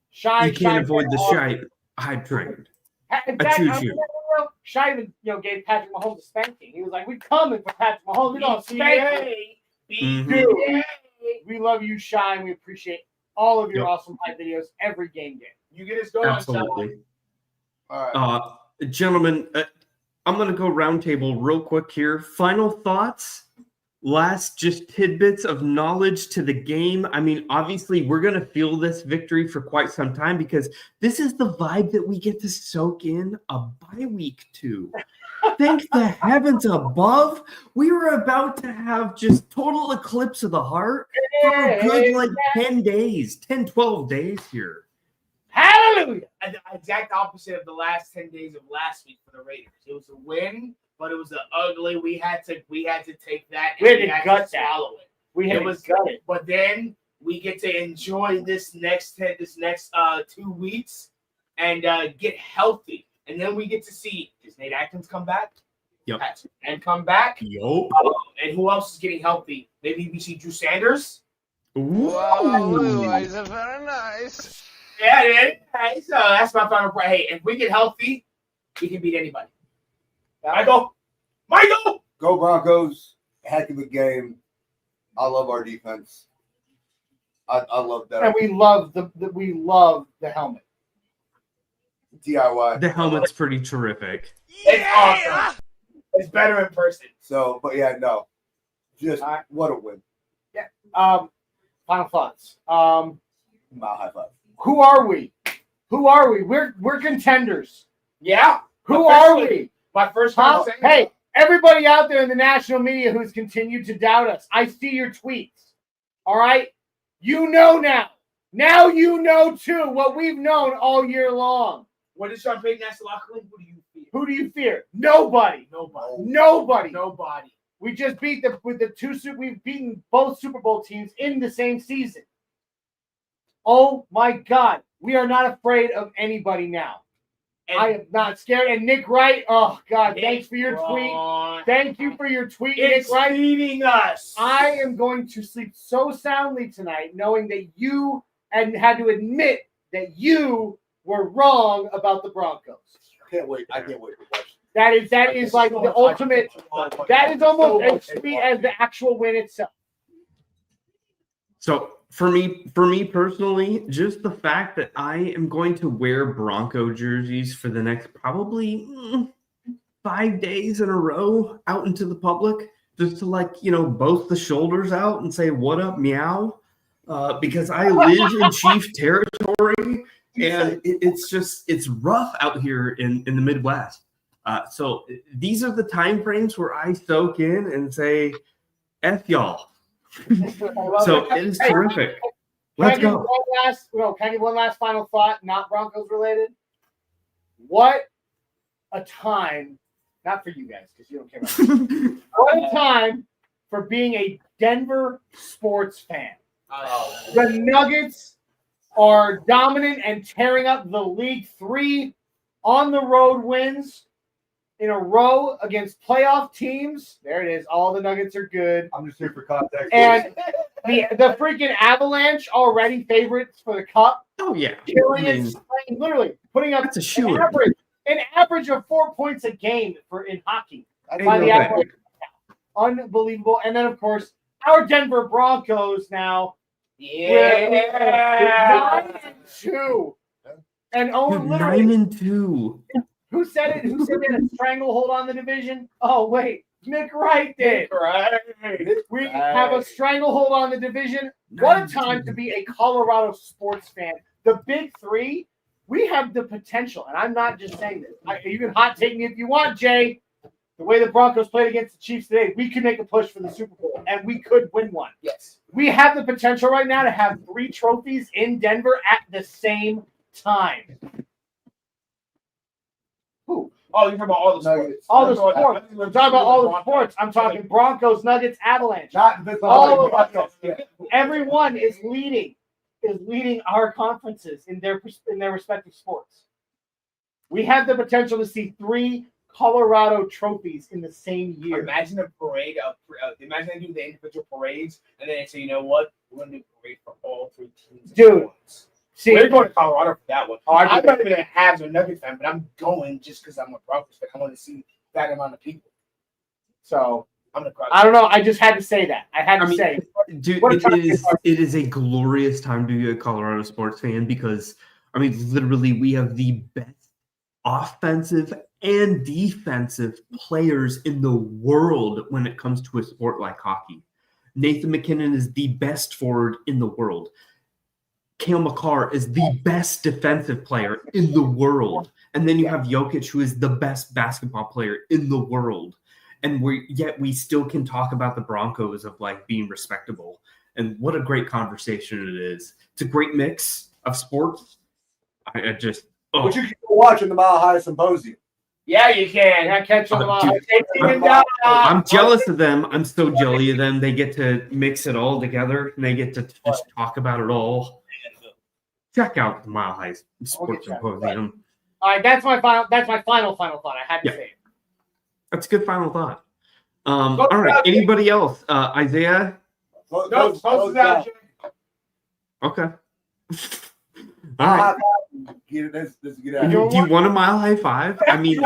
Shy. You can't avoid the Shy hype train. In fact, choo-choo. Shy even gave Patrick Mahomes a spanking. He was like, "We coming for Patrick Mahomes. We gonna spank him." Dude, we love you, Shy, and we appreciate all of your awesome hype videos every game day. You get us going. Absolutely. All right. Gentlemen, I'm going to go roundtable real quick here. Final thoughts? Last just tidbits of knowledge to the game. I mean, obviously, we're going to feel this victory for quite some time because this is the vibe that we get to soak in a bye week to. Thank the heavens above. We were about to have just total eclipse of the heart for a good 10 days, 10, 12 days here. Hallelujah! The exact opposite of the last 10 days of last week for the Raiders. It was a win, but it was an ugly. We had to take that. We had to gut swallow it. We had to gut it. But then we get to enjoy this next 2 weeks and get healthy. And then we get to see, does Nate Atkins come back? Yep. And come back. Yup. And who else is getting healthy? Maybe we see Drew Sanders. Ooh. Is very nice. Yeah, dude. Hey, so that's my final point. Hey, if we get healthy, we can beat anybody. Michael! Go Broncos. Heck of a game. I love our defense. I love that. And we love the helmet. DIY. The helmet's pretty terrific. It's awesome. It's better in person. So, but yeah, no. Just what a win. Final thoughts. My high five. Who are we? We're contenders. Yeah. Who are we? My first time saying Hey, everybody out there in the national media who's continued to doubt us, I see your tweets. All right? You know now. Now you know, too, what we've known all year long. What did Sean Payton ask the locker room? Who do you fear? Nobody. We just beat we've beaten both Super Bowl teams in the same season. Oh my God. We are not afraid of anybody now. And I am not scared. And Nick Wright, oh God, thanks for your tweet. Thank you for your tweet, Nick Wright. Feeding us. I am going to sleep so soundly tonight knowing that you had to admit that you were wrong about the Broncos. I can't wait to watch. That is like the ultimate. That is almost as sweet as the actual win itself. So for me personally, just the fact that I am going to wear Bronco jerseys for the next probably 5 days in a row out into the public, just to boast the shoulders out and say, "What up, meow?" Because I live in Chief territory, and it's rough out here in the Midwest. So these are the time frames where I soak in and say, "F y'all." So it is terrific. Let's go. Can I give one last final thought, not Broncos related? What a time, not for you guys, because you don't care about me. What a time for being a Denver sports fan. The Nuggets are dominant and tearing up the league. 3 on the road wins. in a row against playoff teams. There it is. All the Nuggets are good. I'm just here for context. And the freaking Avalanche already favorites for the Cup. Oh yeah, Killing I and mean, slaying, literally putting up that's a shoe. an average of 4 points a game in hockey. That's By the no Avalanche. Unbelievable. And then, of course, our Denver Broncos now. Yeah. 9-2. And Owen literally, 9-2. who said it? Who said they had a stranglehold on the division? Oh, wait. Nick Wright did. Right. We have a stranglehold on the division. What a time to be a Colorado sports fan. The big three, we have the potential, and I'm not just saying this. You can hot take me if you want, Jay. The way the Broncos played against the Chiefs today, we could make a push for the Super Bowl, and we could win one. Yes. We have the potential right now to have 3 trophies in Denver at the same time. Who? Oh, you're talking about all the sports. Nuggets. All the That's all- sports. I'm talking about all the sports. I'm talking Broncos, Nuggets, Avalanche. Not this All of all. us. Everyone is leading our conferences in their respective sports. We have the potential to see 3 Colorado trophies in the same year. Imagine a parade of. Imagine they do the individual parades, and then they say, you know what? We're gonna do a parade for all 3 teams. Dude. See, We're going to Colorado for that one. Oh, I'm not even a Habs or Nuggets fan, but I'm going just because I'm a Broncos fan. I want to see that amount of people. so I'm gonna cry. I don't know. I just had to say that. I had to say. Dude, What a it time is a glorious time to be a Colorado sports fan because, I mean, literally, we have the best offensive and defensive players in the world when it comes to a sport like hockey. Nathan McKinnon is the best forward in the world. Cale Makar is the best defensive player in the world. And then you have Jokic, who is the best basketball player in the world. And we still can talk about the Broncos of like being respectable. And what a great conversation it is. It's a great mix of sports. I just But you can go watch in the Mile High Symposium. Yeah, you can. Yeah, catch them all. dude, I'm jealous of them. I'm so jelly of them. They get to mix it all together and they get to just talk about it all. Check out the Mile High Sports Symposium. All right, that's my final. That's my final thought. I had to say it. That's a good final thought. All right. Anybody else? Isaiah? No, close it out, Jay. Okay. All right. Get it, let's get Do out. you want a Mile High Five? I mean,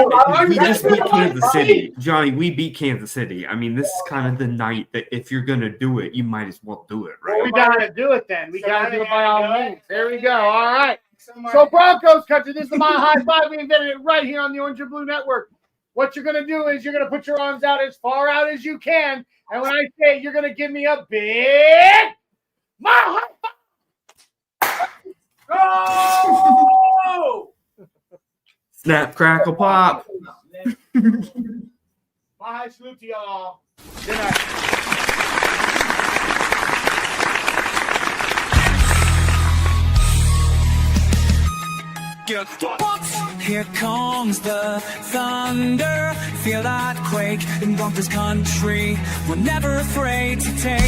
we just beat Kansas City. Johnny, we beat Kansas City. I mean, this is kind of the night that if you're going to do it, you might as well do it, Well, right? we gotta do it then. We gotta do it by all means. There we go. All right. So So, Broncos country, this is the Mile High Five. We invented it right here on the Orange and Blue Network. What you're gonna do is you're gonna put your arms out as far out as you can, and when I say it, you're gonna give me a big Mile High Five. go! Snap, crackle, pop. Mile High salute to y'all. Good night. Here comes the thunder, feel that quake in Broncos country. We're never afraid to take